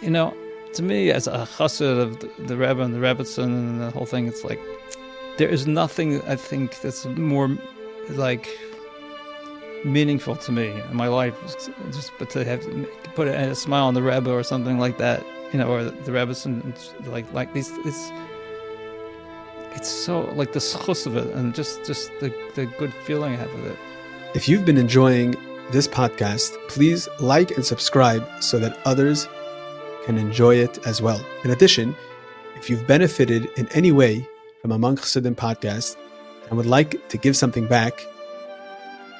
to me, as a chassid of the Rebbe and the Rebbetzin and the whole thing, it's like there is nothing I think that's more like meaningful to me in my life, but to have put a smile on the Rebbe or something like that, or the Rebbetzin, like these. It's so like the schus of it, and just the good feeling I have with it. If you've been enjoying this podcast, please like and subscribe so that others can enjoy it as well. In addition, if you've benefited in any way from Among Chassidim podcast and would like to give something back,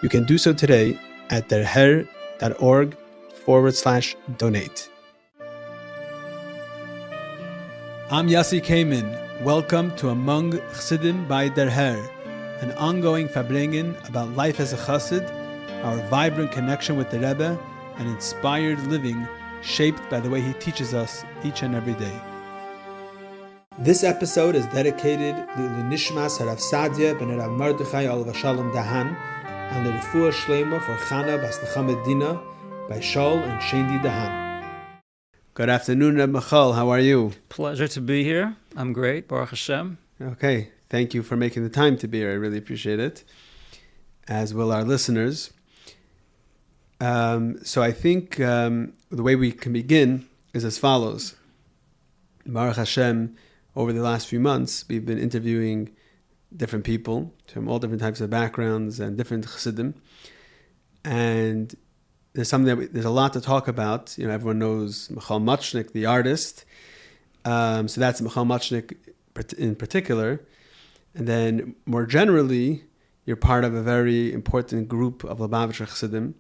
you can do so today at derher.org/donate. I'm Yossi Kamen. Welcome to Among Chassidim by Derher, an ongoing farbrengen about life as a chassid, our vibrant connection with the Rebbe, and inspired living shaped by the way he teaches us each and every day. This episode is dedicated to Nishmas Harav Sadia ben Rav Mordechai Olav Shalom Dahan and the Refuah Shlema for Chana Bas Nechamed Dina by Shaul and Shendi Dahan. Good afternoon, Reb Michoel. How are you? Pleasure to be here. I'm great, Baruch Hashem. Okay, thank you for making the time to be here. I really appreciate it, as will our listeners. So I think the way we can begin is as follows. Baruch Hashem, over the last few months, we've been interviewing different people from all different types of backgrounds and different chassidim. And there's there's a lot to talk about. Everyone knows Michoel Muchnik, the artist. So that's Michoel Muchnik in particular. And then more generally, you're part of a very important group of Lubavitcher Chassidim.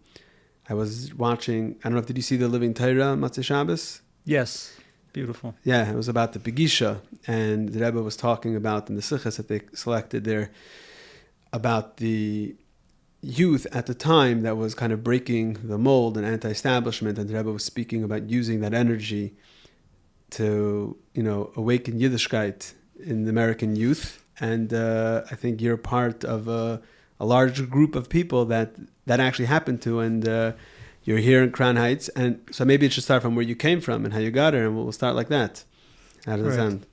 I was watching, I don't know, did you see the Living Torah Matzah Shabbos? Yes, beautiful. Yeah, it was about the Begisha, and the Rebbe was talking about in the Sichas that they selected there about the youth at the time that was kind of breaking the mold and anti-establishment, and the Rebbe was speaking about using that energy to, awaken Yiddishkeit in the American youth. And I think you're part of a large group of people that actually happened to, and you're here in Crown Heights. And so maybe it should start from where you came from and how you got here, and we'll start like that. How does it sound?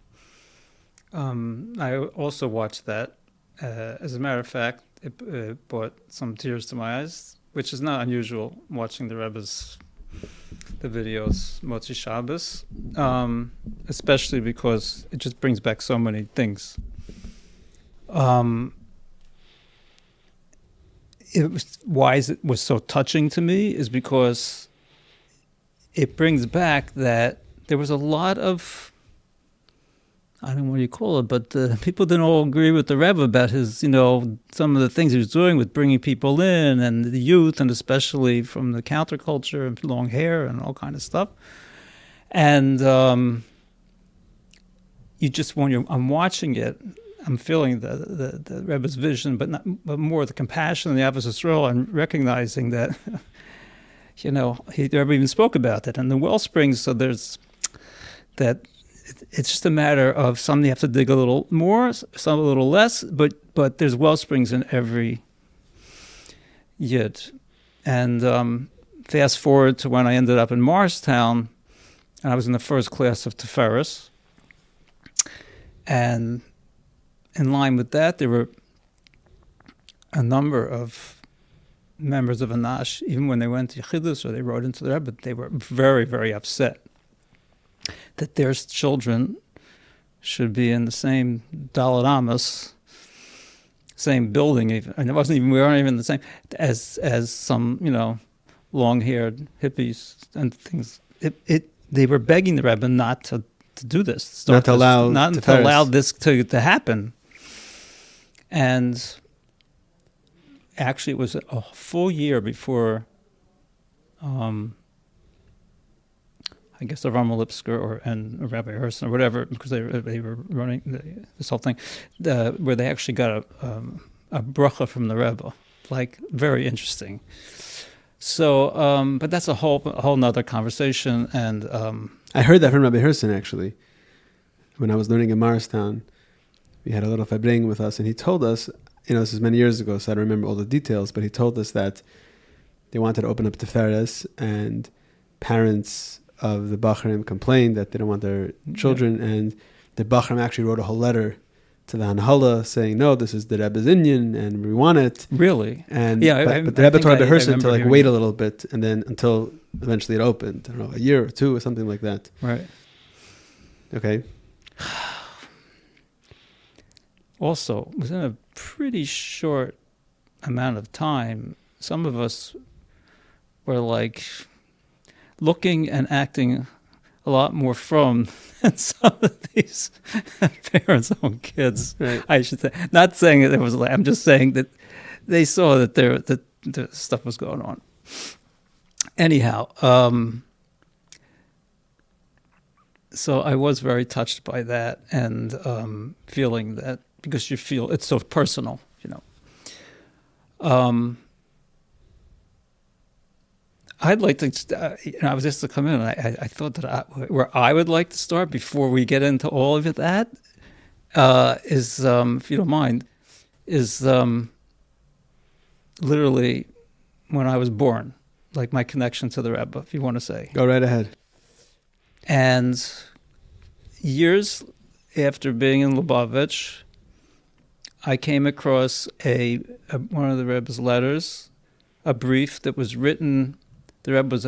I also watched that. As a matter of fact, it brought some tears to my eyes, which is not unusual watching the Rebbe's the videos Motzi Shabbos, especially because it just brings back so many things. Why it was so touching to me is because it brings back that there was a lot of, I don't know what you call it, but people didn't all agree with the Rebbe about his, some of the things he was doing with bringing people in and the youth, and especially from the counterculture and long hair and all kind of stuff. And I'm watching it, I'm feeling the Rebbe's vision, but more the compassion and the Ahavas Yisrael, and recognizing that, the Rebbe even spoke about that. And the well springs, so there's that. It's just a matter of some you have to dig a little more, some a little less, but there's well springs in every yid. And fast forward to when I ended up in Morristown, and I was in the first class of Tiferes. And in line with that, there were a number of members of Anash, even when they went to Chassidus or they wrote into the Rebbe, they were very, very upset that their children should be in the same Dalet Amos, same building, even, and we weren't even the same as some long-haired hippies and things. They were begging the Rebbe not to do this, not to allow this to happen. And actually, it was a full year before. I guess the Rama Lipsker and Rabbi Herson or whatever, because they were running this whole thing, where they actually got a bracha from the Rebbe, like very interesting. So, but that's a whole nother conversation. And I heard that from Rabbi Herson actually, when I was learning in Morristown. We had a little farbrengen with us, and he told us, this is many years ago, so I don't remember all the details, but he told us that they wanted to open up Tiferes, and parents of the Bachrim complained that they don't want their children, and the Bachrim actually wrote a whole letter to the Hanhala saying, no, this is the Rebbe's Indian, and we want it. Really? And Yeah, but the Rebbe told the Herson to like wait it. a little bit, and then until eventually it opened. I don't know, a year or two or something like that. Right. Okay. Also, within a pretty short amount of time, some of us were like looking and acting a lot more from than some of these parents' own kids. Right. I should say, not saying that it was. I'm just saying that they saw that the stuff was going on. Anyhow, so I was very touched by that, and feeling that, because you feel it's so personal, I'd like to, I was just to come in, and I thought that where I would like to start before we get into all of that is, if you don't mind, is literally when I was born, like my connection to the Rebbe, if you want to say. Go right ahead. And years after being in Lubavitch, I came across one of the Rebbe's letters, a brief that was written. The Rebbe was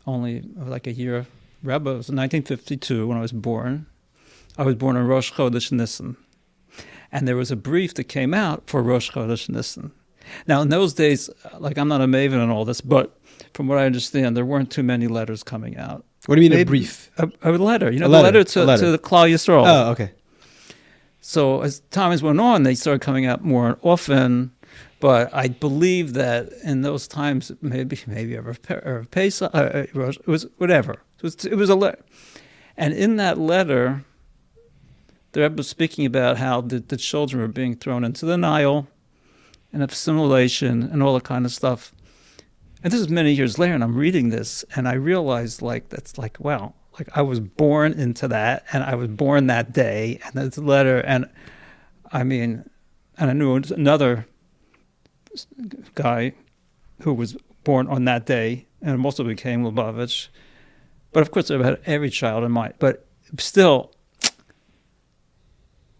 only like a year Rebbe. It was in 1952 when I was born. I was born on Rosh Chodesh Nisan. And there was a brief that came out for Rosh Chodesh Nisan. Now, in those days, like, I'm not a maven in all this, but from what I understand, there weren't too many letters coming out. What do you mean, a brief? A letter. A the letter to the Klal Yisrael. Oh, okay. So as time went on, they started coming out more often. But I believe that in those times, maybe a Pesach, it was whatever. It was a letter. And in that letter, the Rebbe was speaking about how the children were being thrown into the Nile and assimilation and all that kind of stuff. And this is many years later, and I'm reading this, and I realized, like, that's like, wow, like I was born into that, and I was born that day, and there's a letter, and I mean, and I knew another guy who was born on that day, and also became Lubavitch. But of course, I had every child in mind. But still,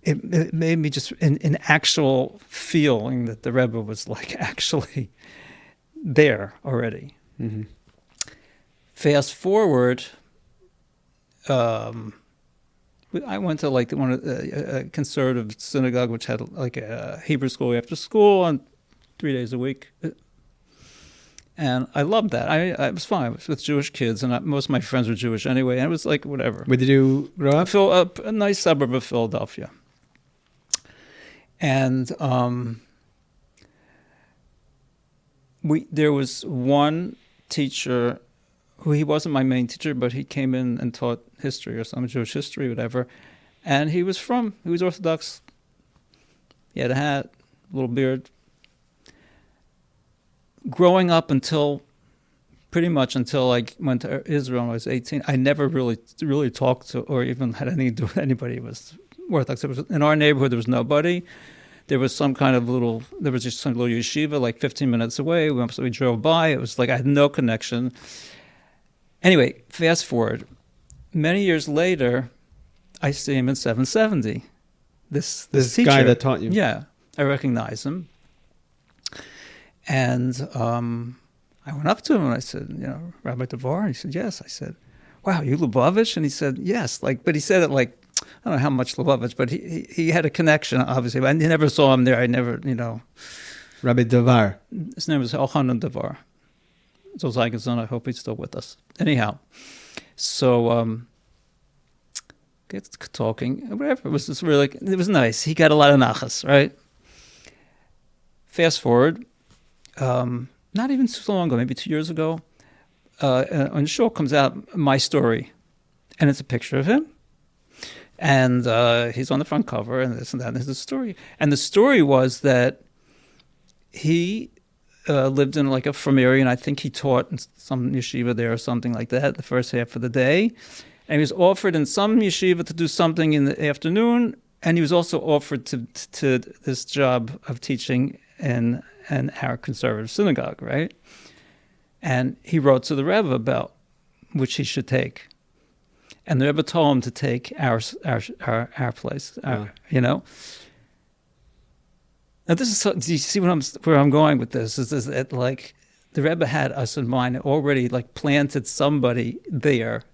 it made me just in actual feeling that the Rebbe was like actually there already. Mm-hmm. Fast forward, I went to like a conservative synagogue which had like a Hebrew school after school and 3 days a week. And I loved that. I was fine with Jewish kids, and most of my friends were Jewish anyway, and it was like whatever. Where did you grow up? A nice suburb of Philadelphia. And there was one teacher who, he wasn't my main teacher, but he came in and taught history or some Jewish history, whatever. And he was Orthodox. He had a hat, a little beard. Growing up pretty much until I went to Israel when I was 18, I never really talked to or even had anything to do with anybody who was Orthodox. In our neighborhood, there was nobody. There was just some little yeshiva like 15 minutes away. We drove by. It was like I had no connection. Anyway, fast forward. Many years later, I see him in 770. This teacher, guy that taught you. Yeah, I recognize him. And I went up to him and I said, Rabbi Devar? And he said, yes. I said, wow, you Lubavitch? And he said, yes. But he said it like, I don't know how much Lubavitch, but he had a connection, obviously. But I never saw him there. I never, Rabbi Devar. His name was Elchanan Devar. So I hope he's still with us. Anyhow, so get talking, whatever. It was just really, it was nice. He got a lot of nachas, right? Fast forward. Not even so long ago, maybe 2 years ago, on the show comes out My Story, and it's a picture of him, and he's on the front cover, and this and that, and there's a story. And the story was that he lived in like a frum area, and I think he taught in some yeshiva there or something like that the first half of the day, and he was offered in some yeshiva to do something in the afternoon, and he was also offered to this job of teaching in our conservative synagogue, right? And he wrote to the Rebbe about which he should take. And the Rebbe told him to take our place, you know. Now this is do you see where I'm going with this? Is that like the Rebbe had us in mind, already like planted somebody there.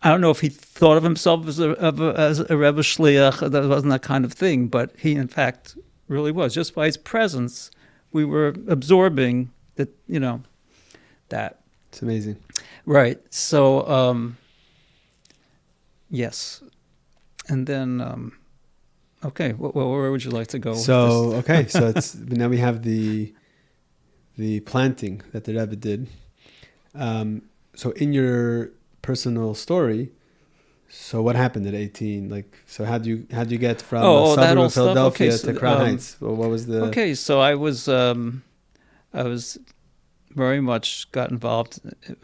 I don't know if he thought of himself as a Rebbe Shliach. That wasn't that kind of thing, but he in fact really was. Just by his presence, we were absorbing that, you know, that. It's amazing. Right. So, yes. And then, okay, where would you like to go? So, with this? Okay, so it's now we have the planting that the Rebbe did. So in your personal story, so what happened at 18? Like, so how'd you get from a suburb of Philadelphia to Crown Heights? Well, what was the? Okay, so I was very much got involved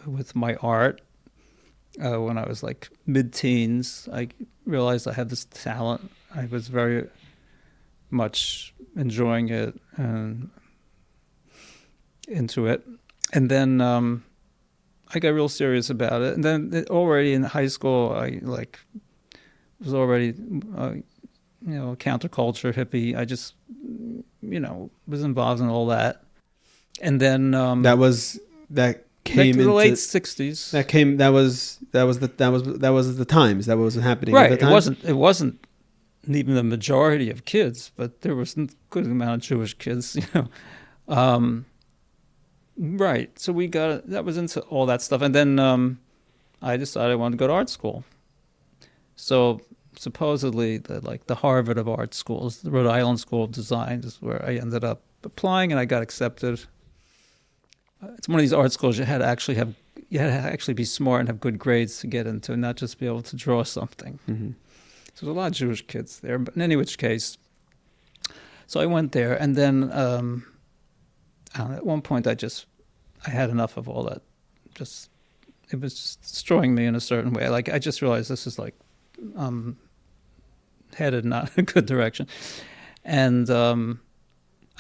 with my art when I was like mid-teens. I realized I had this talent. I was very much enjoying it and into it, and then I got real serious about it. And then already in high school, I like was already counterculture hippie. I just was involved in all that. And then that came in the late '60s. That was the times that was happening. Right. At the time? It wasn't even the majority of kids, but there was a good amount of Jewish kids. Right. So that was into all that stuff, and then I decided I wanted to go to art school. So supposedly the Harvard of art schools, the Rhode Island School of Design, is where I ended up applying, and I got accepted. It's one of these art schools you had to actually be smart and have good grades to get into, and not just be able to draw something. Mm-hmm. So there's a lot of Jewish kids there, but in any which case, so I went there, and then at one point I had enough of all that. It was just destroying me in a certain way. Like I just realized this is like headed not in a good direction, and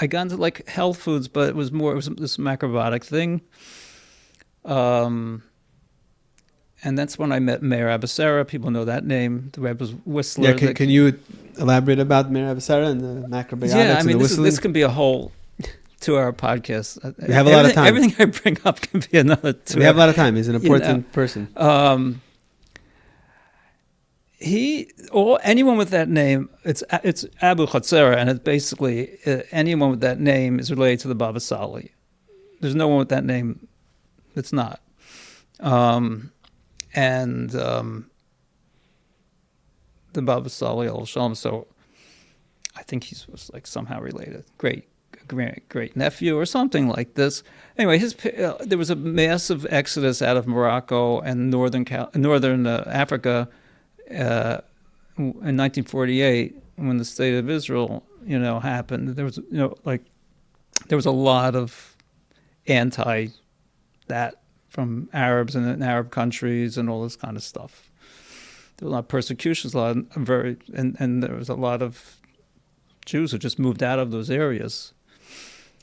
I got into like health foods, but it was this macrobiotic thing. And that's when I met Meir Abasara. People know that name. The Rebbe's Whistler. Yeah, can you elaborate about Meir Abasara and the macrobiotics? Yeah, I mean, this can be a whole 2-hour podcast. We have a lot of time. Everything I bring up can be another 2 We have a lot of time. He's an important person. Anyone with that name, it's Abu Chatzera, and it's basically anyone with that name is related to the Baba Sali. There's no one with that name that's not. And the Baba Sali al Shalom, so I think he was like somehow related. Great nephew or something like this. Anyway, there was a massive exodus out of Morocco and northern Africa in 1948 when the State of Israel, happened. There was, there was a lot of anti that from Arabs and Arab countries and all this kind of stuff. There were a lot of persecutions, and there was a lot of Jews who just moved out of those areas.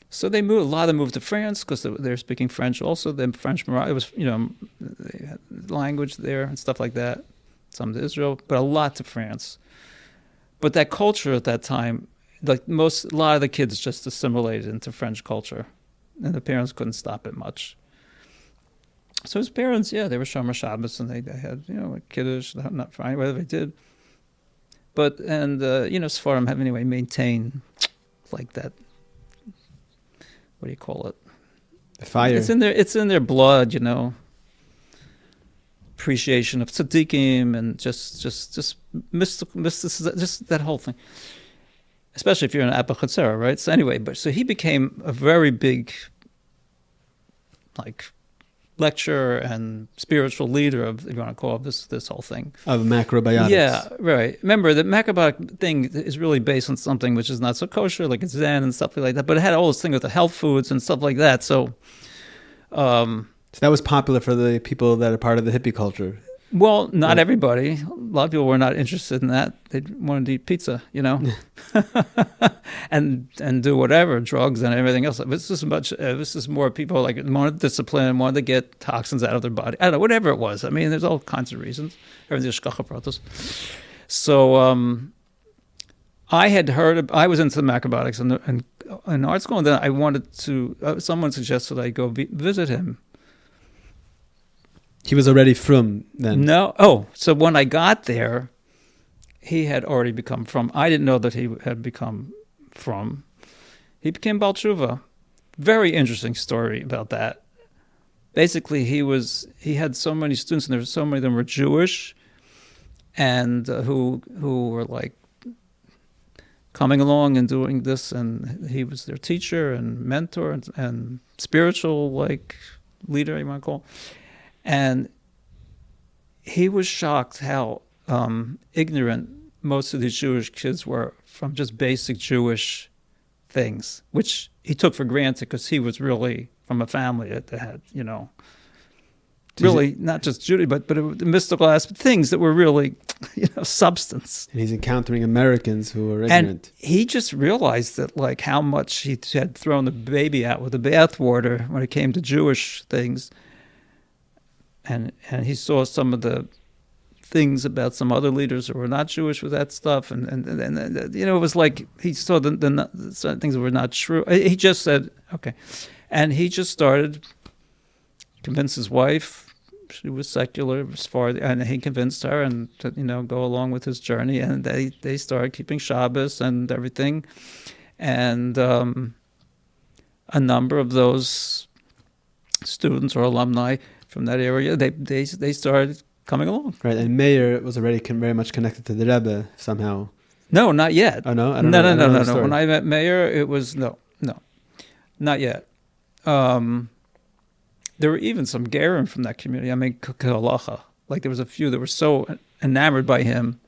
So a lot of them moved to France because they were speaking French also. Then French, it was, they had language there and stuff like that. Some to Israel, but a lot to France. But that culture at that time, a lot of the kids just assimilated into French culture, and the parents couldn't stop it much. So his parents, they were Shomer Shabbos, and they had, like Kiddush, not fine, whatever they did. But, and, Sfarim have anyway maintained like that, what do you call it? The fire. It's in their blood, appreciation of tzaddikim and just mysticism, just that whole thing. Especially if you're an Abba Chatzera, right? So anyway, so he became a very big, like, lecturer and spiritual leader of, if you want to call it, this whole thing. Of macrobiotics. Yeah, right. Remember, the macrobiotic thing is really based on something which is not so kosher, like it's Zen and stuff like that, but it had all this thing with the health foods and stuff like that, so... So that was popular for the people that are part of the hippie culture. Well, not Yeah. everybody. A lot of people were not interested in that. They wanted to eat pizza, and do whatever, drugs and everything else. This is more people like wanted discipline, wanted to get toxins out of their body. I don't know, whatever it was. I mean, there's all kinds of reasons. Everything's shkacha pratos. So I had heard. I was into the macrobiotics and in art school, and then I wanted to. Someone suggested I go visit him. He was already from then. No. Oh, so when I got there, he had already become from. I didn't know that he had become from. He became Baal Tshuva. Very interesting story about that. Basically, he had so many students, and there were so many of them were Jewish, and who were like coming along and doing this, and he was their teacher and mentor and spiritual like leader, you might call. And he was shocked how ignorant most of these Jewish kids were from just basic Jewish things, which he took for granted because he was really from a family that had, really not just Judaism, but the mystical aspect, things that were really, substance. And he's encountering Americans who are ignorant. And he just realized that, like, how much he had thrown the baby out with the bathwater when it came to Jewish things. And he saw some of the things about some other leaders who were not Jewish with that stuff, and it was like he saw the certain things that were not true. He just said, okay, and he just started convince his wife. She was secular as far, and he convinced her, and to go along with his journey, and they started keeping Shabbos and everything, and a number of those students or alumni from that area, they started coming along. Right, and Meir was already very much connected to the Rebbe somehow. No, not yet. Oh no, No. When I met Meir, it was no, not yet. There were even some Gerim from that community. I mean, Kalacha. Like there was a few that were so enamored by him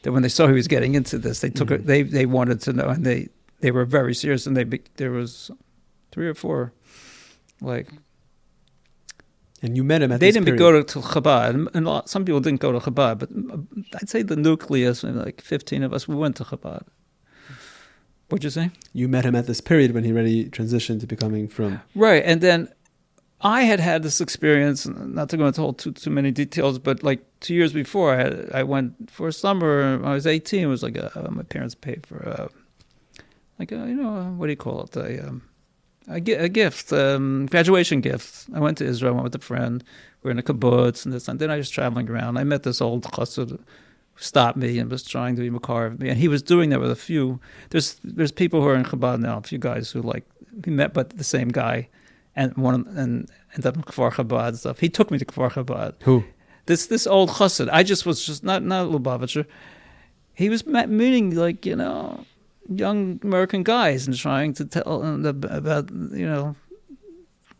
that when they saw he was getting into this, they took it. They wanted to know, and they were very serious. And there was 3 or 4, like. And you met him at they this didn't period. go to Chabad, and some people didn't go to Chabad, but I'd say the nucleus, maybe like 15 of us, we went to Chabad. What'd you say? You met him at this period when he already transitioned to becoming from. Right, and then I had this experience, not to go into too many details, but like 2 years before, I went for a summer. I was 18. It was like my parents paid for what do you call it? A gift, graduation gift. I went to Israel, went with a friend. We were in a kibbutz and this, and then I was traveling around. I met this old chassid who stopped me and was trying to be makar of me, and he was doing that with a few. There's people who are in Chabad now, a few guys who he met, but the same guy, and ended up in Kfar Chabad and stuff. He took me to Kfar Chabad. Who? This old chassid. I just was not Lubavitcher. He was meeting young American guys and trying to tell them about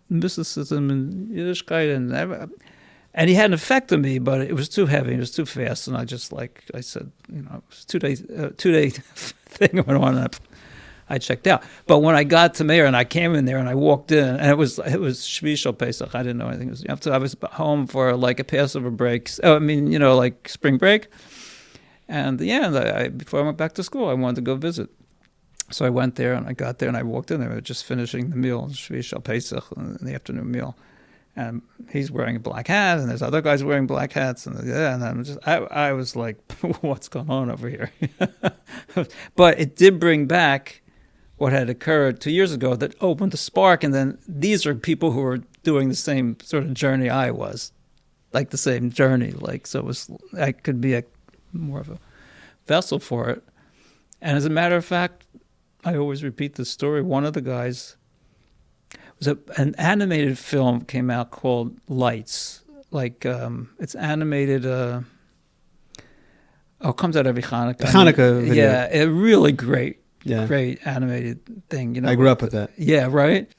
mysticism and Yiddishkeit and he had an effect on me, but it was too heavy, it was too fast, and I just I said, it was a 2-day thing went on, and I checked out. But when I got to Meir and I came in there and I walked in, and it was Shvi Shel Pesach, I didn't know anything. I was home for like a Passover break. Like spring break. And before I went back to school, I wanted to go visit. So I went there, and I got there, and I walked in there. We were just finishing the meal, Shvi Shel Pesach, in the afternoon meal. And he's wearing a black hat, and there's other guys wearing black hats, and I was like, what's going on over here? But it did bring back what had occurred 2 years ago that opened the spark, and then these are people who were doing the same sort of journey I was, like the same journey. I could be more of a vessel for it. And as a matter of fact, I always repeat this story. One of the guys was an animated film came out called Lights. It's animated. It comes out every Hanukkah. The Hanukkah video. Yeah, a really great Yeah. great animated thing. I grew up with that. Yeah, right.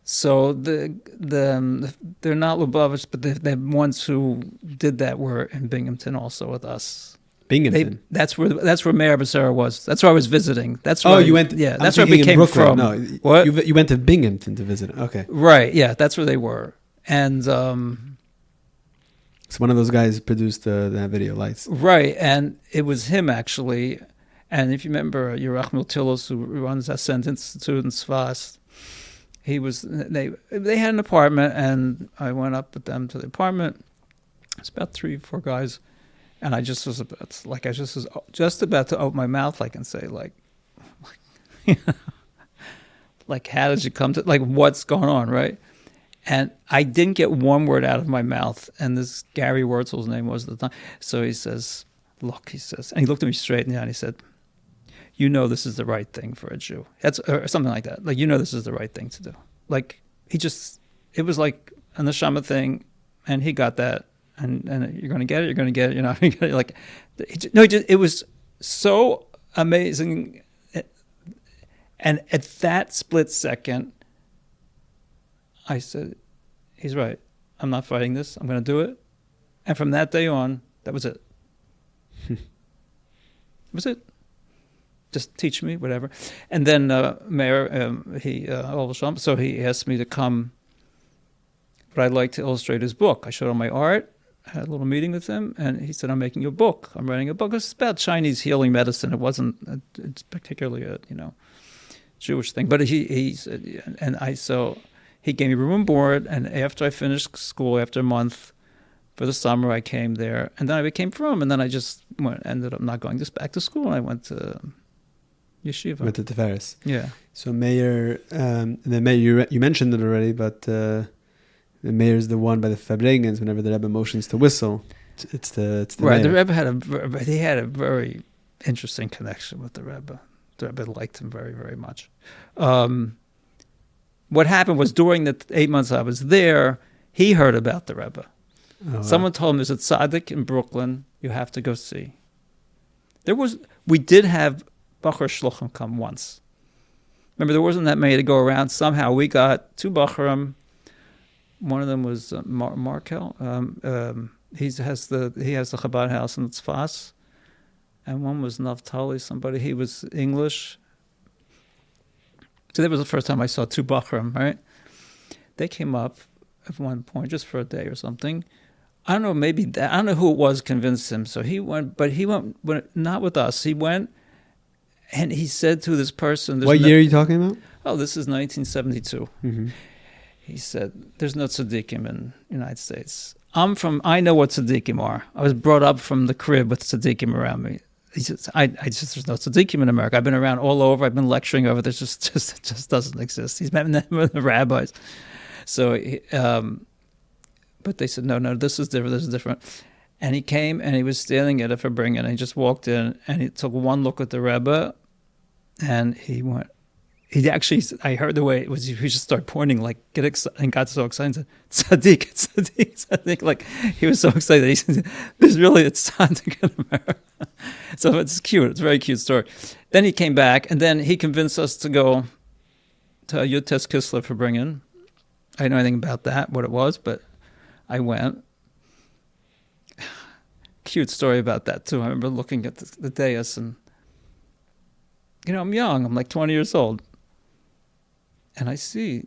So they're not Lubavitch, but the ones who did that were in Binghamton also with us. Binghamton. That's where Mayor Becerra was. That's where I was visiting. That's where you went. Yeah, I'm that's where I thinking in became Brooklyn. from. No, What? You went to Binghamton to visit. Okay. Right. Yeah, that's where they were. And So one of those guys produced that video, Lights. Right, and it was him actually. And if you remember, Yerachmiel Tilos, who runs Ascent Institute in Sfas, they had an apartment, and I went up with them to the apartment. It's about 3 or 4 guys, and I just was about to open my mouth, and say, like, how did you come to, what's going on, right? And I didn't get one word out of my mouth, and this Gary Wurzel's name was at the time. So he says, look, and he looked at me straight in the eye, and he said, you know this is the right thing for a Jew. Or something like that. You know this is the right thing to do. It was like a neshama thing, and he got that, and you're going to get it, you're not going to get it. It was so amazing. And at that split second, I said, he's right. I'm not fighting this. I'm going to do it. And from that day on, that was it. That was it. Just teach me, whatever. And then Meir, so he asked me to come, but I'd like to illustrate his book. I showed him my art, had a little meeting with him, and he said, I'm making a book. I'm writing a book. It's about Chinese healing medicine. It wasn't it's particularly a Jewish thing. But he said, so he gave me room and board, and after I finished school, after a month, for the summer, I came there, and then I became frum, and then I just ended up not going back to school, and I went to yeshiva. Went to Tiferes. Yeah. So Meir, the Meir, you mentioned it already, but the Meir is the one by the Fabrengens. Whenever the Rebbe motions to whistle, it's the right. Meir. The Rebbe had a very interesting connection with the Rebbe. The Rebbe liked him very, very much. What happened was during the 8 months I was there, he heard about the Rebbe. Oh, Someone told him there's a tzaddik in Brooklyn you have to go see. We did have Bachar Shluchim come once. Remember, there wasn't that many to go around. Somehow we got 2 Bacharim. One of them was Michoel. He has the Chabad house in Tzfas. And one was Naftali, somebody. He was English. So that was the first time I saw 2 Bacharim, right? They came up at one point just for a day or something. I don't know, I don't know who it was convinced him. So he went, but he went not with us. He went and he said to this person... What year are you talking about? Oh, this is 1972. Mm-hmm. He said, there's no tzaddikim in the United States. I know what tzaddikim are. I was brought up from the crib with tzaddikim around me. He says, there's no tzaddikim in America. I've been around all over. I've been lecturing over. It just doesn't exist. He's met the rabbis. So, but they said, no, this is different. And he came and he was standing at a Fabringen, and he just walked in and he took one look at the Rebbe, and I heard the way it was, he just started pointing, get excited, and got so excited and said, Tzaddik. Like, he was so excited. He said, there's really a Tzaddik in America. So it's cute. It's a very cute story. Then he came back, and then he convinced us to go to Yud Tes Kislev Fabringen. I didn't know anything about that, what it was, but I went. Cute story about that, too. I remember looking at the dais, and, I'm young. I'm like 20 years old. And I see,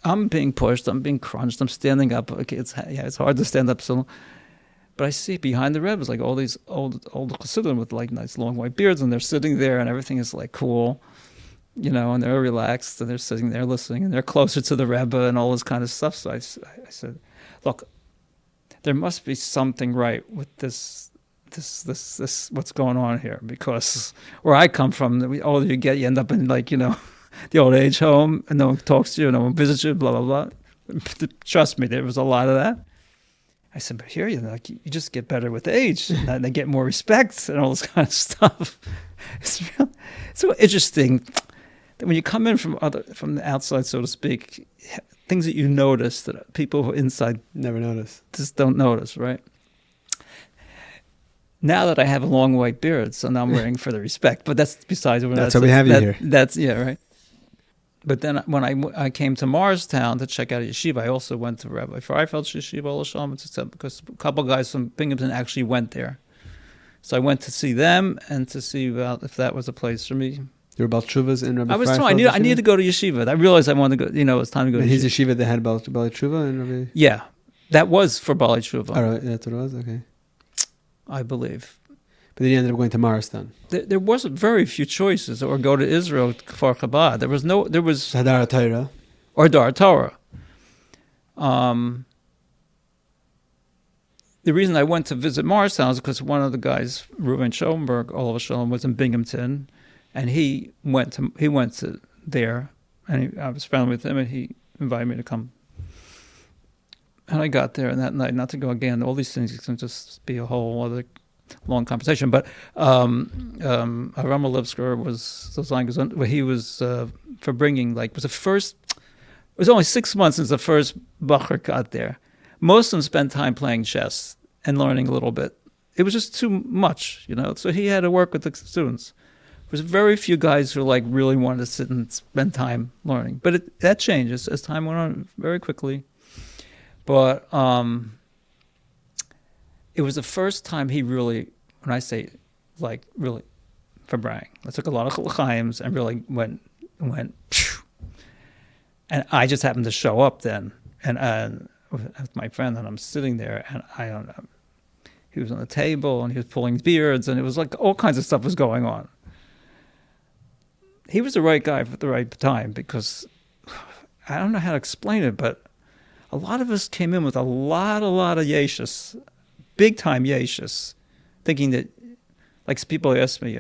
I'm being pushed, I'm being crunched, I'm standing up. Okay, it's hard to stand up. So, but I see behind the Rebbe, like all these old Chassidim with nice long white beards, and they're sitting there, and everything is cool, and they're relaxed, and they're sitting there listening, and they're closer to the Rebbe and all this kind of stuff. So I said, look, there must be something right with this what's going on here, because where I come from, the older you get, you end up in the old age home, and no one talks to you, no one visits you, blah, blah, blah. Trust me, there was a lot of that. I said, but here, you just get better with age, and they get more respect and all this kind of stuff. It's so interesting that when you come in from the outside, so to speak, things that you notice that people inside never notice, just don't notice, right? Now that I have a long white beard, so now I'm wearing for the respect. But that's besides. That's why we have you here. That's right. But then when I came to Morristown to check out a yeshiva, I also went to Rabbi Freifeld's yeshiva, because a couple guys from Binghamton actually went there. So I went to see them and to see if that was a place for me. You were about Tshuvas in Rabbi Freifeld's Freifeld's I needed to go to yeshiva. I realized I wanted to go, it was time to go to his yeshiva, they had about Tshuva and Rabbi... Yeah. That was for Bali Tshuva. All right, that's what it was. Okay, I believe. but then you ended up going to Maristan. There was very few choices, or go to Israel for Chabad. There was Hadar Torah. or Dar Torah. The reason I went to visit Morristown is because one of the guys, Reuven Schoenberg, Olav Shalom, was in Binghamton, and he went to there, and I was friendly with him, and he invited me to come. And I got there, and that night, not to go again, all these things can just be a whole other long conversation. But Avraham Lipsker he was for bringing, like, was the first. It was only 6 months since the first Bacher got there. Most of them spent time playing chess and learning a little bit. It was just too much, So he had to work with the students. There was very few guys who really wanted to sit and spend time learning. But that changed as time went on very quickly. But it was the first time he really, when I say really, verbrang. I took a lot of chaims and really went. Phew. And I just happened to show up then, and with my friend, and I'm sitting there, and I don't know. He was on the table, and he was pulling beards, and it was like all kinds of stuff was going on. He was the right guy at the right time, because I don't know how to explain it, but a lot of us came in with a lot of yeshus, big time yeshus, thinking that, like people asked me,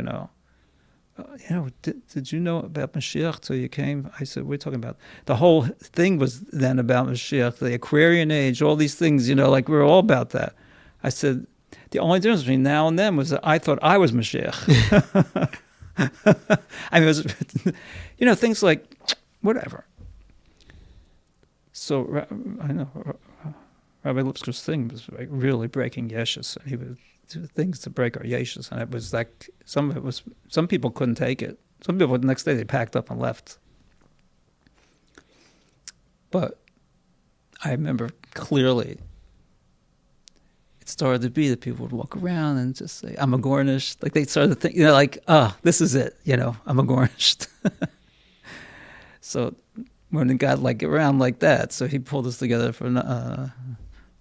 did you know about Mashiach till you came? I said, we're talking about, the whole thing was then about Mashiach, the Aquarian age, all these things, we were all about that. I said, the only difference between now and then was that I thought I was Mashiach. I mean, it was, things like, whatever. So, I know, Rabbi Lipsker's thing was really breaking yeshus, and he would do things to break our yeshus, and it was like, some people couldn't take it. Some people, the next day, they packed up and left. But I remember clearly, it started to be that people would walk around and just say, I'm a Gornish. Like, they started to think, this is it, I'm a Gornish. So when it got around like that, so he pulled us together for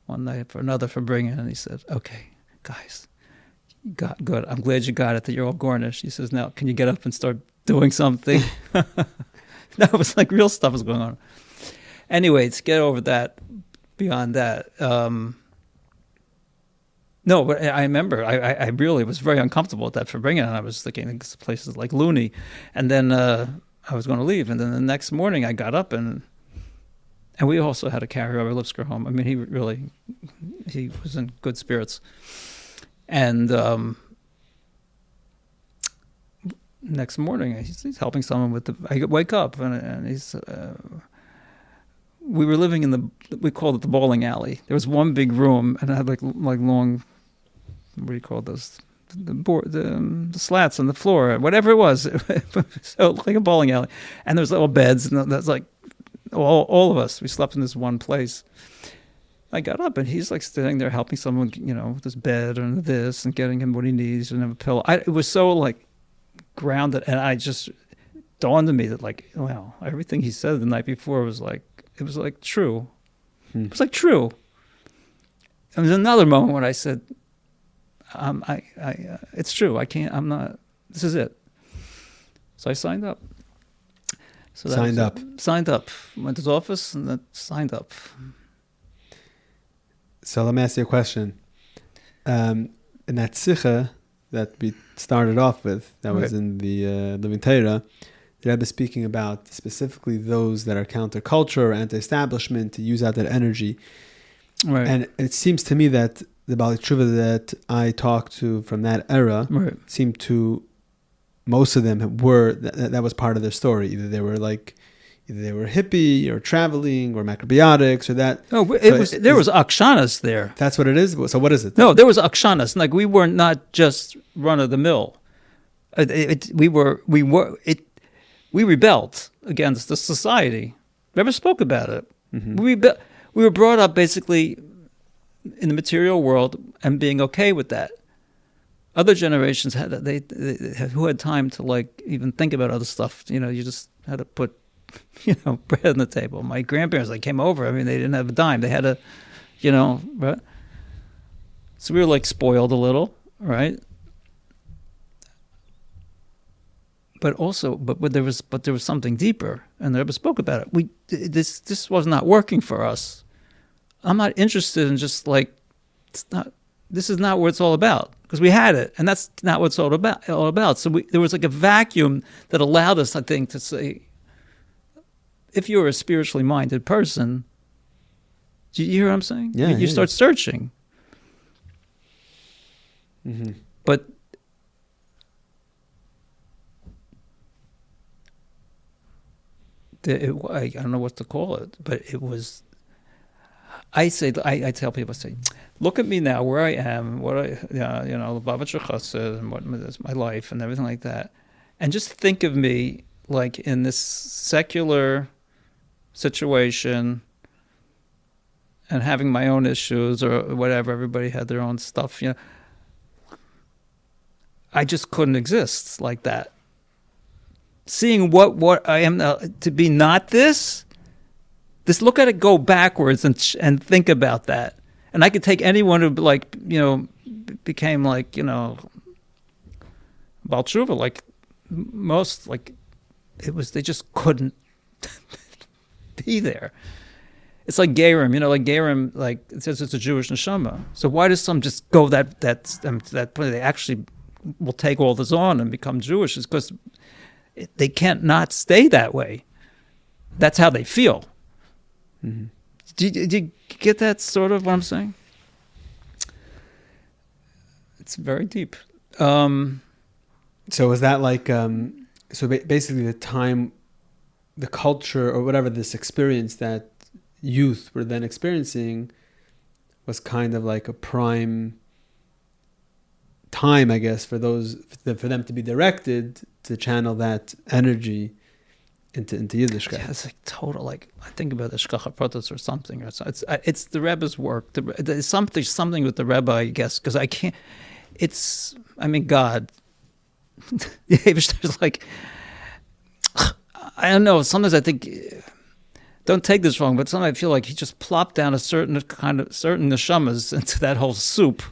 one night for another for bringing, and he said, okay, guys, you got good. I'm glad you got it, that you're all Gornish. He says, now, can you get up and start doing something? No, it was like real stuff was going on. Anyway, to get over that, beyond that, no, but I remember I really was very uncomfortable with that for bringing, and I was thinking places like Looney, and then I was going to leave, and then the next morning I got up, and we also had to carry Rabbi Lipsker home. I mean, he was in good spirits. And next morning, he's helping someone with I wake up, and he's, we were living in we called it the bowling alley. There was one big room, and it had like long, what do you call those? The slats on the floor, whatever it was. So like a bowling alley. And there's little beds, and that's like, all of us, we slept in this one place. I got up, and he's sitting there helping someone, with his bed and this, and getting him what he needs, and have a pillow. It was so grounded, and I just dawned on me that wow, everything he said the night before was it was true. It was true. There was another moment when I said, it's true. I'm not. This is it. So I signed up. So signed up. Went to his office and then signed up. So let me ask you a question. In that sicha that we started off with, that was in the Living Torah, the Rebbe speaking about specifically those that are counterculture or anti-establishment, to use out that energy. Right. And it seems to me that the Bali Tshuva that I talked to from that era seemed to, most of them were, that was part of their story. Either they were hippie or traveling or macrobiotics or that. No, there was akshanas there. That's what it is? So what is it? No, there was akshanas. We were not just run of the mill. We rebelled against the society. Rebbe spoke about it. Mm-hmm. We were brought up basically in the material world and being okay with that. Other generations who had time to even think about other stuff. You just had to put bread on the table. My grandparents, they came over. I mean, they didn't have a dime. They had to, right? So we were like spoiled a little, right? But also, but there was something deeper, and the Rebbe spoke about it. This was not working for us. I'm not interested in just like this is not what it's all about, because we had it, and that's not what it's all about. So there was like a vacuum that allowed us, I think, to say, if you're a spiritually minded person, do you hear what I'm saying? Yeah, you start searching. Mm-hmm. But I don't know what to call it, but it was. I tell people, I say, look at me now, where I am, what Chabad Chassidus, and what is my life, and everything like that, and just think of me like in this secular situation, and having my own issues or whatever. Everybody had their own stuff, I just couldn't exist like that. Seeing what I am to be not this. Look at it go backwards and think about that. And I could take anyone who became like Baal Tshuva, like most, like it was, they just couldn't be there. It's like Gerim, like Gerim, like it says it's a Jewish neshama. So why does some just go that point? They actually will take all this on and become Jewish. It's because they can't not stay that way. That's how they feel. Mm-hmm. Do you get that sort of what I'm saying? It's very deep. So was that like, basically the time, the culture or whatever, this experience that youth were then experiencing was kind of like a prime time, I guess, for them to be directed to channel that energy into Yiddishkeit. Yeah, it's like total. Like I think about the Shkacha Protos or something. It's the Rebbe's work. There's something with the Rebbe, I guess, because I can't. God. There's like, I don't know. Sometimes I think, don't take this wrong, but sometimes I feel like he just plopped down certain neshamas into that whole soup,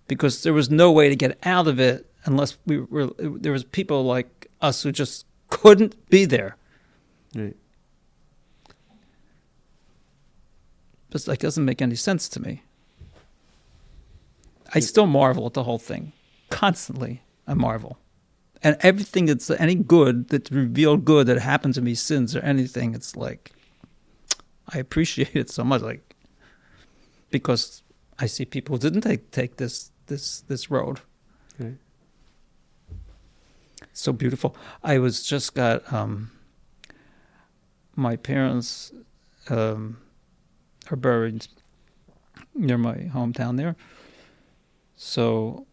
because there was no way to get out of it unless there was people like us who just couldn't be there. Right. But like, doesn't make any sense to me. I still marvel at the whole thing. Constantly, I marvel. And everything that's any good, that's revealed good that happened to me, sins or anything, it's like, I appreciate it so much, like, because I see people who didn't take this road. Right. So beautiful. I was just got my parents are buried near my hometown there. So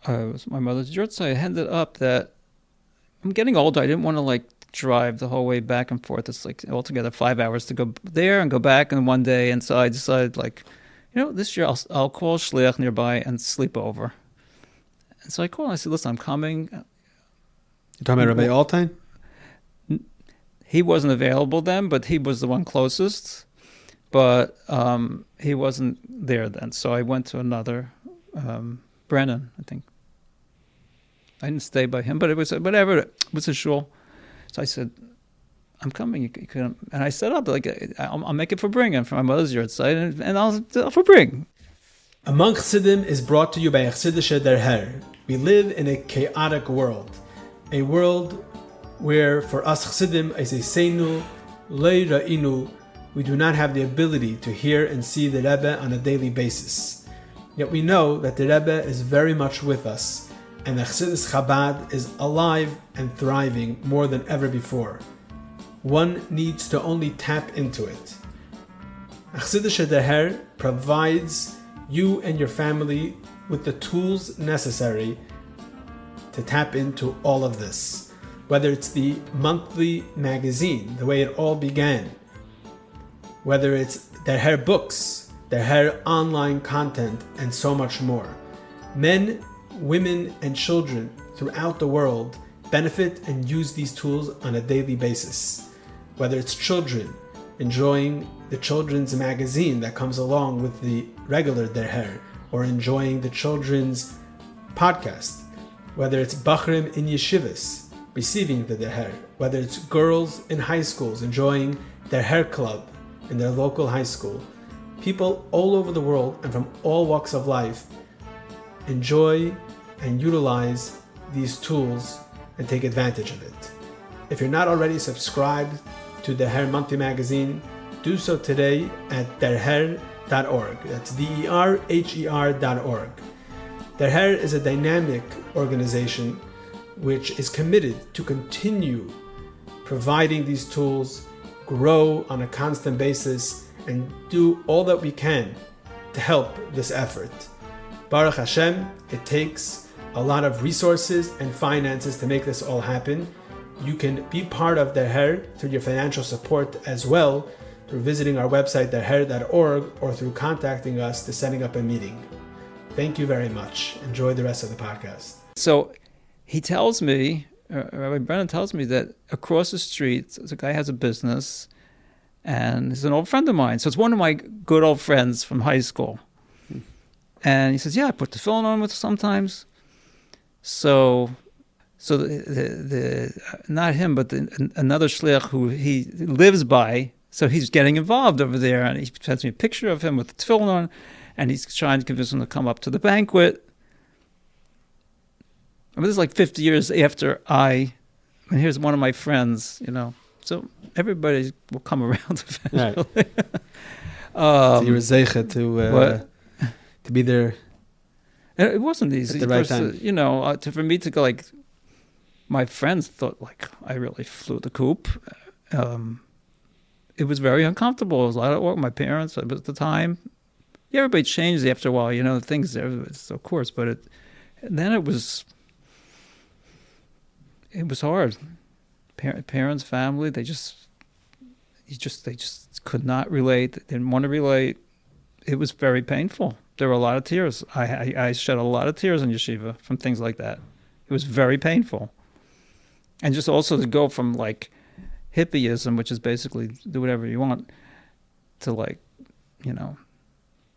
it was my mother's yurtzeit. I ended up that I'm getting older. I didn't want to like drive the whole way back and forth. It's like altogether 5 hours to go there and go back in one day. And so I decided, like, this year I'll call Shliach nearby and sleep over. And so I called and I said, listen, I'm coming. You're talking about Rabbi Altain? He wasn't available then, but he was the one closest. But he wasn't there then. So I went to another, Brennan, I think. I didn't stay by him, but it was whatever. It was a shul. So I said, I'm coming. You can, and I set up, like, I'll make it for bringing for my mother's yurtzeit, and I'll for bring. Among Chassidim is brought to you by Chassidische Der Herr. We live in a chaotic world. A world where for us Chassidim, as a seinu, lei ra'inu, we do not have the ability to hear and see the Rebbe on a daily basis. Yet we know that the Rebbe is very much with us, and the Chassidus Chabad is alive and thriving more than ever before. One needs to only tap into it. Chassidische Der Herr provides you and your family with the tools necessary to tap into all of this. Whether it's the monthly magazine, the way it all began, whether it's Der Herr books, Der Herr online content, and so much more. Men, women, and children throughout the world benefit and use these tools on a daily basis. Whether it's children enjoying the children's magazine that comes along with the regular derher, or enjoying the children's podcast, whether it's Bachrim in yeshivas receiving the derher, whether it's girls in high schools enjoying their hair club in their local high school. People all over the world and from all walks of life enjoy and utilize these tools and take advantage of it. If you're not already subscribed to the Derher Monthly Magazine, do so today at derher.org. That's derher.org. Derher is a dynamic organization which is committed to continue providing these tools, grow on a constant basis, and do all that we can to help this effort. Baruch Hashem, it takes a lot of resources and finances to make this all happen. You can be part of Derher through your financial support as well, through visiting our website derher.org, or through contacting us to setting up a meeting. Thank you very much. Enjoy the rest of the podcast. So he tells me, Rabbi Brennan tells me that across the street, the guy has a business, and he's an old friend of mine. So it's one of my good old friends from high school. And he says, yeah, I put the tefillin on with sometimes. So the not him, but another shliach who he lives by, so he's getting involved over there, and he sends me a picture of him with the tefillin on, and he's trying to convince him to come up to the banquet. I mean, this is like 50 years after here's one of my friends, so everybody will come around eventually. Right. So you were zeicha to be there. It wasn't easy. At the right time. For me to go, like, my friends thought, like, I really flew the coop. It was very uncomfortable. It was a lot of work. My parents, at the time, everybody changed after a while, things, of course, but then it was hard. Parents, family, they just could not relate. They didn't want to relate. It was very painful. There were a lot of tears. I shed a lot of tears in yeshiva from things like that. It was very painful. And just also to go from, like, hippieism, which is basically do whatever you want, to, like, you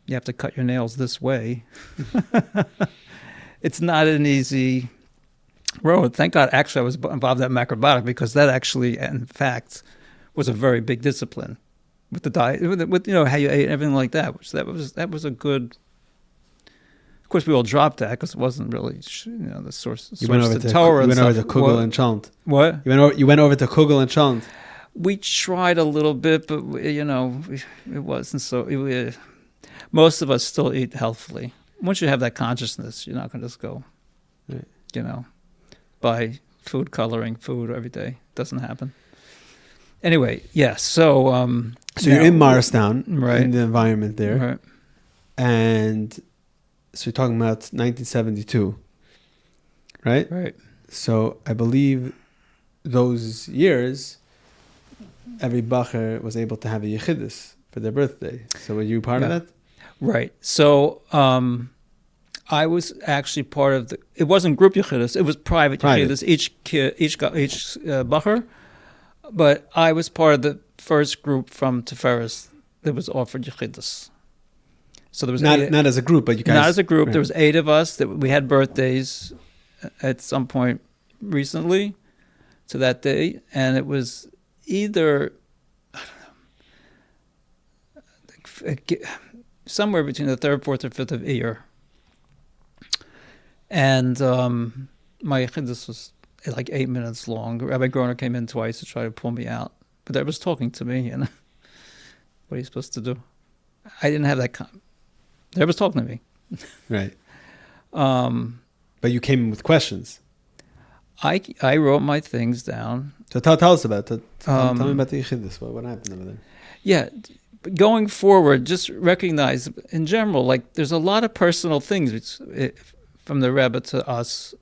have to cut your nails this way. It's not an easy road. Thank God, actually, I was involved in macrobiotic, because that actually, in fact, was a very big discipline with the diet, with how you ate, everything like that. Which that was a good. Of course, we all dropped that because it wasn't really the source. You went over to Kugel and Chant. What? You went over to Kugel and Chant. We tried a little bit, but it wasn't so. Most of us still eat healthfully. Once you have that consciousness, you're not going to just go, right. Buy food coloring food every day. It doesn't happen. Anyway, yeah. So you're in Morristown, right, in the environment there, right, and so you're talking about 1972, right? Right. So I believe those years, every bacher was able to have a yechidus for their birthday. So were you part of that? Right. So I was actually part of it wasn't group yechidus, it was private yechidus, each bacher. But I was part of the first group from Tiferes that was offered yechidus. So there was not as a group, but you guys. Not as a group. Right. There was 8 of us that we had birthdays at some point recently to that day, and it was either somewhere between the 3rd, 4th, or 5th of Iyar. And my yechidus was like 8 minutes long. Rabbi Groner came in twice to try to pull me out, but they was talking to me, and what are you supposed to do? I didn't have that. They was talking to me, right? But you came in with questions. I wrote my things down. So tell us about it. Tell me about the yechidus. What happened over there? Yeah, going forward, just recognize in general, like, there's a lot of personal things from the Rebbe to us,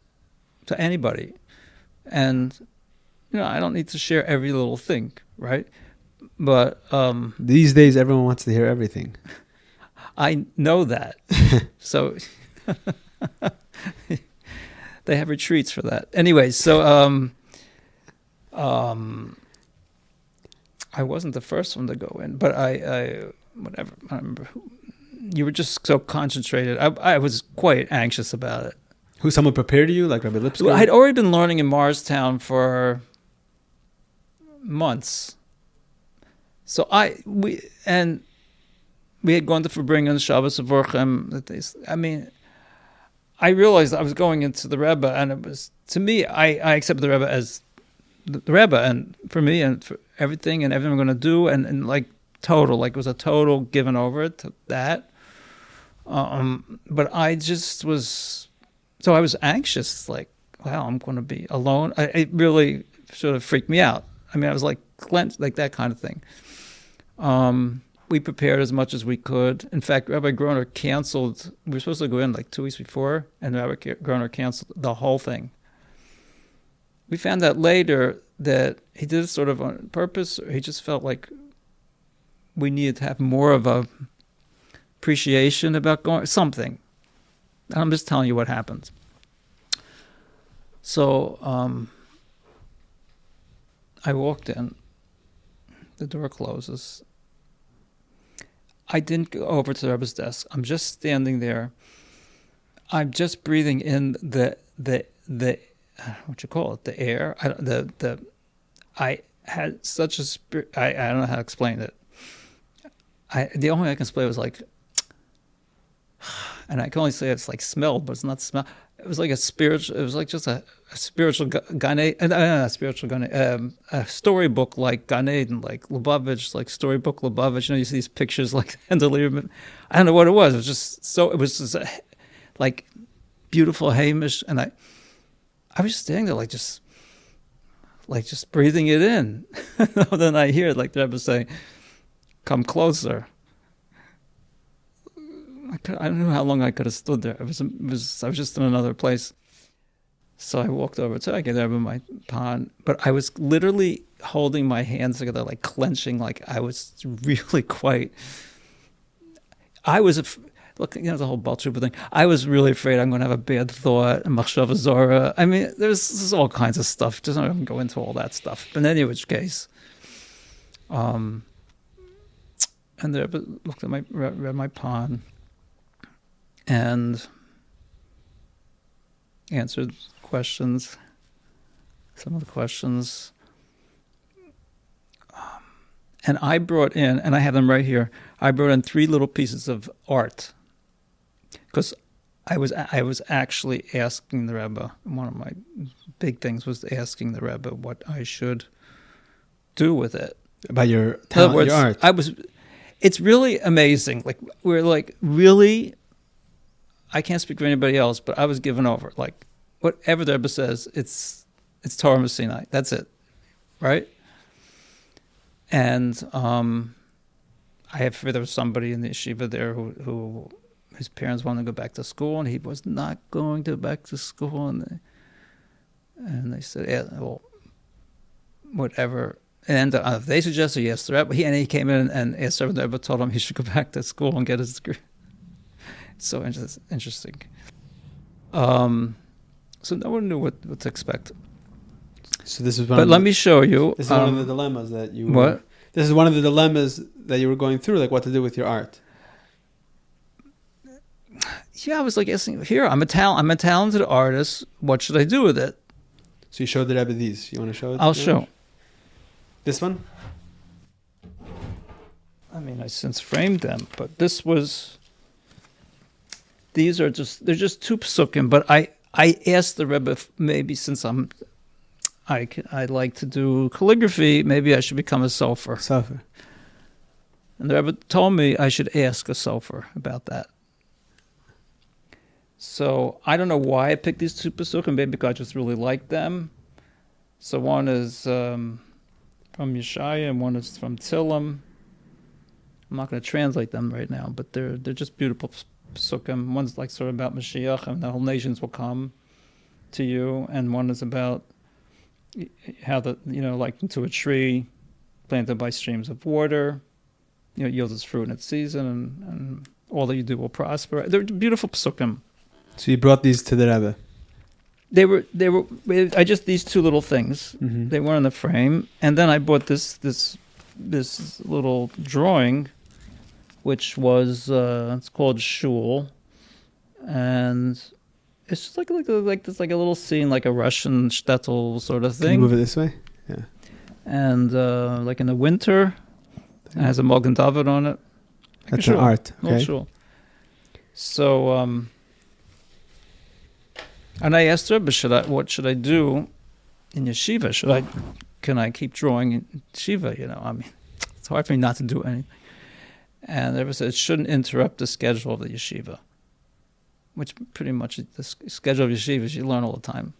to anybody. And, I don't need to share every little thing, right? But these days, everyone wants to hear everything. I know that. So they have retreats for that. Anyway, so I wasn't the first one to go in, but I whatever. I remember you were just so concentrated. I was quite anxious about it. Who, someone prepared you, like Rebbe Lipsky? Well, I'd already been learning in Morristown for months. So we had gone to Fabringen, Shabbos Avorchem. I mean, I realized I was going into the Rebbe, and it was, to me, I accepted the Rebbe as the Rebbe, and for me, and for everything I'm going to do, and like total, like it was a total given over to that. But I just was, so I was anxious, like, wow, I'm going to be alone. It really sort of freaked me out. I mean, I was like cleansed, like that kind of thing. We prepared as much as we could. In fact, Rabbi Groner canceled. We were supposed to go in like 2 weeks before, and Rabbi Groner canceled the whole thing. We found out later that he did it sort of on purpose, or he just felt like we needed to have more of a appreciation about going, something. I'm just telling you what happened. So I walked in. The door closes. I didn't go over to the Rebbe's desk. I'm just standing there. I'm just breathing in the what you call it, the air. I had such a spirit. I don't know how to explain it. The only way I can explain it was like, and I can only say it's like smelled, but it's not smell. It was like a spiritual. It was like just a spiritual a storybook like Gan Eden, like Lubavitch, like storybook Lubavitch. You know, you see these pictures like Endelierman. I don't know what it was. It was just so. It was just like beautiful Hamish, and I was just standing there like just breathing it in. Then I hear like the Rebbe saying, "Come closer." I don't know how long I could have stood there. I was just in another place. So I walked over to, I get over my pond, but I was literally holding my hands together, like clenching, like I was really quite, look, you know, the whole Baal Tshuva thing. I was really afraid I'm going to have a bad thought, a machshava zora. I mean, there's all kinds of stuff. Just not going to go into all that stuff. But in any which case, and the Rebbe looked at read my pond, and answered questions, some of the questions. And I brought in, and I have them right here, I brought in 3 little pieces of art. Because I was actually asking the Rebbe, one of my big things was asking the Rebbe what I should do with it. About your talent, your art. It's really amazing. Like, we're like, really, I can't speak for anybody else, but I was given over. Like, whatever the Rebbe says, it's Torah Sinai. That's it, right? And there was somebody in the yeshiva there who his parents wanted to go back to school, and he was not going to go back to school, and they said, yeah, well, whatever. And they suggested yes, the Rebbe. He came in and asked the Rebbe, told him he should go back to school and get his degree. So interesting. So no one knew what to expect. So this is but let me show you. This is one of the dilemmas that you. What? This is one of the dilemmas that you were going through, like what to do with your art. Yeah, I was like asking. Here, I'm a talented artist. What should I do with it? So you showed the Rebbe these. You want to show it? I'll show. This one. I mean, I since framed them, but this was. They're just 2 psukim, but I asked the Rebbe if maybe since I like to do calligraphy, maybe I should become a sofer. Sofer. And the Rebbe told me I should ask a sofer about that. So I don't know why I picked these 2 pasukim. Maybe because I just really liked them. So one is from Yeshaya and one is from Tillim. I'm not going to translate them right now, but they're just beautiful pasukim. One's like sort of about Mashiach and the whole nations will come to you, and one is about how like into a tree planted by streams of water, yields its fruit in its season, and all that you do will prosper. They're beautiful pasukim. So you brought these to the Rebbe. They were. I just these 2 little things. Mm-hmm. They were in the frame, and then I bought this this little drawing, which was it's called Shul, and it's just like this like a little scene, like a Russian shtetl sort of Can you thing. move it this way? Yeah. And like in the winter, it has a Magen David on it. Like That's an art. Okay. Shul. So, and I asked Rebbe, what should I do in yeshiva? Can I keep drawing in yeshiva? You know, I mean, it's hard for me not to do anything. And Rebbe said it shouldn't interrupt the schedule of the yeshiva, which pretty much the schedule of yeshiva is you learn all the time.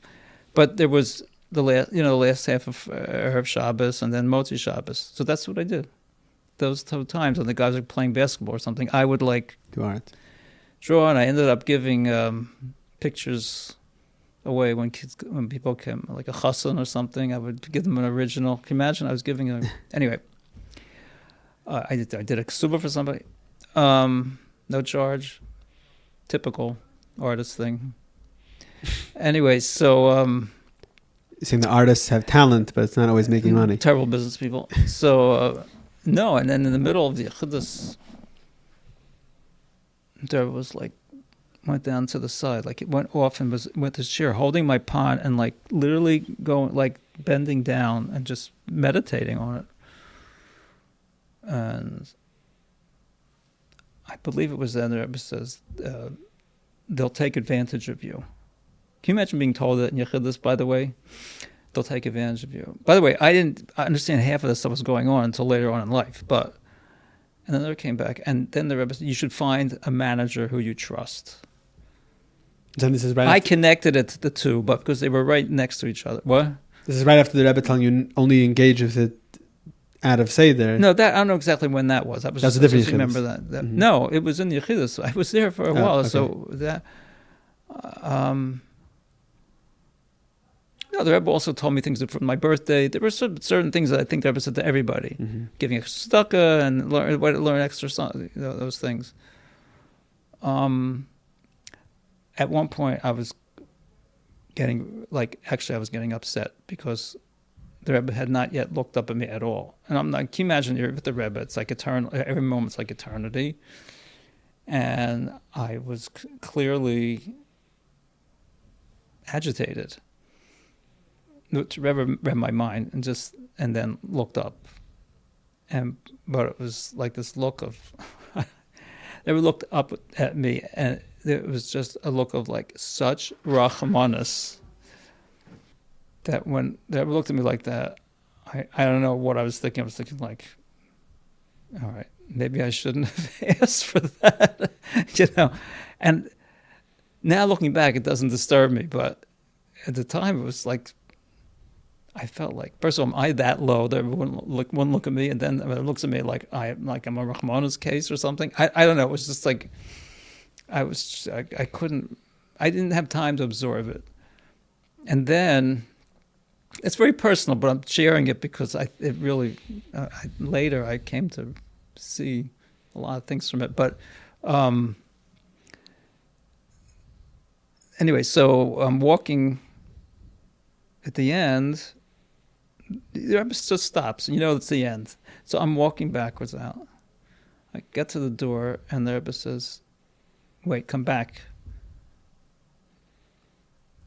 But there was the last half of Erev Shabbos and then Motzi Shabbos. So that's what I did. Those 2 times when the guys were playing basketball or something, I would like Do art. draw, and I ended up giving pictures away when people came, like a chassan or something. I would give them an original. Can you imagine? I was giving them anyway. I did a ksuba for somebody, no charge, typical artist thing. Anyway, so You're saying the artists have talent, but it's not always making money. terrible business people. So no, and then in the middle of the Chassidus, there was like went down to the side, like it went off and was with his chair, holding my pond and like literally going like bending down and just meditating on it. And I believe it was then the Rebbe says they'll take advantage of you. Can you imagine being told that in Yechidus, by the way? They'll take advantage of you. By the way, I didn't understand half of this stuff was going on until later on in life. And then they came back, and then the Rebbe said, you should find a manager who you trust. Then this is right. I connected it to the two, but because they were right next to each other. What? This is right after the Rebbe telling you only engage with it out of Seder. No, that I don't know exactly when that was. That was That's just, a different I just remember that. Mm-hmm. No, it was in the Yechidus. I was there for a while, okay. so that. No, the Rebbe also told me things for my birthday. There were certain things that I think the Rebbe said to everybody, giving a tzedakah and learn extra those things. At one point, I was getting upset because the Rebbe had not yet looked up at me at all. And I'm like, can you imagine you're with the Rebbe? It's like eternal. Every moment's like eternity. And I was clearly agitated. The Rebbe read my mind and then looked up. But it was like this look of, they looked up at me, and it was just a look of like such rachmanis that when they looked at me like that, I don't know what I was thinking. I was thinking like, all right, maybe I shouldn't have asked for that, And now looking back, it doesn't disturb me, but at the time it was like, I felt like, first of all, am I that low that everyone wouldn't look at me, and then it looks at me like I'm a Rahman's case or something. I don't know. It was just like I didn't have time to absorb it. And then it's very personal, but I'm sharing it because later I came to see a lot of things from it. But anyway, so I'm walking at the end. The Rebbe just stops, and it's the end. So I'm walking backwards out. I get to the door, and the Rebbe says, wait, come back.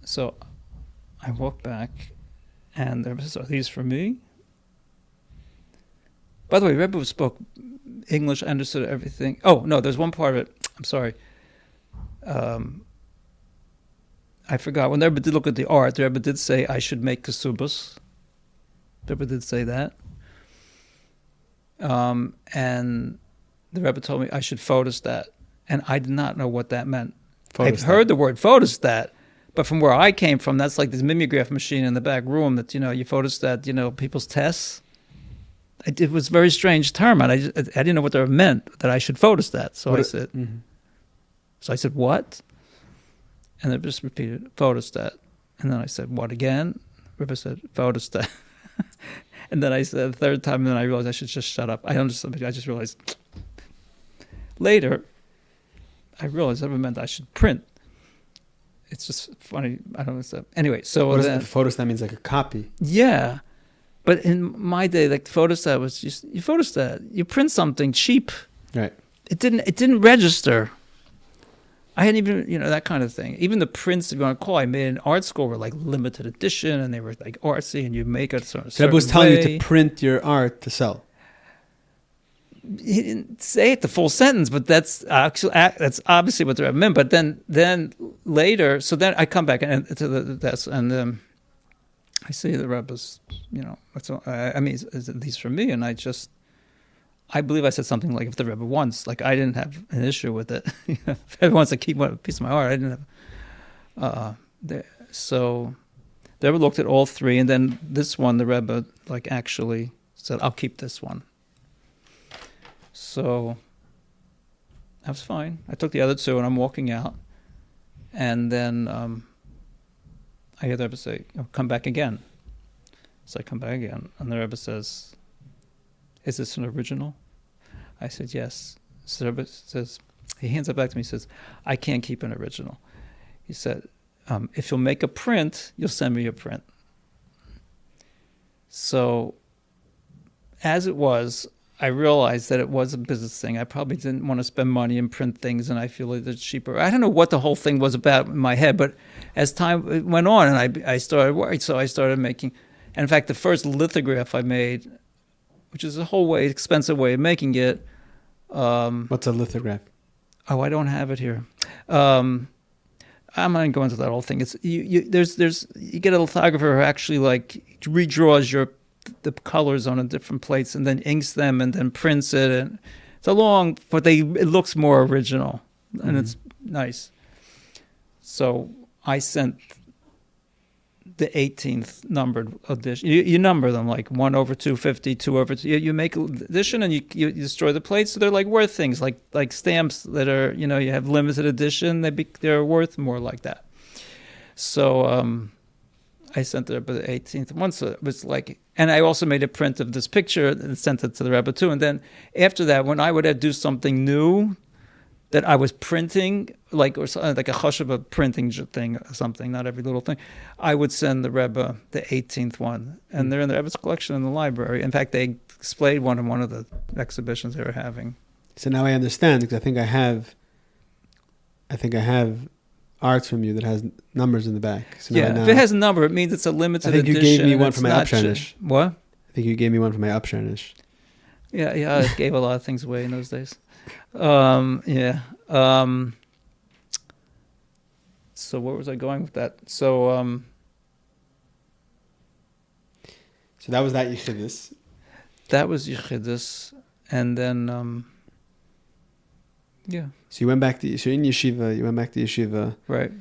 So I walk back, and the Rebbe says, are these for me? By the way, Rebbe spoke English, understood everything. Oh, no, there's one part of it. I'm sorry. I forgot. When the Rebbe did look at the art, the Rebbe did say I should make kesubos. The Rebbe did say that. And the Rebbe told me I should photostat. And I did not know what that meant. I've heard the word photostat, but from where I came from, that's like this mimeograph machine in the back room that, you photostat, people's tests. It was a very strange term, and I didn't know what that meant, that I should photostat. So I said, what? And they just repeated, photostat. And then I said, what again? Rebbe said, photostat. And then I said the third time, and then I realized I should just shut up. I just realized. Later, I realized that meant I should print. It's just funny. I don't know. Anyway, so what is photostat means like a copy. Yeah. But in my day, like photostat was just you photostat. You print something cheap. Right. It didn't register. I hadn't even, that kind of thing. Even the prints, if you want to call, I made in art school were like limited edition, and they were like artsy, and you make it sort of. Rebbe was telling you to print your art to sell. He didn't say it the full sentence, but that's obviously what the Rebbe meant. But then later, so then I come back to the desk, and I see the Rebbe's, it's at least for me, and I believe I said something like, if the Rebbe wants, like I didn't have an issue with it. If Rebbe wants to keep a piece of my art, I didn't have. So the Rebbe looked at all three, and then this one, the Rebbe actually said, "I'll keep this one." So I was fine. I took the other two, and I'm walking out, and then I hear the Rebbe say, "Come back again." So I come back again, and the Rebbe says, "Is this an original?" I said, "Yes." So the Rebbe says, he hands it back to me, he says, "I can't keep an original." He said, "If you'll make a print, you'll send me a print." So as it was, I realized that it was a business thing. I probably didn't want to spend money and print things, and I feel like it's cheaper. I don't know what the whole thing was about in my head, but as time went on, and I started worrying, so I started making, and in fact, the first lithograph I made, which is a whole expensive way of making it. What's a lithograph? Oh, I don't have it here. I'm not going to go into that whole thing. It's you get a lithographer who actually redraws the colors on different plates and then inks them and then prints it, and it's but it looks more original and it's nice. So I sent the 18th numbered edition. You number them like 1/250, 2/2. You make an edition and you destroy the plates, so they're worth things like stamps that are you have limited edition. They're worth more like that. So I sent the Rebbe the 18th one. So it was and I also made a print of this picture and sent it to the Rebbe too. And then after that, when I would do something new that I was printing, or something, like a chashava printing thing or something, not every little thing, I would send the Rebbe the 18th one. And they're in the Rebbe's collection in the library. In fact, they displayed one in one of the exhibitions they were having. So now I understand, because I think I have art from you that has numbers in the back. So if it has a number, it means it's a limited edition. I think you gave me one for my Upshernish. What? I think you gave me one for my Upshernish. Yeah, I gave a lot of things away in those days. So where was I going with that? So that was that Yechidus. That was Yechidus, and then yeah. So you went back to, so in yeshiva, you went back to yeshiva. Right.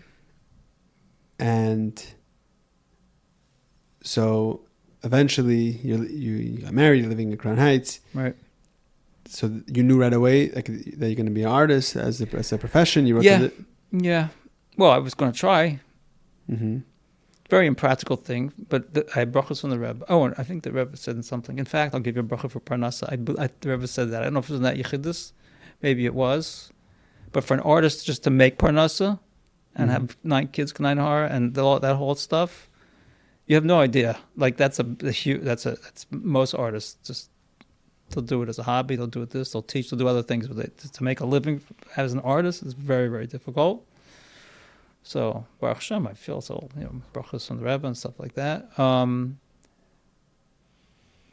And so eventually you got married, you're living in Crown Heights. Right. So you knew right away that you're going to be an artist as a profession. You wrote Yeah. Well, I was going to try. Mm-hmm. Very impractical thing, but I had brachas from the Rebbe. Oh, and I think the Rebbe said something. In fact, I'll give you a bracha for Parnasa. The Rebbe said that. I don't know if it was in that Yechidus. Maybe it was. But for an artist just to make Parnasa and have 9 kids, 9 har, and that whole stuff, you have no idea. That's most artists just, they'll do it as a hobby, they'll do it they'll teach, they'll do other things with it. To make a living as an artist is very, very difficult. So, Baruch Hashem, I feel so, brachas from the Rebbe and stuff like that.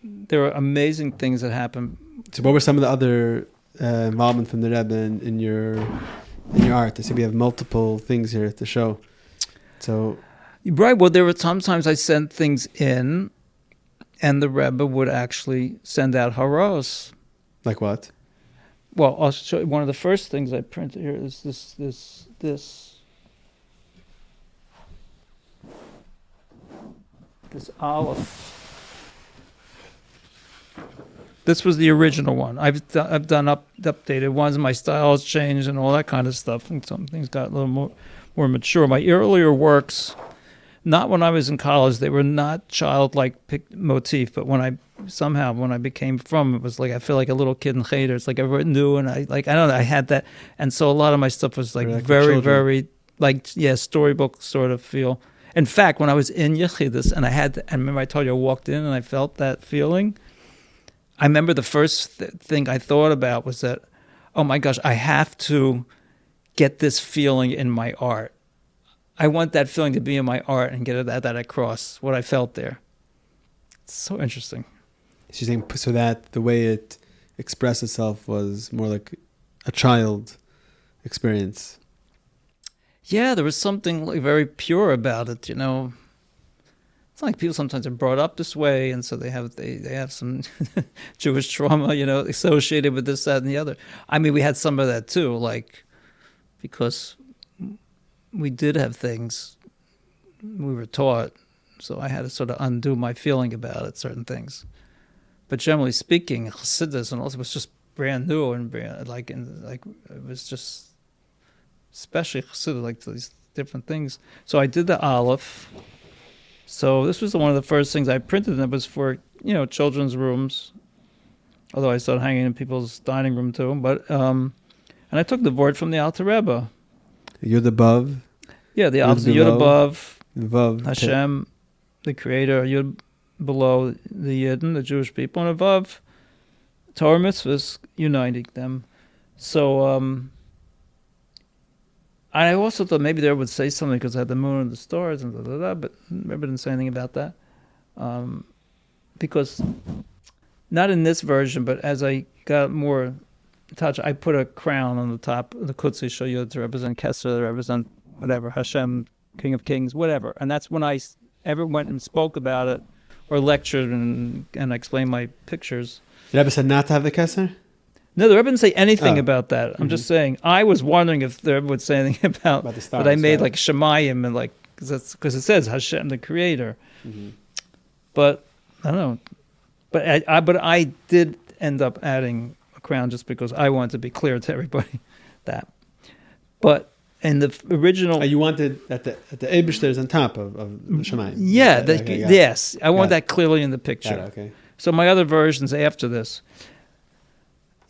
There are amazing things that happen. So what were some of the other involvement from the Rebbe in your art? I see we have multiple things here to show. So, right. Well, there were sometimes I sent things in, and the Rebbe would actually send out haros. Like what? Well, I'll show you. One of the first things I printed here is this olive. This was the original one. I've done updated ones. My style has changed and all that kind of stuff. And some things got a little more mature. My earlier works, not when I was in college, they were not childlike motif. But when I became from, it was I feel like a little kid in cheder. It's like I knew, and I don't know. I had that, and so a lot of my stuff was very, very storybook sort of feel. In fact, when I was in Yechidus, and I remember I told you I walked in and I felt that feeling. I remember the first thing I thought about was that, oh my gosh, I have to get this feeling in my art. I want that feeling to be in my art and get that across, what I felt there. It's so interesting. She's saying so that the way it expressed itself was more like a child experience. Yeah, there was something like very pure about it, you know. It's like people sometimes are brought up this way, and so they have some Jewish trauma, you know, associated with this, that, and the other. I mean, we had some of that too, like, because we did have things we were taught, so I had to sort of undo my feeling about it, certain things. But generally speaking, Chassidus and also was just brand new and it was just, especially Chassidus, like these different things. So I did the Aleph. So this was one of the first things I printed, and it was for, you know, children's rooms. Although I started hanging in people's dining room too. But and I took the board from the Alter Rebbe. Yud above. Yeah, the Aleph, Yud above, Vav, Hashem, the Creator. Yud below the Yidden, the Jewish people, and above Torah mitzvahs, uniting them. So I also thought maybe there would say something because I had the moon and the stars and but Rebbe didn't say anything about that. Because not in this version, but as I got more touch, I put a crown on the top of the Kutsi Shoyud to represent Kesser, to represent whatever, Hashem, King of Kings, whatever. And that's when I ever went and spoke about it or lectured and I explained my pictures. The Rebbe said not to have the Kesser? No, the Rebbe didn't say anything about that. I'm just saying, I was wondering if the Rebbe would say anything about the stars, that I made like Shemayim and like, because it says Hashem, the Creator. Mm-hmm. But I don't know. But I did end up adding a crown just because I wanted to be clear to everybody that. But in the original, you wanted that the Eibishter is on top of Shemayim. Yeah, yes, I want that clearly in the picture. Okay. So my other versions after this.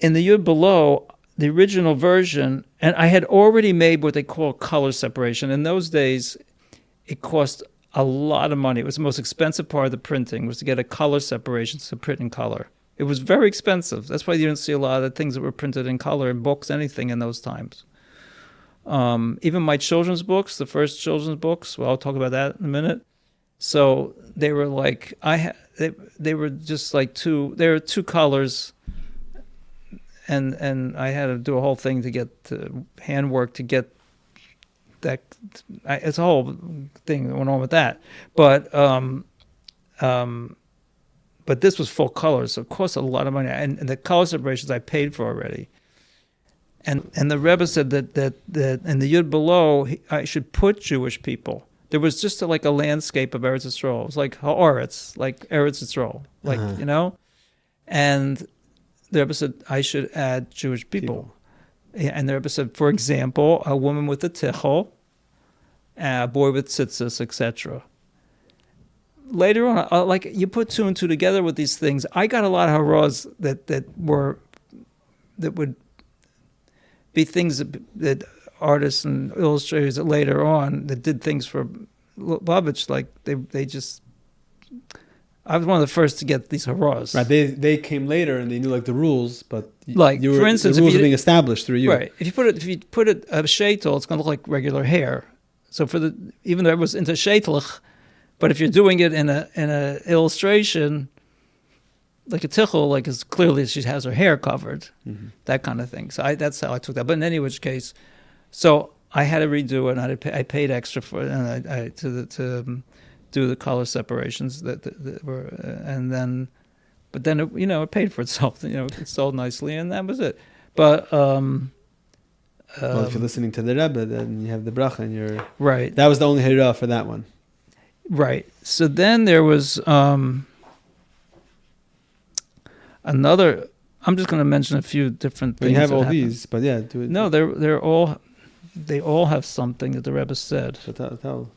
In the Yud below, the original version, and I had already made what they call color separation. In those days, it cost a lot of money. It was the most expensive part of the printing, was to get a color separation to print in color. It was very expensive. That's why you didn't see a lot of things that were printed in color in books, anything in those times. Even my children's books, the first children's books, well, I'll talk about that in a minute. So they were like, they were just like there were two colors. And I had to do a whole thing to get handwork to get that. It's a whole thing that went on with that. But this was full color, so it cost a lot of money. And the color separations I paid for already. And the Rebbe said that in the Yud below, I should put Jewish people. There was just like a landscape of Eretz Yisrael. It was like Haaretz, like Eretz Yisrael, like, you know? And the Rebbe said, I should add Jewish people. And the Rebbe said, for example, a woman with a tichel, a boy with tzitzis, etc. Later on, like you put two and two together with these things, I got a lot of haraz that would be things that artists and illustrators that later on that did things for Lubavitch, like they just... I was one of the first to get these haras. Right, they came later and they knew like the rules, but like for instance, the rules are being established through you. Right. If you put a sheitel, it's going to look like regular hair. So even though it was into sheitelach, but if you're doing it in a illustration, like a tichel, like it's clearly she has her hair covered, that kind of thing. So that's how I took that. But in any which case, so I had to redo it, and I paid extra for it, and to do the color separations that were, but then it, it paid for itself. It sold nicely, and that was it. But well, if you're listening to the Rebbe, then you have the bracha, and you're right. That was the only hira for that one, right? So then there was another. I'm just going to mention a few different things. You have all these, but yeah, do it. No, they all have something that the Rebbe said. So tell.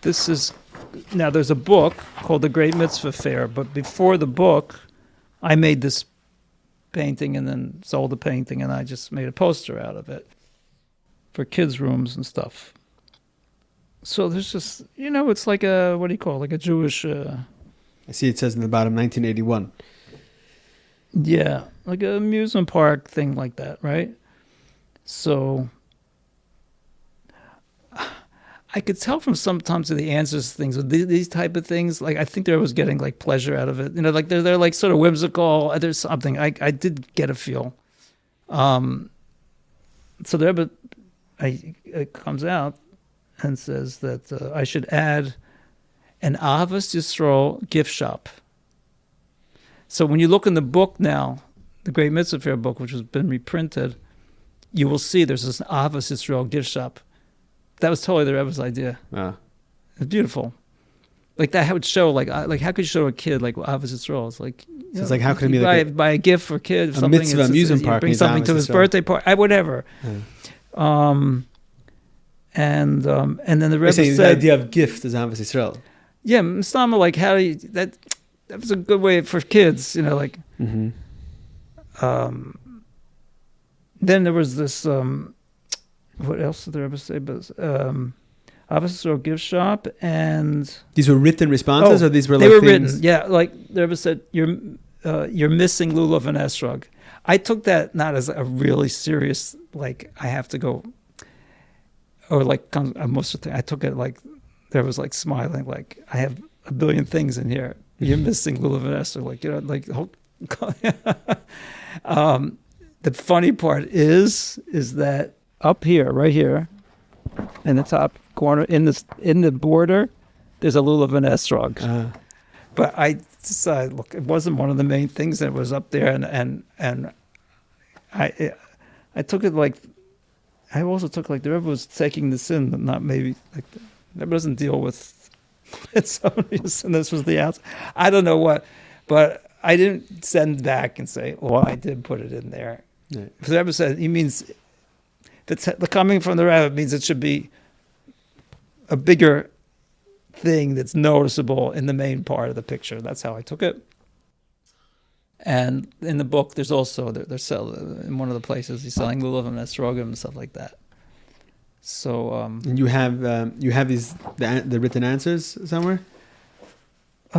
This is now. There's a book called The Great Mitzvah Fair, but before the book, I made this painting and then sold the painting, and I just made a poster out of it for kids' rooms and stuff. So there's just, it's like a, what do you call it? Like a Jewish... I see it says in the bottom 1981. Yeah, like an amusement park thing like that, right? So I could tell from sometimes of the answers to things with these type of things. Like I think they was getting like pleasure out of it. Like they're like sort of whimsical. There's something I did get a feel. So the Rebbe it comes out and says that I should add an Ahavas Yisrael gift shop. So when you look in the book now, the Great Mitzvah Fair book, which has been reprinted, you will see there's this Ahavas Yisrael gift shop. That was totally the Rebbe's idea. It's beautiful. Like that would show, like how could you show a kid like Ahavas Yisrael? It's like, it's like how can it be like buy a gift for a kid? A mitzvah amusement park. Bring something to his birthday party, whatever. And then the Rebbe said the idea of gift is Ahavas Yisrael. Yeah, Mistama, like how do you that was a good way for kids, like. Mm-hmm. Then there was this. What else did the Rebbe say? But Ahavas Yisrael gift shop, and these were written responses, or these were they like were things? written. Yeah, like the Rebbe said, you're missing lulav and esrog. I took that not as a really serious, like I have to go, or like most of the time I took it like there was like smiling, like I have a billion things in here. You're missing lulav and esrog, the funny part is that up here, right here, in the top corner, in the border, there's a lulav and esrog. But I decided, look, it wasn't one of the main things that was up there, and I took it like, I also took like the Rebbe was taking this in, but not maybe like the Rebbe doesn't deal with somebody, and this was the answer. I don't know what, but I didn't send back and say, well, I did put it in there. Right. The Rebbe said, he means, if it's coming from the Rebbe, it means it should be a bigger thing that's noticeable in the main part of the picture. That's how I took it. And in the book, there's also, they're selling, in one of the places, he's selling lulav and esrogim and stuff like that. So... and you have these, the written answers somewhere?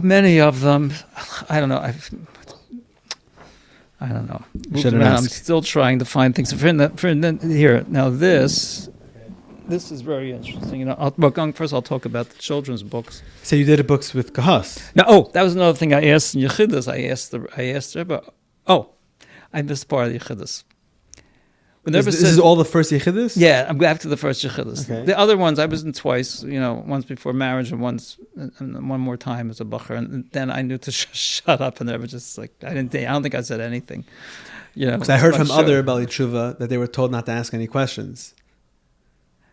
Many of them, I don't know. I don't know. I'm still trying to find things. Here now, this is very interesting. First, I'll talk about the children's books. So you did a books with Kahas. No, that was another thing I asked in Yechidus. I asked Rebbe. Oh, I missed part of the Yechidus. This is all the first Yechidus? Yeah, I'm back to the first Yechidus. Okay. The other ones I was in twice. Once before marriage and one more time as a bacher, and then I knew to shut up, and they were just like I don't think I said anything. Because I heard from other Bali Tshuva that they were told not to ask any questions.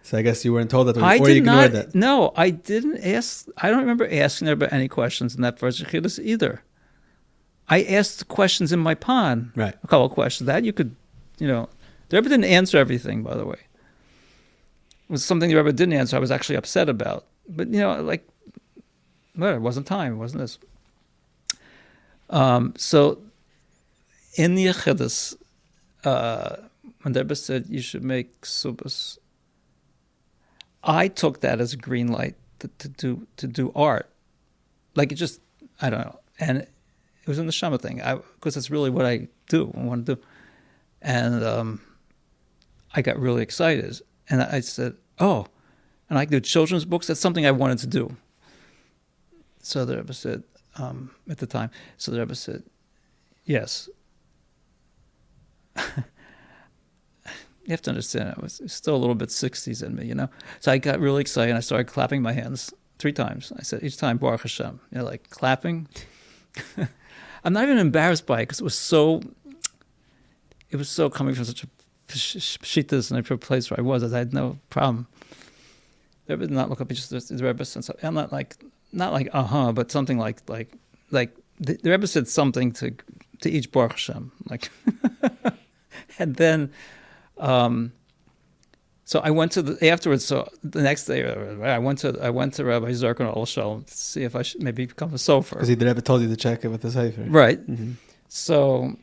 So I guess you weren't told that, or you ignored that. No, I didn't ask. I don't remember asking there about any questions in that first Yechidus either. I asked questions in my pan. Right. A couple of questions that you could, The Rebbe didn't answer everything, by the way. It was something the Rebbe didn't answer I was actually upset about. But, it wasn't time. It wasn't this. So, in the Yechidus, when the Rebbe said you should make subas, I took that as a green light to do art. Like, it just, I don't know. And it was in the Shema thing, because it's really what I want to do. And I got really excited, and I said, "Oh, and I do children's books. That's something I wanted to do." So the Rebbe said, at the time, the Rebbe said, "Yes." You have to understand, I was still a little bit 60s in me, So I got really excited, and I started clapping my hands 3 times. I said each time, Baruch Hashem, like clapping. I'm not even embarrassed by it because it was so coming from such a pshitas and a place where I was, I had no problem. The Rebbe did not look up. The Rebbe said something. I'm not like but something like the Rebbe said something to each Baruch Hashem, like, and then, so I went to afterwards. So the next day, I went to Rabbi Zerkan Olshel to see if I should maybe become a sofer. Because the Rebbe told you to check it with the Sefer. Right. Mm-hmm. So.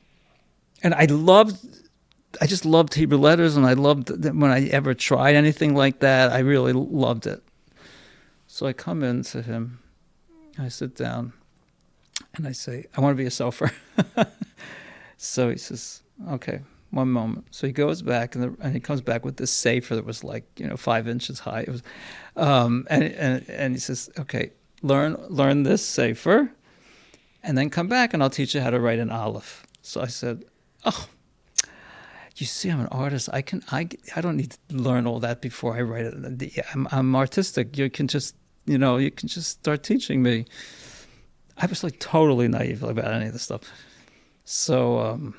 And I just loved Hebrew letters, and I loved when I ever tried anything like that. I really loved it. So I come in to him, I sit down, and I say, I want to be a sofer. So he says, okay, one moment. So he goes back, and he comes back with this sefer that was like 5 inches high. It was, and he says, okay, learn this sefer, and then come back, and I'll teach you how to write an aleph. So I said, oh. You see, I'm an artist. I don't need to learn all that before I write it. I'm artistic. You can just start teaching me. I was like totally naive about any of this stuff. So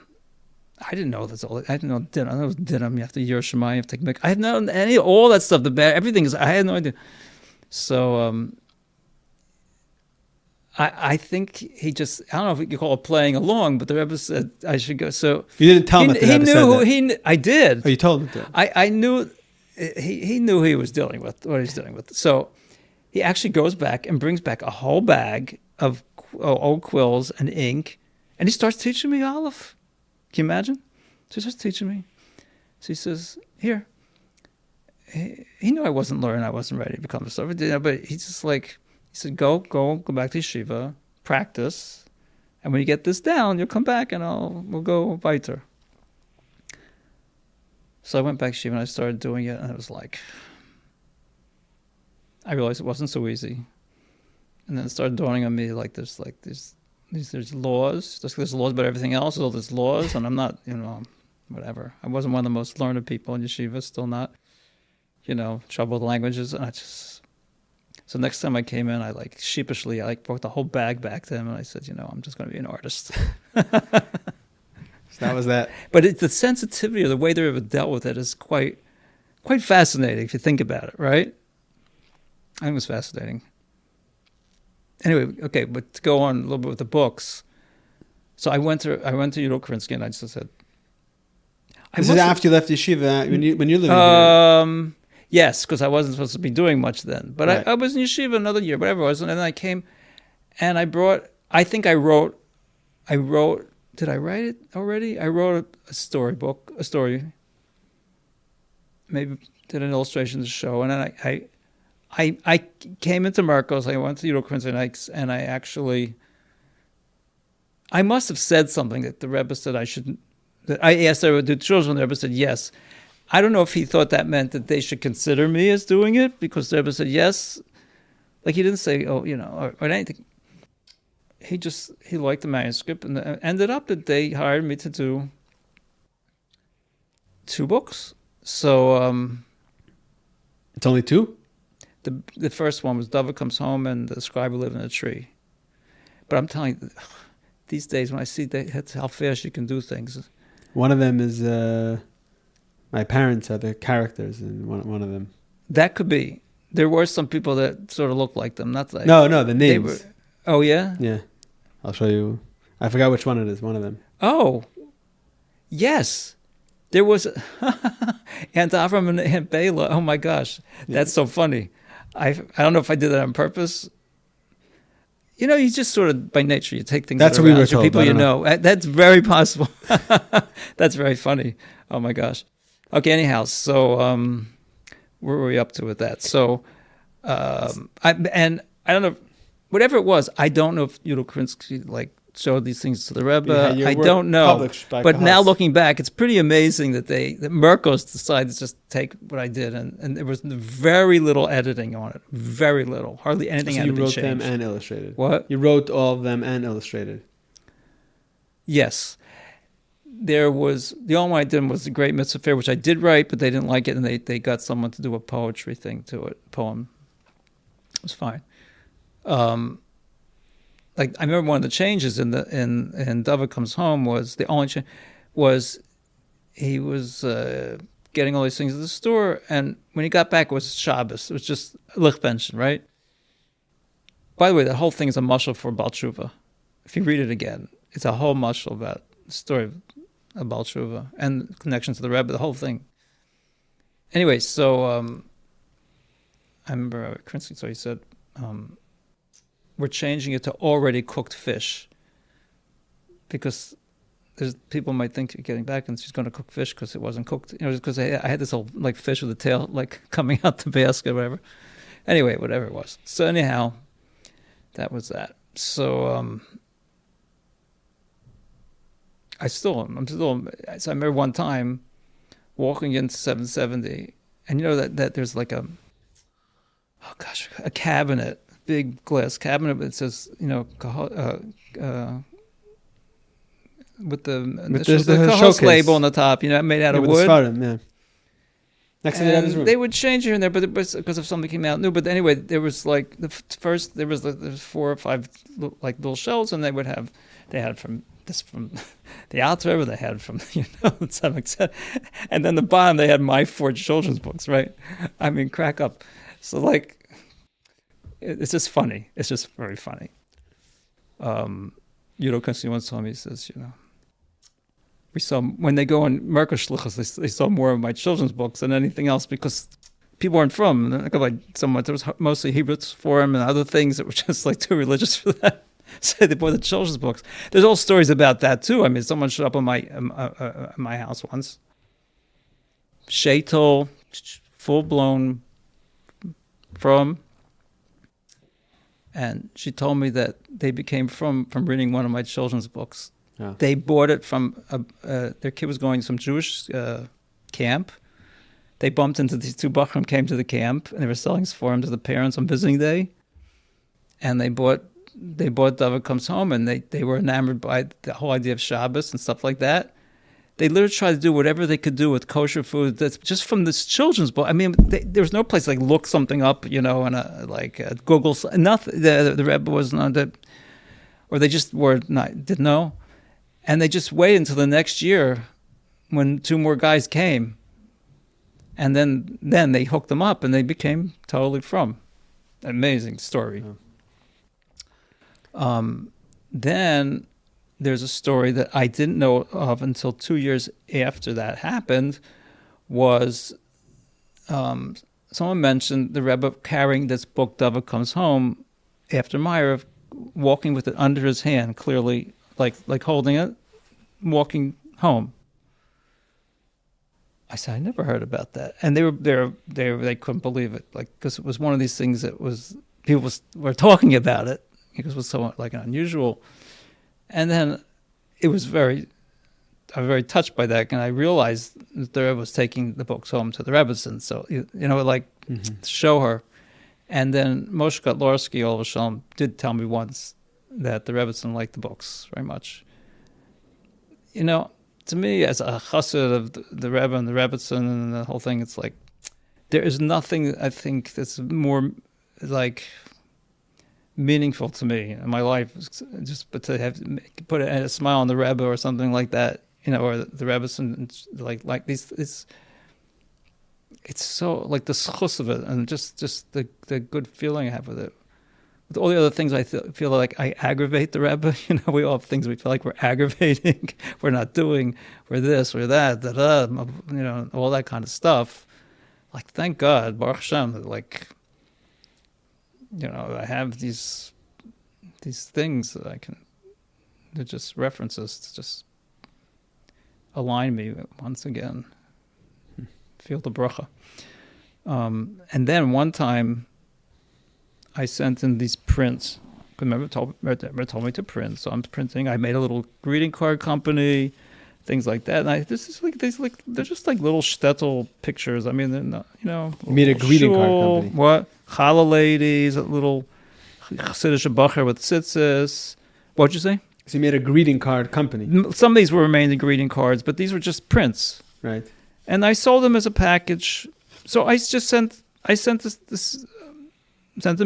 I didn't know that's all. I didn't know dinner. I know dinner. You have to Yer Shema, you have to take mikvah. I had no all that stuff. Everything is. I had no idea. So I think he just, I don't know if we could call it playing along, but the Rebbe said I should go. So you didn't tell him that the Rebbe said that. I did. Oh, you told him that. I knew he knew he was dealing with what he was dealing with. So he actually goes back and brings back a whole bag of old quills and ink, and he starts teaching me Aleph. Can you imagine? So he starts teaching me. So he says, here. He knew I wasn't learning. I wasn't ready to become a servant, but he's just like, he said, go back to yeshiva, practice, and when you get this down, you'll come back and we'll go weiter. So I went back to yeshiva and I started doing it, and it was like, I realized it wasn't so easy. And then it started dawning on me there's laws, just there's laws about everything else, so there's laws, and I'm not, whatever. I wasn't one of the most learned people in yeshiva, still not, trouble with languages, and so next time I came in, I sheepishly, brought the whole bag back to him, and I said, I'm just going to be an artist. So that was that. But the sensitivity or the way they ever dealt with it is quite fascinating if you think about it, right? I think it was fascinating. Anyway, okay, but to go on a little bit with the books. So I went to Yudo Krinsky, and I just said, This is after you left yeshiva, when you're living here. Yes, because I wasn't supposed to be doing much then. But right. I was in yeshiva another year, whatever it was. And then I came, and I wrote, did I write it already? I wrote a story. Maybe did an illustration to show. And then I came into Marcos, I went to Yudo Krinsky, and I must have said something that the Rebbe said I shouldn't, that I asked the Rebbe to do children, the Rebbe said yes. I don't know if he thought that meant that they should consider me as doing it, because the Rebbe said yes. He didn't say, or anything. He liked the manuscript, and it ended up that they hired me to do 2 books. So it's only 2? The first one was David Comes Home and The Scribe Who Lived in a Tree. But I'm telling you, these days when I see how fast you can do things. One of them is... my parents are the characters in one of them. That could be. There were some people that sort of looked like them. Not like No, the names. Oh, yeah? Yeah. I'll show you. I forgot which one it is, one of them. Oh, yes. There was Aunt Avram and Aunt Bela. Oh, my gosh. That's so funny. I don't know if I did that on purpose. You just sort of, by nature, you take things that's that what are we were told, people know. That's very possible. That's very funny. Oh, my gosh. Okay, anyhow, so where were we up to with that? So, I don't know, whatever it was, I don't know if Yudo Krinsky showed these things to the Rebbe. I don't know. But now looking back, it's pretty amazing that Merkos decided to just take what I did, and there was very little editing on it. Very little. Hardly anything had to be changed. You wrote them and illustrated. What? You wrote all of them and illustrated. Yes. There was, the only one I did was the Great Mitzvah Fair, which I did write, but they didn't like it, and they got someone to do a poetry thing to it, poem. It was fine. I remember one of the changes in David Comes Home was, the only change was he was getting all these things at the store, and when he got back, it was Shabbos. It was just Lichbenchen, right? By the way, that whole thing is a mashal for Baal Tshuva. If you read it again, it's a whole mashal about the story of Baal Tshuva and connections to the Rebbe, the whole thing. Anyway, so I remember Krinsky, so he said, we're changing it to already cooked fish, because people might think you're getting back and she's going to cook fish because it wasn't cooked. Because I had this whole like fish with the tail like coming out the basket or whatever. Anyway, whatever it was. So anyhow, that was that. So so I remember one time walking into 770, and that there's like a cabinet, big glass cabinet that says with the host label on the top, made out of wood. Svarim, next to the Rebbe's room. They would change here and there, but it was because if something came out new. But anyway, there was like there was 4 or 5 like little shelves, and they had from the Alter, they had from some extent, and then the bottom they had my 4 children's books. Right, I mean, crack up. So like, it's just funny. It's just very funny. Kasi once told me, he says, we saw when they go on Merkah Shlichus, they saw more of my children's books than anything else because people weren't from. There was mostly Hebrews Forum and other things that were just like too religious for that. So they bought the children's books. There's all stories about that too. I mean, someone showed up on my house once. Shaitel, full blown from. And she told me that they became from reading one of my children's books. Oh. They bought it from their kid was going to some Jewish camp. They bumped into these 2 Bachram, came to the camp, and they were selling for to the parents on visiting day. And they bought David Comes Home, and they were enamored by the whole idea of Shabbos and stuff like that. They literally tried to do whatever they could do with kosher food. That's just from this children's book. I mean, there was no place like look something up, and Google nothing. The Rebbe was not that, or they just didn't know, and they just waited until the next year when 2 more guys came, and then they hooked them up, and they became totally from. Amazing story. Yeah. Then. There's a story that I didn't know of until 2 years after that happened, was someone mentioned the Rebbe carrying this book, David Comes Home, after Meyer, walking with it under his hand, clearly like holding it, walking home. I said, I never heard about that. And they couldn't believe it, because it was one of these things that people were talking about it, because it was so like unusual. And then I was very touched by that, and I realized that the Rebbe was taking the books home to the Rebbetzin, so to show her. And then Moshe Kotlarsky, Olav Shalom, did tell me once that the Rebbetzin liked the books very much. To me, as a chassid of the Rebbe and the Rebbetzin and the whole thing, it's like there is nothing I think that's more like meaningful to me in my life, but to put a smile on the Rebbe or something like that, or the Rebbe, like these. It's so like the schus of it, and just the good feeling I have with it. With all the other things, I feel like I aggravate the Rebbe. We all have things we feel like we're aggravating, we're not doing, we're this, we're that, all that kind of stuff. Like, thank God, Baruch Hashem, like. I have these things that I can. They're just references to just align me once again. Feel the bracha. And then one time, I sent in these prints. Remember, told me to print, so I'm printing. I made a little greeting card company, things like that. And they're just like little shtetl pictures. I mean, they're not, You made a greeting card company. What? Challah ladies, a little Chassidic bacher with tzitzis. What'd you say? So you made a greeting card company. Some of these were mainly greeting cards, but these were just prints. Right. And I sold them as a package. So I just sent them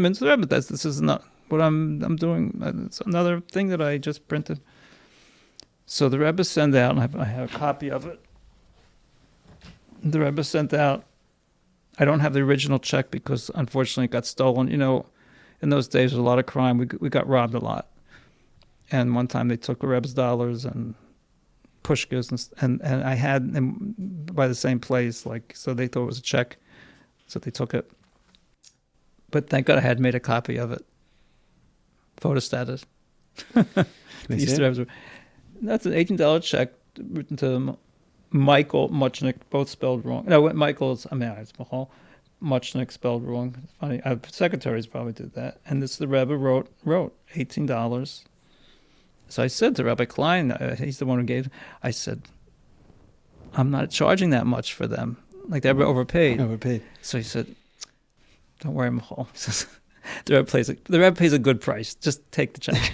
into the Rebbe. This is not what I'm doing. It's another thing that I just printed. So the Rebbe sent out, and I have a copy of it. The Rebbe sent out. I don't have the original check because unfortunately it got stolen. In those days there was a lot of crime. We got robbed a lot. And one time they took the Rebbe's dollars and pushkas and I had them by the same place, so they thought it was a check. So they took it. But thank God I had made a copy of it. Photostated. That's an $18 check written to Michoel Muchnik, both spelled wrong. No, it's Michoel Muchnik spelled wrong. It's funny. Secretaries probably did that. And this the Rebbe wrote $18. So I said to Rabbi Klein, he's the one who gave, I said, I'm not charging that much for them. Like they were overpaid. So he said, don't worry, Michoel. He says, the Rebbe pays a good price. Just take the check.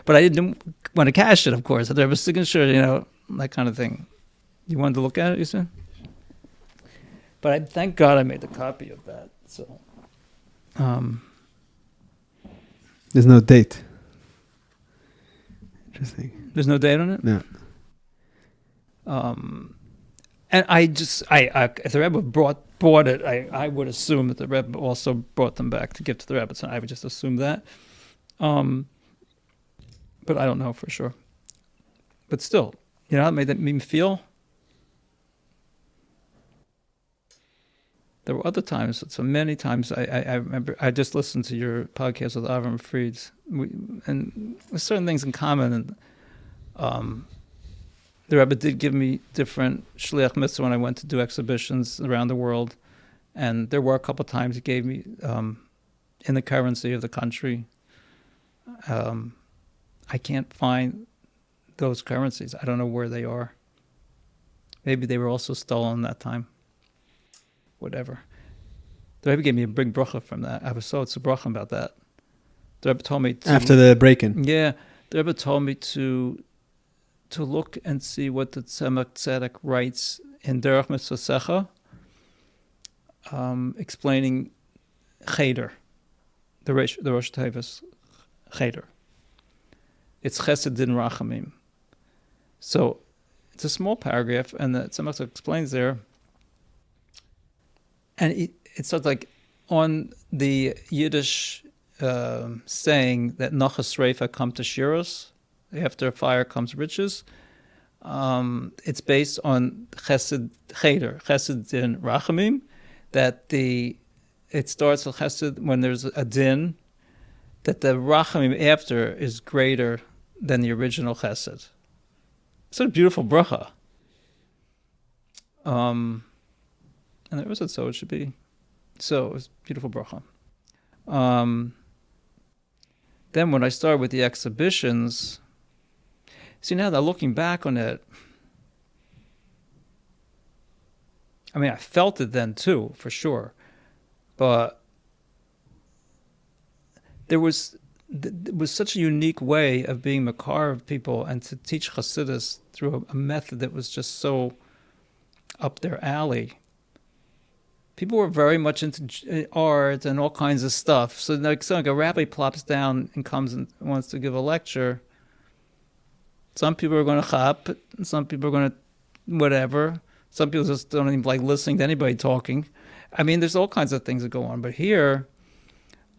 But I didn't want to cash it, of course. The Rebbe's signature, that kind of thing. You wanted to look at it, you said? But thank God I made a copy of that. So, there's no date. Interesting. There's no date on it? No. And if the Rebbe bought it, I would assume that the Rebbe also brought them back to give to the Rebbe. So I would just assume that. But I don't know for sure. But still, how it made me feel? There were other times, so many times, I remember, I just listened to your podcast with Avram Fried, and with certain things in common, and the Rebbe did give me different shliach mitzvah when I went to do exhibitions around the world, and there were a couple of times he gave me, in the currency of the country, I can't find those currencies. I don't know where they are. Maybe they were also stolen that time. Whatever. The Rebbe gave me a big bracha from that. I was so bracha about that. The Rebbe told me after the break-in. Yeah, the Rebbe told me to look and see what the Tzemach Tzedek writes in Derech Mitzvosecha, explaining Cheder, the Rosh Tevis Cheder. It's Chesed Din Rachamim. So it's a small paragraph, and the Tzemach explains there. And it's sort of like on the Yiddish saying that Nachas Reifa come to Shiros, after fire comes riches. It's based on Chesed Cheder, Chesed Din Rachamim, that it starts with Chesed when there's a din, that the Rachamim after is greater than the original Chesed. It's a beautiful bracha. And the Rebbe said so it should be. So it was beautiful bracha. Then when I started with the exhibitions, see now that looking back on it, I mean I felt it then too, for sure. But there was such a unique way of being makar of people and to teach Chassidus through a method that was just so up their alley. People were very much into art and all kinds of stuff. So like a rabbi plops down and comes and wants to give a lecture. Some people are going to chap, and some people are going to whatever. Some people just don't even like listening to anybody talking. I mean, there's all kinds of things that go on. But here,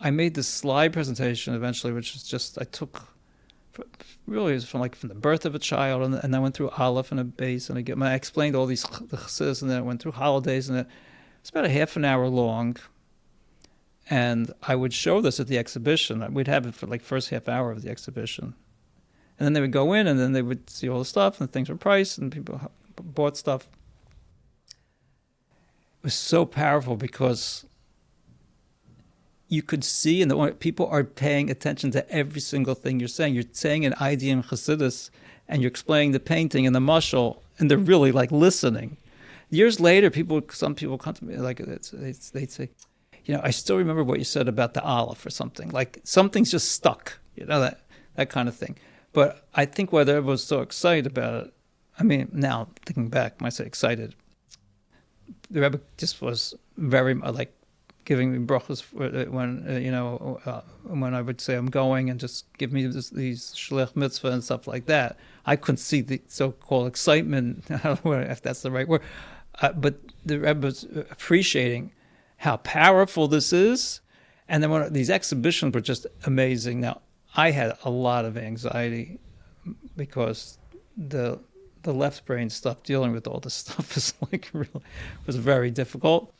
I made this slide presentation eventually, which is just, I took, really it was from the birth of a child, and I went through Aleph and a base, and I explained all these the Chassidus, and then I went through holidays, and it's about a half an hour long, and I would show this at the exhibition. We'd have it for first half hour of the exhibition. And then they would go in, and then they would see all the stuff, and things were priced, and people bought stuff. It was so powerful because you could see, and people are paying attention to every single thing you're saying. You're saying an idea in Chassidus, and you're explaining the painting and the mashal, and they're really listening. Years later, some people come to me they'd say, I still remember what you said about the Aleph or something. Something's just stuck, that kind of thing. But I think why everyone was so excited about it, I mean, now thinking back, when I say excited, the Rebbe just was very giving me brachas when I would say I'm going, and just give me these shliach mitzvah and stuff like that. I couldn't see the so-called excitement. I don't know if that's the right word, but the Rebbe was appreciating how powerful this is, and then these exhibitions were just amazing. Now I had a lot of anxiety because the left brain stuff, dealing with all this stuff, is was very difficult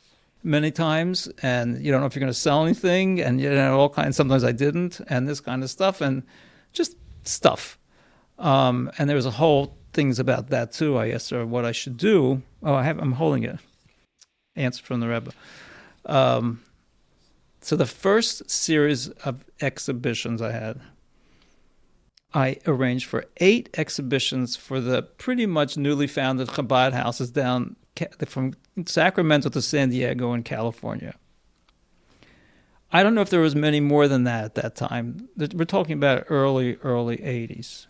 many times, and you don't know if you're going to sell anything, and all kinds. Sometimes I didn't, and this kind of stuff, and just stuff. And there was a whole things about that too. I asked her what I should do. Oh, I'm holding it. Answer from the Rebbe. So the first series of exhibitions I arranged for 8 exhibitions for the pretty much newly founded Chabad houses down from Sacramento to San Diego in California. I don't know if there was many more than that at that time. We're talking about early 80s.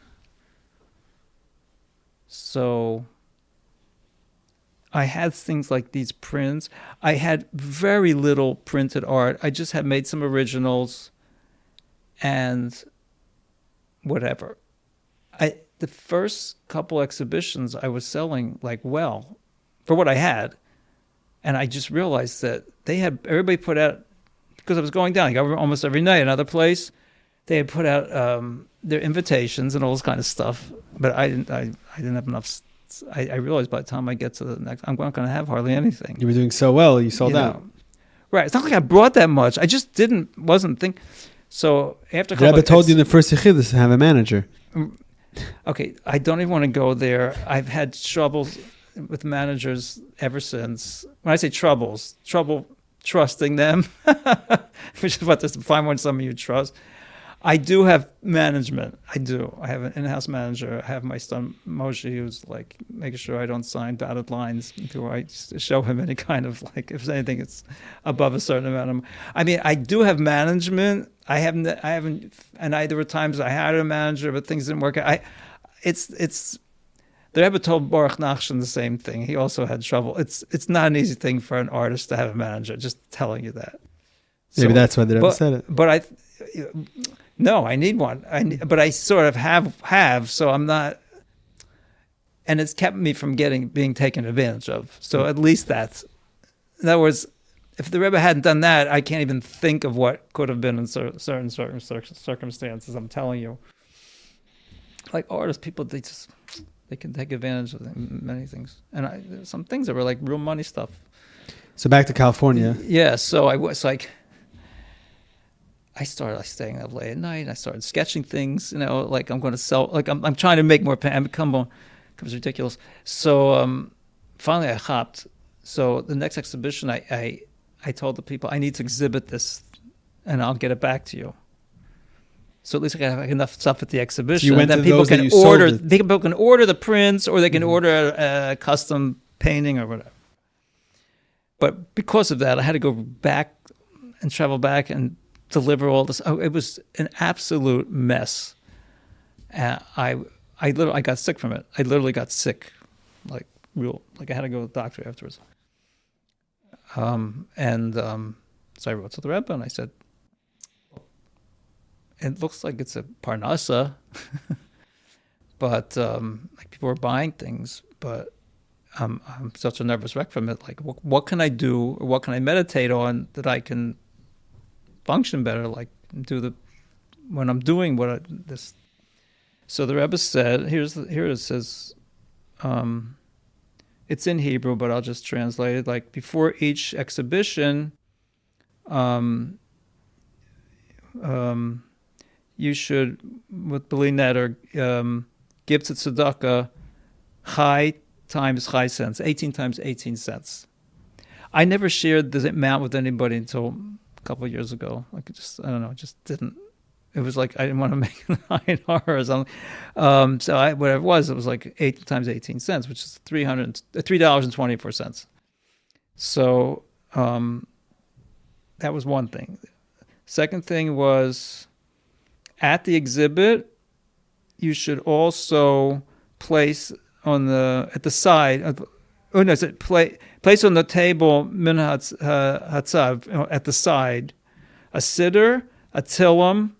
So I had things like these prints. I had very little printed art. I just had made some originals and whatever. The first couple exhibitions I was selling well for what I had. And I just realized that everybody put out, because I was going down almost every night, another place. They had put out their invitations and all this kind of stuff, but I didn't have enough. I realized by the time I get to the next, I'm not going to have hardly anything. You were doing so well, you sold out. Right. It's not like I brought that much. I just wasn't thinking. So after Rebbe told you in the first Chassidus to have a manager. Okay, I don't even want to go there. I've had troubles with managers ever since. When I say trouble trusting them, which is what to find one some of you trust. I do have management. I do. I have an in-house manager. I have my son Moshe, who's making sure I don't sign dotted lines before I show him any kind of if there's anything it's above a certain amount of. I mean, I do have management. I haven't, and there were times I had a manager, but things didn't work out. It's. The Rebbe told Baruch Nachshon the same thing. He also had trouble. It's not an easy thing for an artist to have a manager. Just telling you that. Maybe that's why the Rebbe said it. But no, I need one. But I sort of have. So I'm not, and it's kept me from being taken advantage of. So at least that's. In other words, if the Rebbe hadn't done that, I can't even think of what could have been in certain circumstances. I'm telling you, like artists, people they can take advantage of many things, and some things that were real money stuff. So back to California. Yeah. So I was I started staying up late at night. And I started sketching things. I'm going to sell. I'm trying to make more. And becomes ridiculous. So finally, I hopped. So the next exhibition, I told the people I need to exhibit this, and I'll get it back to you. So at least I got enough stuff at the exhibition. So you went and then to people those can that you order. sold it. People can order the prints, or they can order a custom painting or whatever. But because of that, I had to go back and travel back and deliver all this. Oh, it was an absolute mess. I got sick from it. I literally got sick, I had to go to the doctor afterwards. So I wrote to the Rebbe and I said, it looks like it's a parnasa, but people are buying things, but I'm such a nervous wreck from it. What can I do, or what can I meditate on that I can function better, when I'm doing this. So the Rebbe said, here it says, it's in Hebrew, but I'll just translate it. Before each exhibition, you should, with B'li Neder, give to tzedakah chai times chai cents, 18 times 18 cents. I never shared the amount with anybody until a couple of years ago. I don't know, just didn't. It was I didn't want to make an INR or something. Whatever it was 8 times 18 cents, which is $3.24. So that was one thing. Second thing was, at the exhibit, you should also place at the side. Place on the table min hatzav at the side a siddur, a tilim,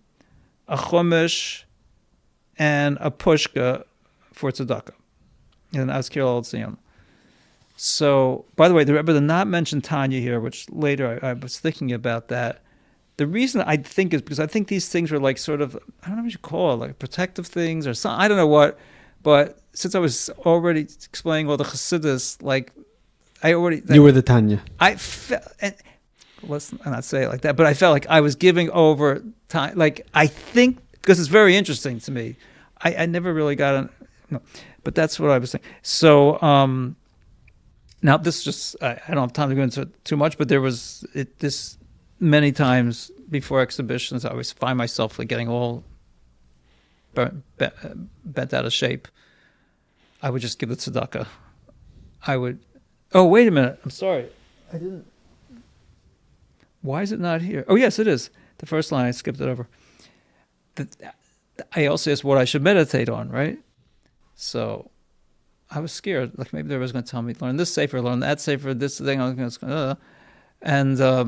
a chumash, and a pushka for tzedakah, and azkir al-tziyun. So, by the way, the Rebbe did not mention Tanya here, which later I was thinking about that. The reason I think is because I think these things were sort of, I don't know what you call it, protective things or something, I don't know what, but since I was already explaining all the Chassidus, you were the Tanya. I felt, let's not say it like that, but I felt like I was giving over time. I think, because it's very interesting to me, I never really got on. No, but that's what I was saying. So now this just I don't have time to go into it too much, but there was this many times before exhibitions. I always find myself like getting all bent out of shape. I would just give the tzedakah. I would. Oh, wait a minute. I'm sorry. I didn't. Why is it not here? Oh, yes, it is. The first line, I skipped it over. I also asked what I should meditate on, right? So I was scared. Like maybe they was going to tell me, learn this safer, learn that safer, this thing. And I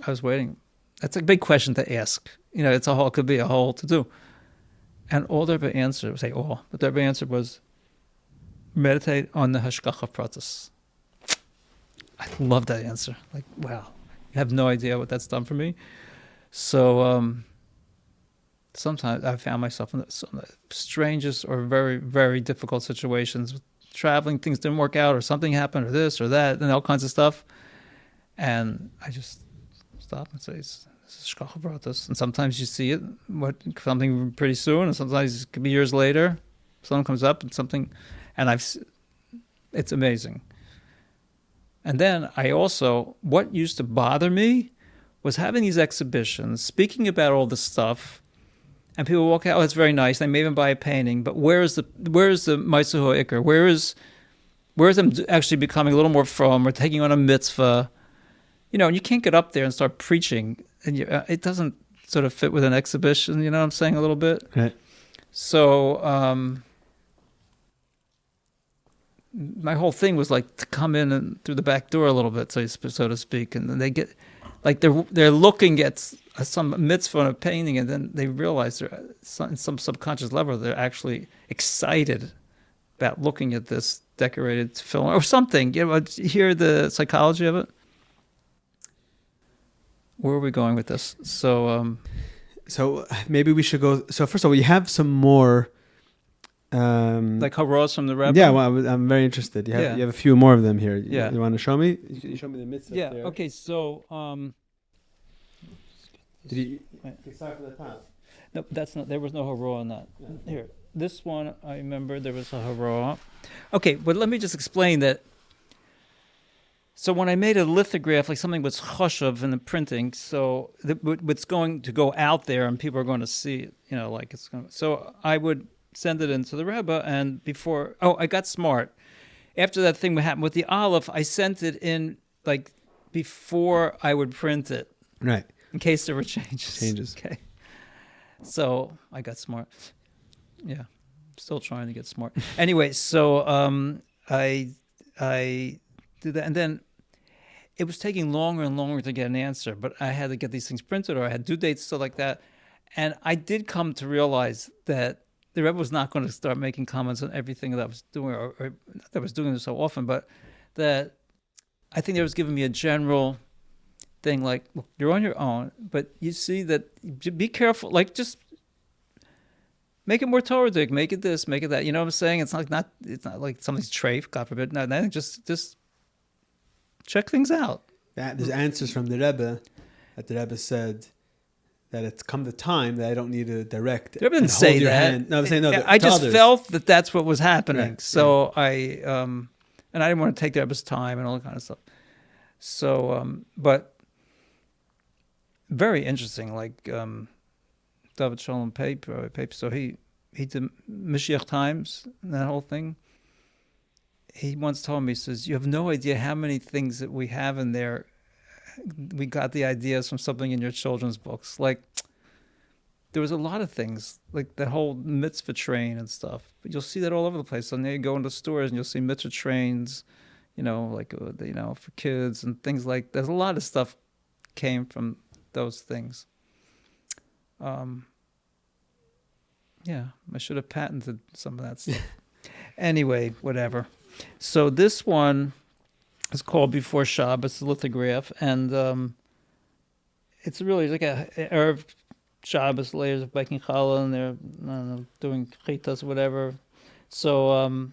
was waiting. That's a big question to ask. You know, it could be a whole to do. And all the Rebbe answered, say all, but the Rebbe answer was, meditate on the hashgacha pratis. I love that answer. Like, wow, you have no idea what that's done for me. So sometimes I found myself in some of the strangest or very, very difficult situations. Traveling, things didn't work out, or something happened, or this or that, and all kinds of stuff. And I just stop and say, this is hashgacha pratis. And sometimes you see it, something pretty soon, and sometimes it could be years later. Something comes up and something, and it's amazing. And then what used to bother me was having these exhibitions, speaking about all this stuff, and people walk out, oh, it's very nice. They may even buy a painting, but where's the Ma'aseh Ha'ikar? Where is them actually becoming a little more from or taking on a mitzvah? You know, and you can't get up there and start preaching, and it doesn't sort of fit with an exhibition. You know what I'm saying, a little bit? Right. So my whole thing was like to come in and through the back door a little bit, so to speak, and then they get like they're looking at some mitzvah on a painting, and then they realize they're in some subconscious level they're actually excited about looking at this decorated film or something. You know, hear the psychology of it. Where are we going with this? So maybe we should go. So first of all, you have some more. Like haros from the Rebbe? Yeah, well, I'm very interested. You have a few more of them here. Yeah. You want to show me? You show me the mitzvah. Yeah. There. Okay. So. Did you start from the top? No, that's not. There was no haro on that. Yeah. Here, this one I remember there was a haro. Okay, but let me just explain that. So when I made a lithograph, like something was choshev in the printing, so it's going to go out there and people are going to see it. You know, like it's going. So I would send it into the Rebbe, and I got smart. After that thing happened with the olive, I sent it in like before I would print it. Right. In case there were changes. Okay. So I got smart. Yeah. Still trying to get smart. Anyway, so I did that, and then it was taking longer and longer to get an answer, but I had to get these things printed, or I had due dates, stuff like that. And I did come to realize that the Rebbe was not going to start making comments on everything that I was doing, or not that I was doing it so often, but that I think they was giving me a general thing, like, look, you're on your own, but you see that, be careful, like, just make it more Torah-dic, make it this, make it that, you know what I'm saying? It's not like something's treif, God forbid, no, just check things out. There's answers from the Rebbe, that the Rebbe said, that it's come the time that I don't need to direct. I didn't say that. Hand. No, I'm saying no. I just felt that that's what was happening. Right. So I, and I didn't want to take the Rebbe's time and all that kind of stuff. So, but very interesting. Like David Shalom paper. So he did Mashiach Times and that whole thing. He once told me, he says, "You have no idea how many things that we have in there. We got the ideas from something in your children's books. Like, there was a lot of things, like that whole mitzvah train and stuff. But you'll see that all over the place. So now you go into stores and you'll see mitzvah trains, you know, like, you know, for kids and things like, there's a lot of stuff came from those things. Yeah, I should have patented some of that stuff. Anyway, whatever. So this one is called Before Shabbos, the lithograph, and it's really like a Erev Shabbos, layers of baking challah, and they're, I don't know, doing chitas or whatever. So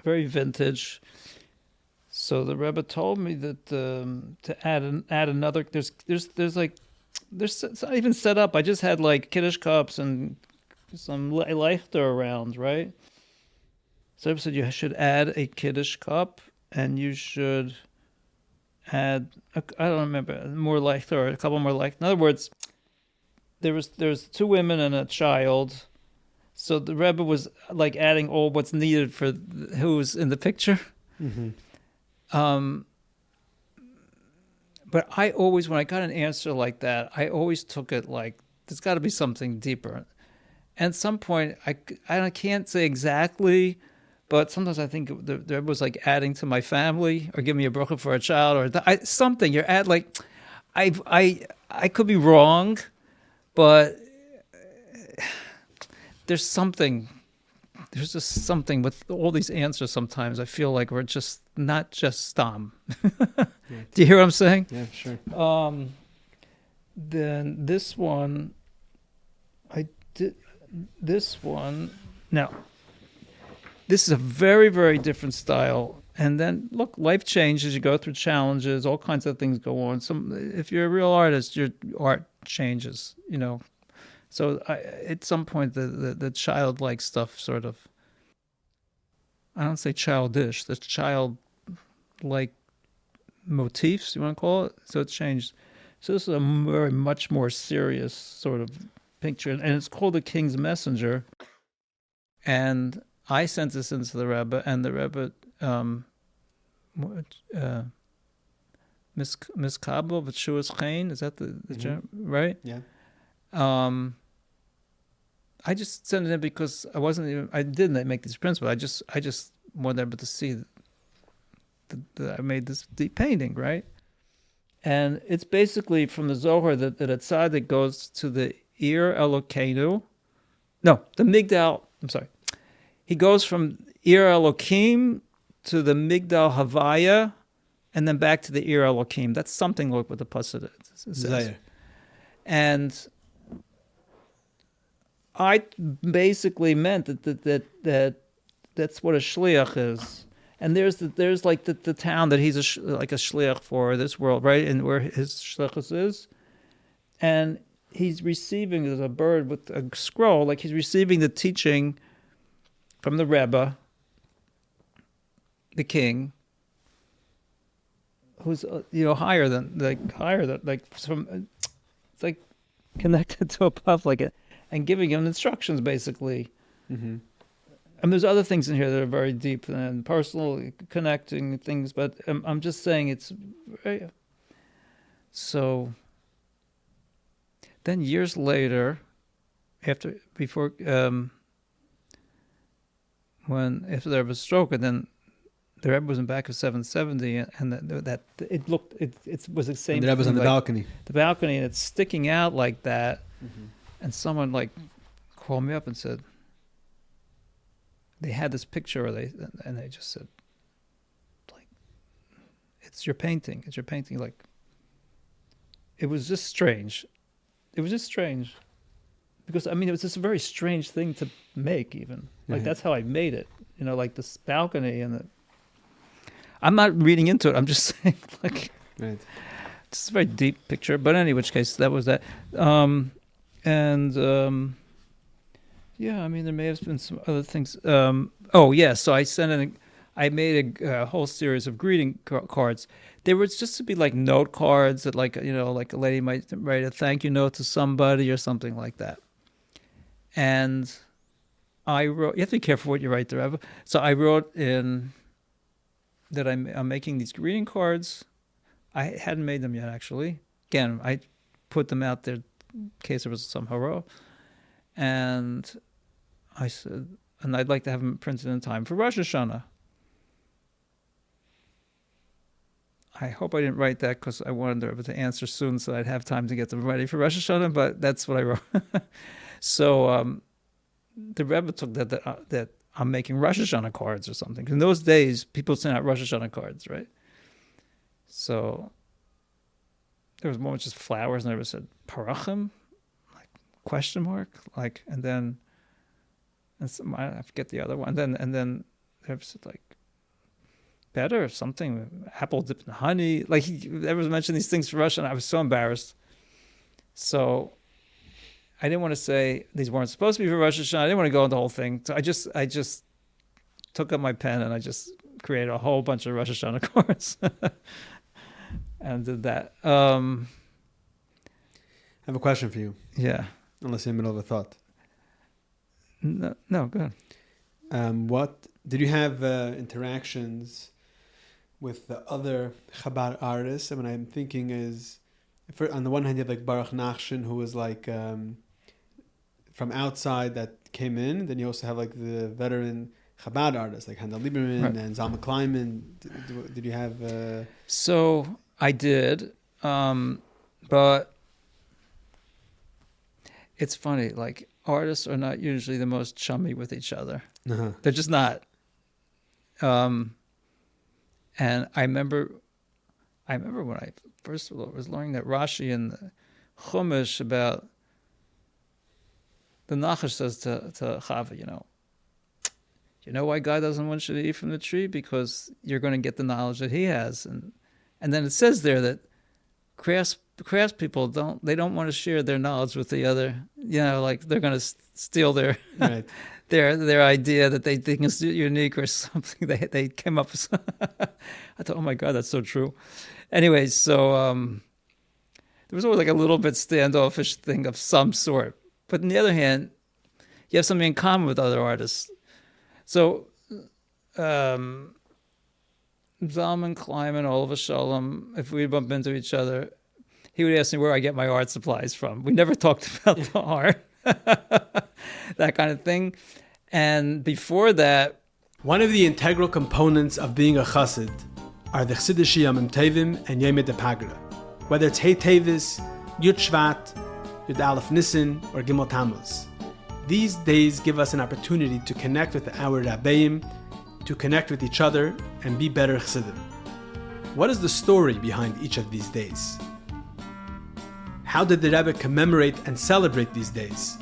very vintage. So the Rebbe told me that to add another. There's like it's not even set up. I just had like Kiddush cups and some leichter around, right? So Rebbe said you should add a Kiddush cup, and you should add, I don't remember, more leichter or a couple more leichter. In other words, there was 2 women and a child. So the Rebbe was like adding all what's needed for who's in the picture. Mm-hmm. But I always, when I got an answer like that, I always took it like, there's got to be something deeper. And at some point, I can't say exactly, but sometimes I think the Rebbe was like adding to my family, or give me a bracha for a child, or something. You're at like, I could be wrong, but there's just something with all these answers. Sometimes I feel like we're just not just stam. Do you hear what I'm saying? Yeah, sure. Then this one, I did this one. Now, this is a very, very different style. And then, look, life changes. You go through challenges. All kinds of things go on. If you're a real artist, your art changes, So at some point, the childlike stuff sort of, I don't say childish, the childlike motifs, you want to call it? So it changed. So this is a very much more serious sort of picture. And it's called The King's Messenger. And I sent this into the Rebbe, and the Rebbe, Miss Kabo, V'Shuas Chain, is that the term, right? Yeah. I just sent it in because I didn't make these prints, but I just wanted everybody to see that I made this deep painting, right? And it's basically from the Zohar that a tzaddik goes to the Ir Elokeinu. No, the Migdal, I'm sorry. He goes from Ir Elokim to the Migdal Havaya, and then back to the Ir Elokim. That's something like what the pasuk says. Zayir. And I basically meant that's what a shliach is. And there's like the town that he's like a shliach for this world, right? And where his shlichus is. And he's receiving, as a bird with a scroll, like he's receiving the teaching from the Rebbe, the king, who's higher than from, it's like connected to above, like it, and giving him instructions basically. Mm-hmm. And there's other things in here that are very deep and personal, connecting things, but I'm just saying it's very. So then years later, after there was a stroke, and then the Rebbe was in back of 770, and that it was the same. And the Rebbe was on the balcony. The balcony, and it's sticking out like that. Mm-hmm. And someone like called me up and said they had this picture, and they just said, like, it's your painting. It's your painting. Like, it was just strange. It was just strange. Because, it was just a very strange thing to make, even. Like, that's how I made it. Like this balcony and I'm not reading into it. I'm just saying, like, right. It's a very deep picture. But in any which case, that was that. Yeah, there may have been some other things. So I made a whole series of greeting cards. They were just to be like note cards that, like, like a lady might write a thank you note to somebody or something like that. And I wrote, you have to be careful what you write to Rebbe. So I wrote in that I'm making these greeting cards. I hadn't made them yet, actually. Again, I put them out there in case there was some haro. And I said, and I'd like to have them printed in time for Rosh Hashanah. I hope I didn't write that because I wanted Rebbe to answer soon so I'd have time to get them ready for Rosh Hashanah, but that's what I wrote. So the Rebbe took that I'm making Rosh Hashanah cards or something. In those days, people sent out Rosh Hashanah cards, right? So there was more just flowers, and the Rebbe said, Parachim? Like, question mark? Like, and then, I forget the other one. And then the Rebbe said, like, better or something, apple dipped in honey. Like, he ever mentioned these things for Rosh Hashanah. I was so embarrassed. So I didn't want to say these weren't supposed to be for Rosh Hashanah. I didn't want to go into the whole thing. So I just took up my pen and I just created a whole bunch of Rosh Hashanah chorus and did that. I have a question for you. Yeah. Unless you're in the middle of a thought. No, go ahead. What did you have interactions with the other Chabad artists? And what I'm thinking is, on the one hand, you have like Baruch Nachshon, who was like from outside that came in. Then you also have like the veteran Chabad artists like Handel Lieberman and Zalman Kleinman. Did you have? So I did, but it's funny. Like artists are not usually the most chummy with each other. Uh-huh. They're just not. And I remember when I first of all was learning that Rashi in the Chumash about the Nachash says to Chava, you know why God doesn't want you to eat from the tree? Because you're going to get the knowledge that He has, and then it says there that crafts people don't want to share their knowledge with the other. Like they're going to steal their Right. their idea that they think is unique or something. They came up with. I thought, oh my God, that's so true. Anyway, so there was always like a little bit standoffish thing of some sort. But on the other hand, you have something in common with other artists. So Zalman Kleinman, Oliver Shalom, if we bump into each other, he would ask me where I get my art supplies from. We never talked about the art, that kind of thing. And before that, one of the integral components of being a chassid are the Chassidic Yom Tovim and Yom Pagra. Whether it's Hey Tevis, Yud Shvat, Yud Aleph Nisan, or Gimel Tammuz. These days give us an opportunity to connect with our Rabbeim, to connect with each other, and be better Chassidim. What is the story behind each of these days? How did the Rebbe commemorate and celebrate these days?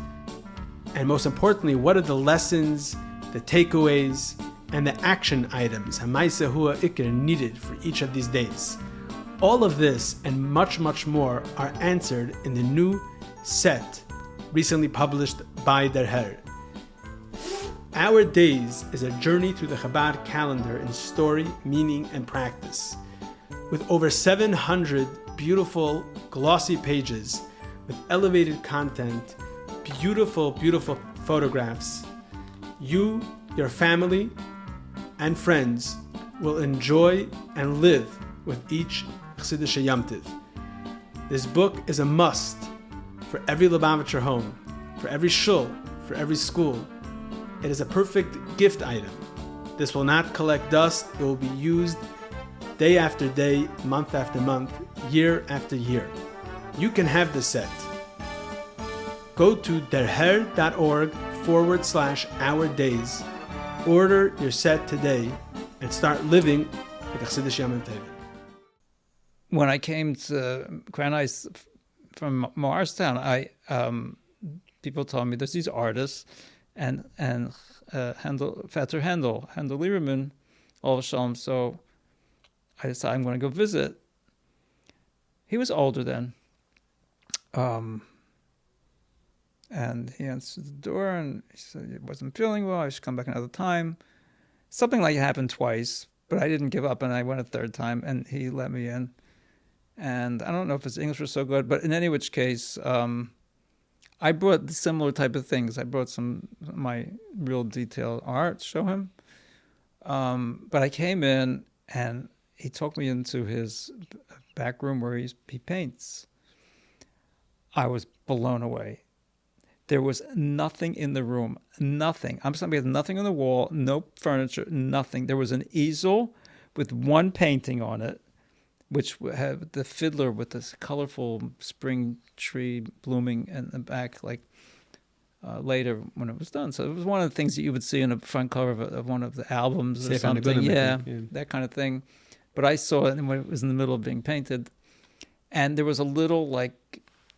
And most importantly, what are the lessons, the takeaways, and the action items Hamaisa Hua Ikr needed for each of these days? All of this and much, much more are answered in the new set recently published by Der Herr. Our Days is a journey through the Chabad calendar in story, meaning, and practice. With over 700 beautiful, glossy pages with elevated content, beautiful, beautiful photographs, you, your family, and friends will enjoy and live with each Chassidic Yom Tov. This book is a must for every Lubavitcher home, for every shul, for every school. It is a perfect gift item. This will not collect dust. It will be used day after day, month after month, year after year. You can have this set. Go to derher.org/Our Days. Order your set today and start living with Chassidic Yom Tov. when I came to Crown Ice from Morristown, people told me there's these artists, and Vetter Handel Lieberman, all of Shalom. So I decided I'm going to go visit. He was older then, and he answered the door, and he said he wasn't feeling well. I should come back another time. Something like it happened twice, but I didn't give up, and I went a third time, and he let me in. And I don't know if his English was so good, but in any which case, I brought similar type of things. I brought some of my real detailed art to show him. But I came in, and he took me into his back room where he paints. I was blown away. There was nothing in the room, nothing. I'm saying there's nothing on the wall, no furniture, nothing. There was an easel with one painting on it, which had the fiddler with this colorful spring tree blooming in the back, like later when it was done. So it was one of the things that you would see in the front cover of one of the albums or something. Yeah, that kind of thing. But I saw it when it was in the middle of being painted. And there was a little like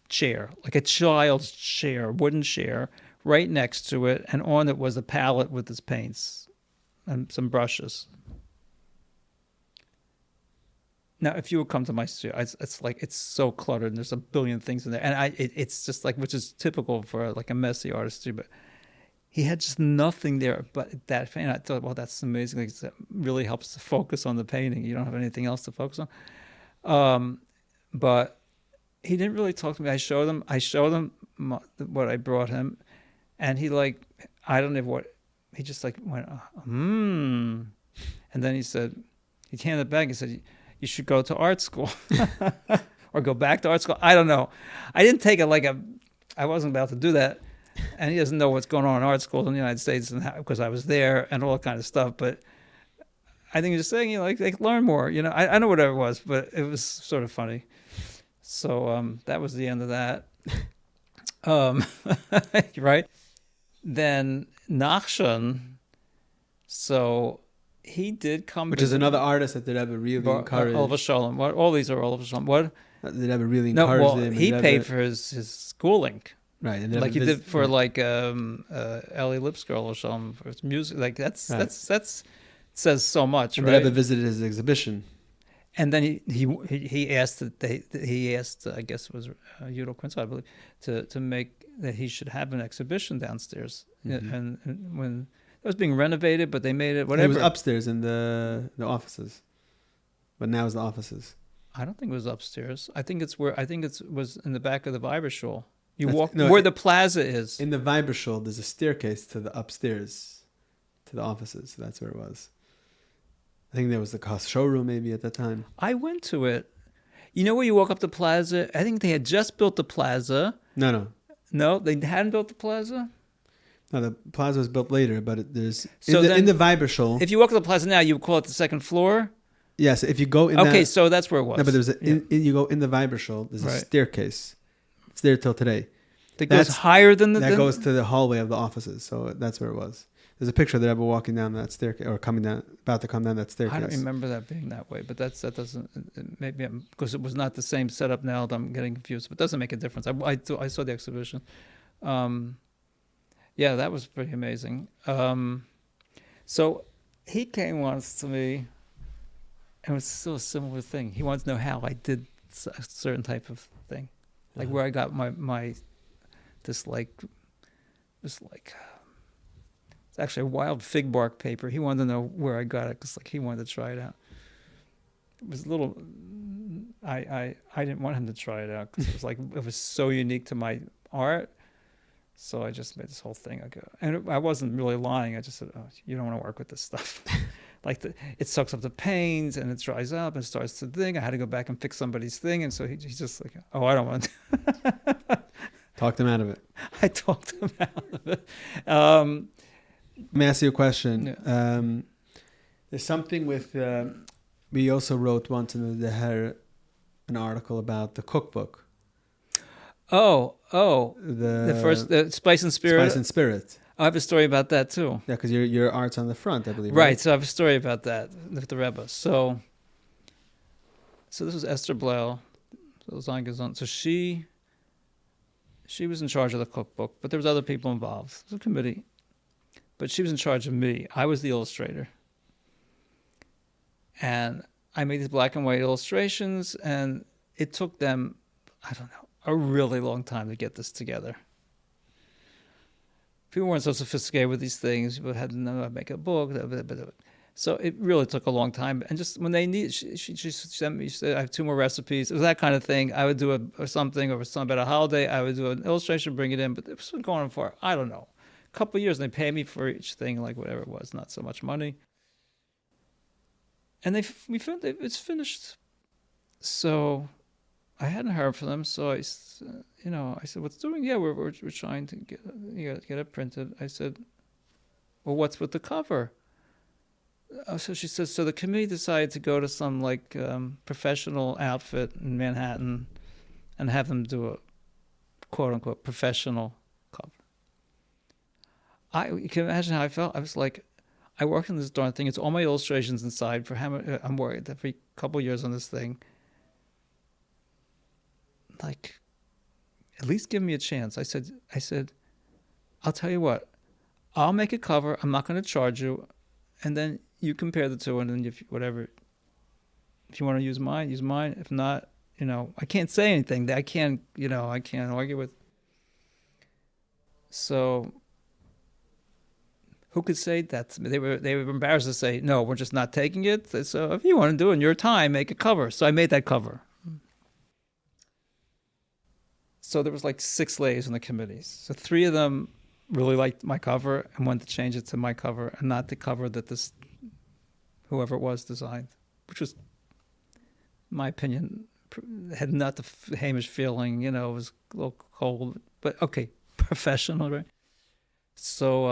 chair, like a child's chair, wooden chair, right next to it. And on it was a palette with his paints and some brushes. Now, if you would come to my studio, it's like it's so cluttered and there's a billion things in there, and it's just like, which is typical for like a messy artist too. But he had just nothing there but that painting. I thought, well, that's amazing. Like, it really helps to focus on the painting. You don't have anything else to focus on. But he didn't really talk to me. I showed him what I brought him, and he like, I don't know what, he just like went, and then he said, he handed it back. He said, you should go to art school or go back to art school. I don't know. I didn't take it I wasn't about to do that. And he doesn't know what's going on in art schools in the United States because I was there and all that kind of stuff. But I think he's just saying, like learn more. I know whatever it was, but it was sort of funny. So that was the end of that. Right? Then Nachshon, so he did come. Which is another artist that the Rebbe really encouraged. Olav Shalom. All these are Olav Shalom. What? The Rebbe really encouraged him. He paid for his schooling. Right. And like he did for like Eli Lipsker, Olav Shalom, for his music. Like that's says so much. And right? the Rebbe visited his exhibition. And then he asked I guess it was Udo Quincy, I believe, to make that he should have an exhibition downstairs. Mm-hmm. And when it was being renovated, but they made it whatever. And it was upstairs in the offices, but now it's the offices. I don't think it was upstairs. I think it was in the back of the Weiberschule. Where the plaza is. In the Weiberschule, there's a staircase to the upstairs, to the offices. So that's where it was. I think there was the showroom maybe at that time. I went to it. You know where you walk up the plaza? I think they had just built the plaza. No, they hadn't built the plaza? No, the plaza was built later, but there's in the Weiberschule. If you walk to the plaza now, you would call it the second floor? Yes, if you go in so that's where it was. No, but there's you go in the Weiberschule, there's a staircase. It's there till today. That goes higher than that goes to the hallway of the offices, so that's where it was. There's a picture of the Rebbe walking down that staircase, or about to come down that staircase. I don't remember that being that way, but that doesn't, maybe because it was not the same setup now that I'm getting confused, but it doesn't make a difference. I saw the exhibition. Yeah, that was pretty amazing. So he came once to me, and it was still a similar thing. He wanted to know how I did a certain type of thing, like where I got my it's actually a wild fig bark paper. He wanted to know where I got it because he wanted to try it out. It was a little. I didn't want him to try it out because it was so unique to my art. So I just made this whole thing. And I wasn't really lying. I just said, "Oh, you don't want to work with this stuff. It sucks up the paints and it dries up and starts to thing. I had to go back and fix somebody's thing, and so he's just like, oh, I don't want to." Talked him out of it. I talked him out of it. Let me ask you a question. Yeah. There's something with. We also wrote once in the Deher an article about the cookbook. The first Spice and Spirit. Spice and Spirit. I have a story about that too. Yeah, because your art's on the front, I believe. Right. So I have a story about that with the Rebbe. So this was Esther Blau. So she was in charge of the cookbook, but there was other people involved. It was a committee. But she was in charge of me. I was the illustrator. And I made these black and white illustrations, and it took them, I don't know, a really long time to get this together. People weren't so sophisticated with these things. People had to know how to make a book. So it really took a long time. And just when they need, she sent me, she said, I have 2 more recipes. It was that kind of thing. I would do something about a holiday. I would do an illustration, bring it in. But it was going on for, I don't know, a couple of years. And they pay me for each thing, like whatever it was, not so much money. And it's finished. So I hadn't heard from them. So I said, what's doing? Yeah, we're trying to get it printed. I said, well, what's with the cover? So she says, so the committee decided to go to some professional outfit in Manhattan and have them do a quote unquote professional cover. You can imagine how I felt. I was like, I worked on this darn thing. It's all my illustrations inside for how I'm worried every couple of years on this thing. At least give me a chance. I said, I'll tell you what, I'll make a cover. I'm not going to charge you. And then you compare the two, and then if whatever If you want to use mine, use mine. If not, I can't say anything. I can't argue with. So who could say that to me? They were embarrassed to say, no, we're just not taking it. So if you want to do it in your time, make a cover. So I made that cover. So there was like 6 ladies in the committees. So 3 of them really liked my cover and wanted to change it to my cover and not the cover that this whoever it was designed, which was, in my opinion, had not the Hamish feeling. It was a little cold, but okay, professional, right? So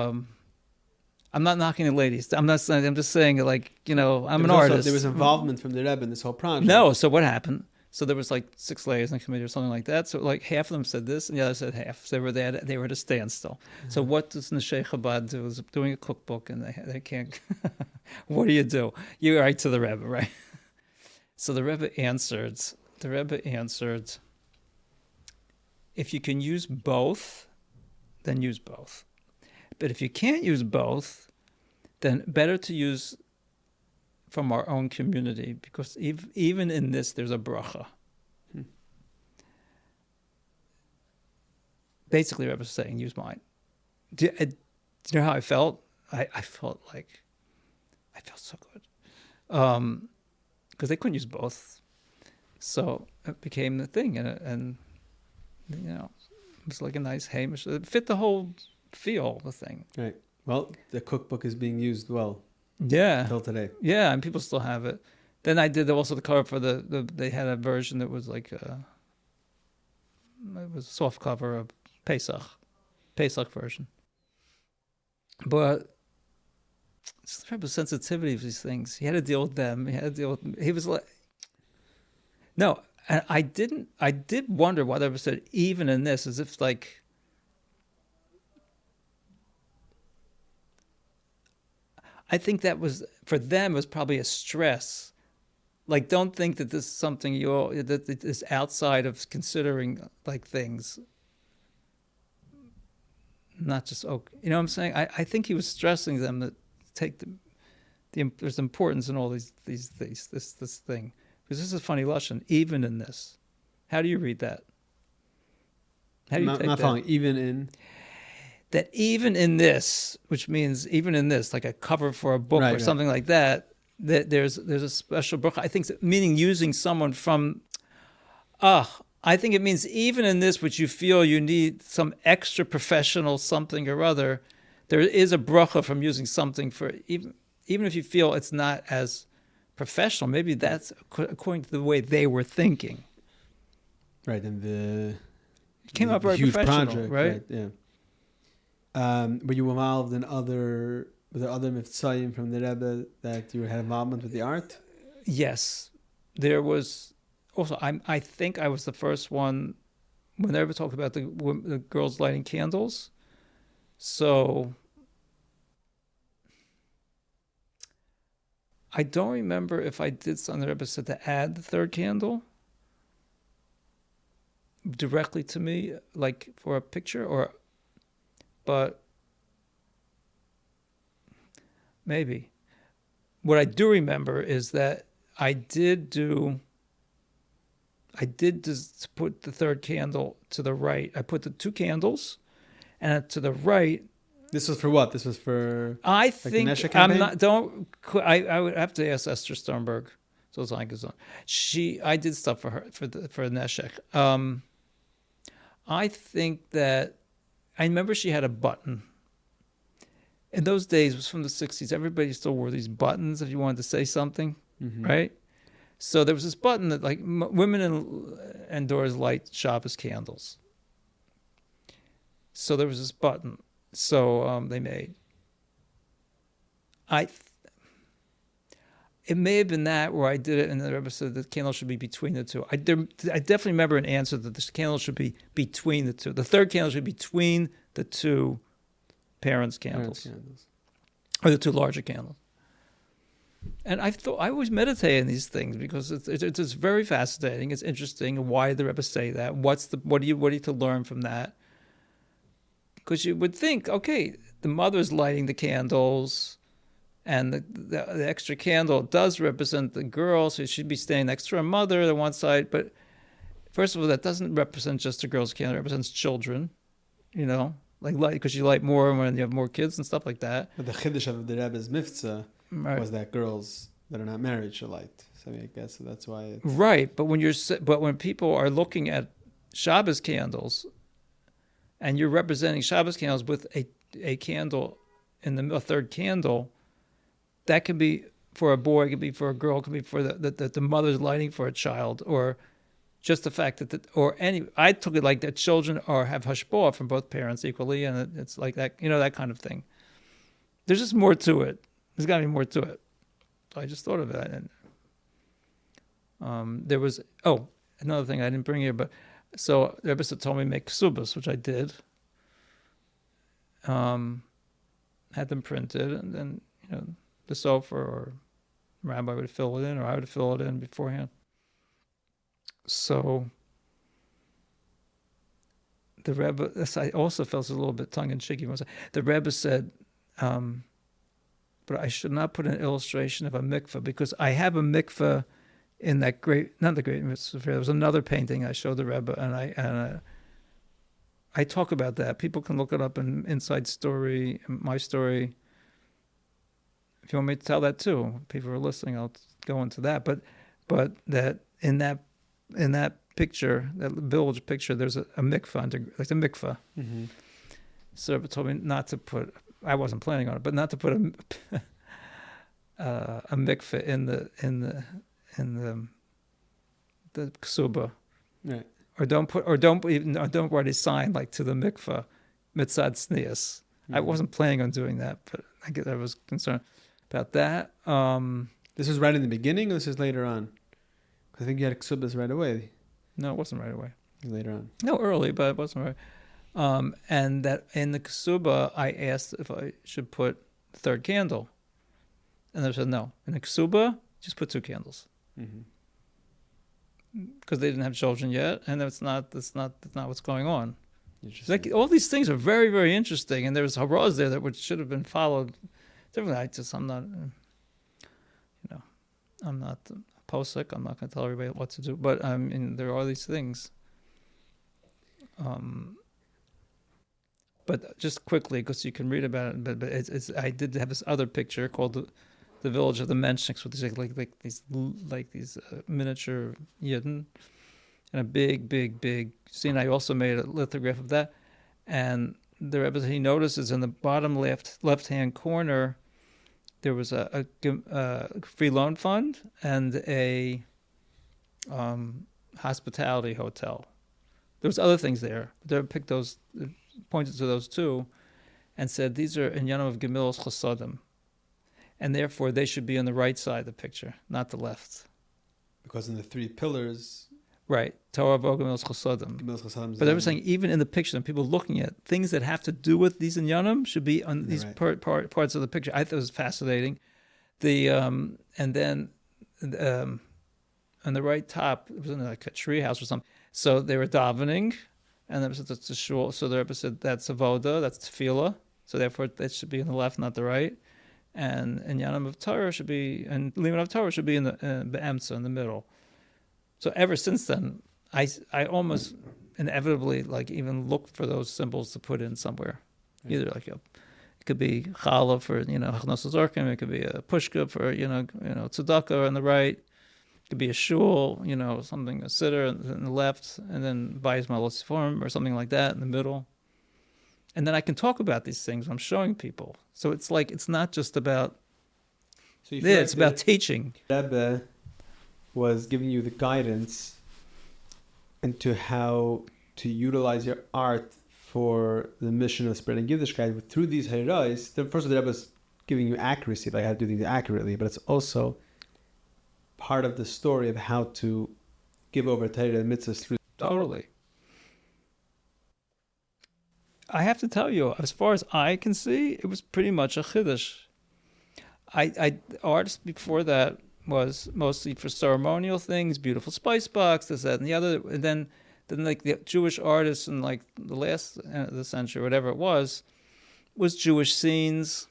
I'm not knocking the ladies. I'm not saying. I'm just saying, like, I'm an artist. There was involvement from the Rebbe in this whole project. No. So what happened? So there was like 6 ladies in the committee or something like that. So like half of them said this, and the other said half. So they were there. They were at a standstill. Mm-hmm. So what does Neshei Chabad do? Is doing a cookbook, and they can't. What do? You write to the Rebbe, right? So the Rebbe answered. If you can use both, then use both. But if you can't use both, then better to use from our own community, because even in this, there's a bracha. Basically, Rebbe was saying, use mine. Do you know how I felt? I felt so good. Because they couldn't use both. So it became the thing, and it was like a nice Hamish. It fit the whole feel, the thing. Right. Well, the cookbook is being used well. Yeah. Till today. Yeah, and people still have it. Then I did also the cover for they had a version that was like it was a soft cover of Pesach version. But it's the type of sensitivity of these things. He had to deal with them. He was like, no, and I did wonder why they said even in this, as if like, I think that was, for them, it was probably a stress. Like, don't think that this is something that is outside of considering, like, things. Not just, you know what I'm saying? I think he was stressing them that take there's importance in all this thing. Because this is a funny lashon, even in this. How do you read that? How do you take that? Not following, even in... That even in this, which means even in this, like a cover for a book or something like that, that there's a special bracha. I think meaning using someone from, I think it means even in this, which you feel you need some extra professional something or other, there is a bracha from using something for even if you feel it's not as professional. Maybe that's according to the way they were thinking. Right, and it came up very professional, project, right? Yeah. Were you involved in were there other mitzvahim from the Rebbe that you had involvement with the art? Yes, there was. Also, I think I was the first one when they ever talked about the girls lighting candles. So I don't remember if I did something. The Rebbe said to add the 3rd candle directly to me, like for a picture, but maybe. What I do remember is that I did just put the 3rd candle to the right. I put the 2 candles, and to the right. This was for what? This was for. I think I'm not. I would have to ask Esther Sternberg. So it's like I did stuff for her for Neshek. I think that. I remember she had a button. In those days, it was from the 60s. Everybody still wore these buttons if you wanted to say something, right? So there was this button that, like, women and doors light Shabbos candles. So there was this button. So they made. It may have been that where I did it, and the Rebbe said the candle should be between the 2. I definitely remember an answer that the candle should be between the 2. The 3rd candle should be between the 2 parents' candles. Or the 2 larger candles. And I always meditate on these things because it's very fascinating. It's interesting. Why did the Rebbe say that? What are you to learn from that? Because you would think, okay, the mother's lighting the candles, And the extra candle does represent the girl, so she should be staying next to her mother on one side. But first of all, that doesn't represent just a girl's candle; it represents children. Like because you light more when you have more kids and stuff like that. But the chiddush of the Rebbe's mitzvah Right. was that girls that are not married should light. So I guess that's why. It's... Right, but when people are looking at Shabbos candles, and you're representing Shabbos candles with a candle a third candle, that can be for a boy, it can be for a girl, it can be for the mother's lighting for a child, or just the fact that I took it like that children have hashpah from both parents equally, and it's like that, that kind of thing. There's just more to it. There's got to be more to it. So I just thought of it. And there was another thing I didn't bring here, but so the Rebbe told me to make ksubas, which I did. Had them printed, and then the sofer or rabbi would fill it in, or I would fill it in beforehand. So the Rebbe, I also felt a little bit tongue-in-cheeky. The Rebbe said, but I should not put an illustration of a mikveh, because I have a mikveh in that not the great mitzvah. There was another painting I showed the Rebbe, and I talk about that. People can look it up in Inside Story, my story. If you want me to tell that too, people are listening, I'll go into that. But that in that picture, that village picture, there's a mikveh, like a mikveh. Mm-hmm. So Rebbe told me not to put. I wasn't planning on it, but not to put a mikveh in the ksuba. Right. Or don't write a sign like to the mikveh mitzad snias. Mm-hmm. I wasn't planning on doing that, but I guess I was concerned about that. This was right in the beginning, or this is later on? I think you had ksubas right away. No, it wasn't right away. Later on. No, early, but it wasn't right. And that in the ksuba, I asked if I should put the third candle, and they said no. In the ksuba, just put 2 candles. Mm-hmm. Because they didn't have children yet, and that's not what's going on. Like all these things are very, very interesting, and there's haras there that should have been followed differently. I'm not a posek. I'm not going to tell everybody what to do, but there are all these things. But just quickly, because you can read about it, but I did have this other picture called the village of the Menschniks, with these miniature Yidden, and a big scene. I also made a lithograph of that, and the Rebbe, he notices in the bottom left hand corner there was a free loan fund and a hospitality hotel. There was other things there, but they picked those, pointed to those 2, and said these are in Yanam of Gemilos Chasadim. And therefore, they should be on the right side of the picture, not the left. Because in the 3 pillars... Right. Torah, Gemilos Chasadim. But they were saying, even in the picture, and people looking at things that have to do with these inyanim should be on these parts of the picture. I thought it was fascinating. And then on the right top, it was in like a tree house or something. So they were davening, and there was a shul. So the Rebbe said, that's avoda, that's tefillah. So therefore, that should be on the left, not the right. And Yanam of Torah should be, and Liman of Torah should be in the Be'emtza, in the middle. So ever since then, I almost inevitably even look for those symbols to put in somewhere. Right. Either it could be challah for Hachnos Zorkim, it could be a pushka for tzedakah on the right, it could be a shul, something, a siddur on the left, and then bayis malos form or something like that in the middle. And then I can talk about these things when I'm showing people. So it's it's not just about it's about teaching. Rebbe was giving you the guidance into how to utilize your art for the mission of spreading Yiddishkeit through these hayrais. First of all, the Rebbe is giving you accuracy, like how to do things accurately, but it's also part of the story of how to give over Torah and mitzvahs through. Totally. I have to tell you, as far as I can see, it was pretty much a chiddush. Artists before that was mostly for ceremonial things, beautiful spice box, this, that, and the other. And then the Jewish artists in the last the century, whatever it was Jewish scenes,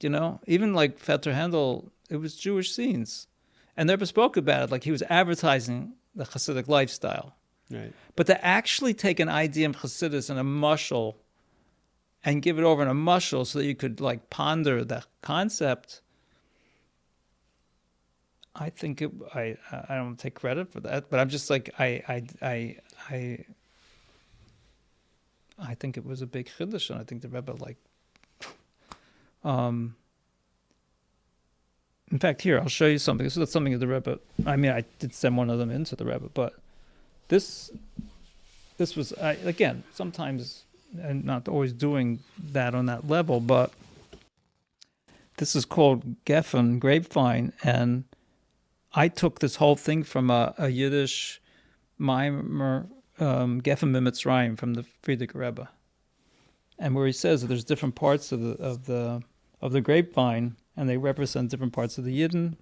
even like Vetter Handel, it was Jewish scenes. And the Rebbe spoke about it like he was advertising the Chassidic lifestyle. Right. But to actually take an idea of Chassidus and a mushal and give it over in a mushal so that you could like ponder the concept, I think I don't take credit for that, but I'm just like I think it was a big chiddush, and I think the Rebbe in fact, here I'll show you something. This is something that the Rebbe. I mean, I did send one of them into the Rebbe, but this was again sometimes, and not always doing that on that level, but this is called Geffen, grapevine, and I took this whole thing from a Yiddish mimer, Geffen Mitzrayim, from the Friedrich Rebbe, and where he says that there's different parts of the grapevine, and they represent different parts of the Yidden,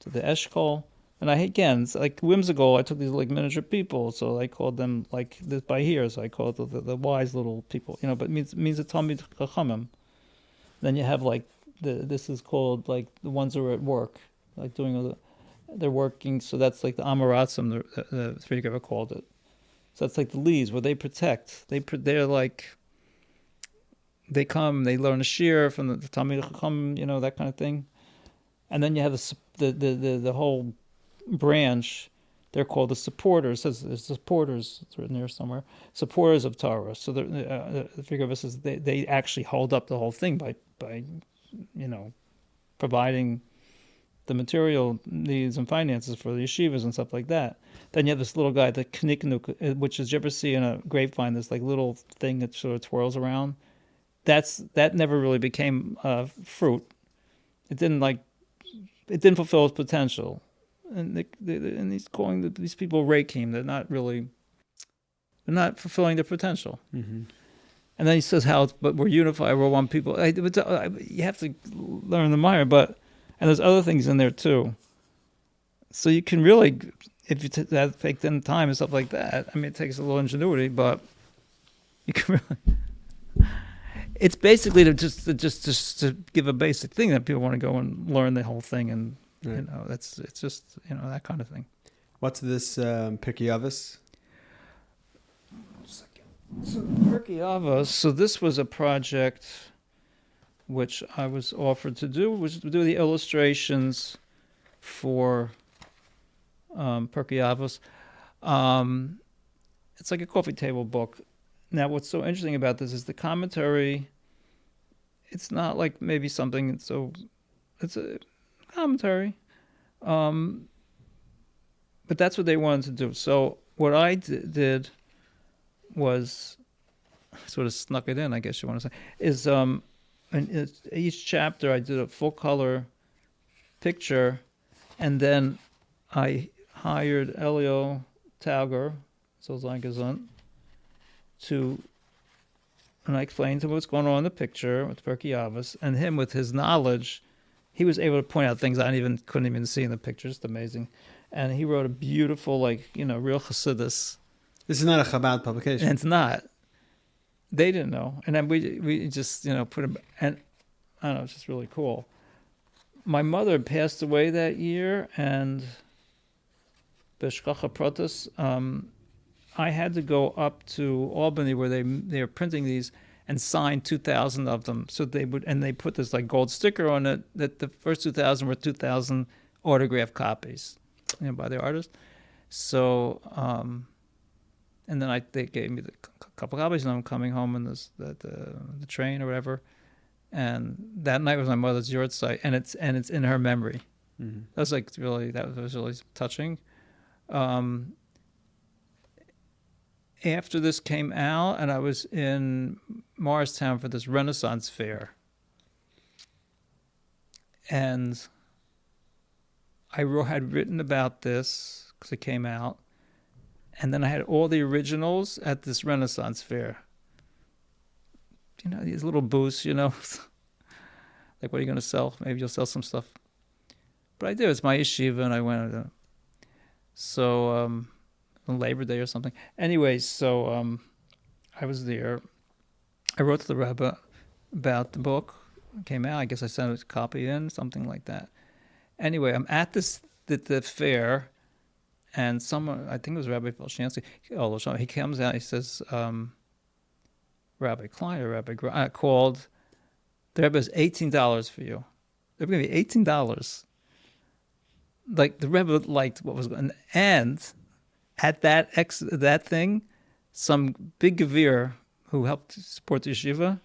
to the Eshkol. And again, it's like whimsical. I took these like miniature people, so I called them like this by here. So I called the wise little people, but it means the Talmid Chachamim. Then you have like this is called like the ones who are at work, like they're working. So that's like the Amaratzim, the Friedrich ever called it. So that's like the leads where they protect. They're like. They come, they learn a shir from the Talmid Chacham, that kind of thing. And then you have the whole branch. They're called the supporters. There's supporters. It's written there somewhere. Supporters of Torah. So the figure of us is they actually hold up the whole thing by providing the material needs and finances for the yeshivas and stuff like that. Then you have this little guy, the kniknuk, which is, you ever see in a grapevine, this like little thing that sort of twirls around. That never really became fruit. It didn't fulfill its potential, and he's calling these people rekim. They're not fulfilling their potential. Mm-hmm. And then he says but we're unified. We're one people. You have to learn the Meyer, and there's other things in there too. So you can really, if you take then time and stuff like that. I mean, it takes a little ingenuity, but you can really. It's basically to just to give a basic thing that people want to go and learn the whole thing, and right. It's just that kind of thing. What's this Pirkei Avos? So Pirkei Avos. So this was a project which I was offered to do, was to do the illustrations for Pirkei Avos. It's like a coffee table book. Now, what's so interesting about this is the commentary. It's not like maybe something, so it's a commentary. But that's what they wanted to do. So what I did was sort of snuck it in, I guess you want to say, is in each chapter I did a full color picture, and then I hired Elio Tauger, so Zangesund, and I explained to him what's going on in the picture with Pirkei Avos, and him with his knowledge, he was able to point out things I couldn't even see in the picture. Just amazing. And he wrote a beautiful, real Chassidus. This is not a Chabad publication. And it's not. They didn't know. And then we just, put him, and I don't know, it's just really cool. My mother passed away that year, and Beshkacha Protus, I had to go up to Albany where they are printing these and sign 2,000 of them. So they put this like gold sticker on it that the first 2,000 were 2,000 autographed copies, by the artist. So, and then they gave me a couple copies, and I'm coming home in the train or whatever. And that night was my mother's yard site, and it's in her memory. Mm-hmm. That was really touching. After this came out, and I was in Morristown for this Renaissance fair, and I had written about this because it came out, and then I had all the originals at this Renaissance fair. These little booths, like, what are you going to sell? Maybe you'll sell some stuff. But I did. It's my yeshiva, and I went. So on Labor Day or something. Anyway, so I was there. I wrote to the Rebbe about the book, came out. I guess I sent a copy in, something like that. Anyway, I'm at the fair, and someone, I think it was Rabbi Volshansky, he comes out, he says, Rabbi Klein or Rabbi called, the Rebbe is $18 for you. They're going to be $18. Like, the Rebbe liked what was going on. And at that thing, some big Gevir who helped support the yeshiva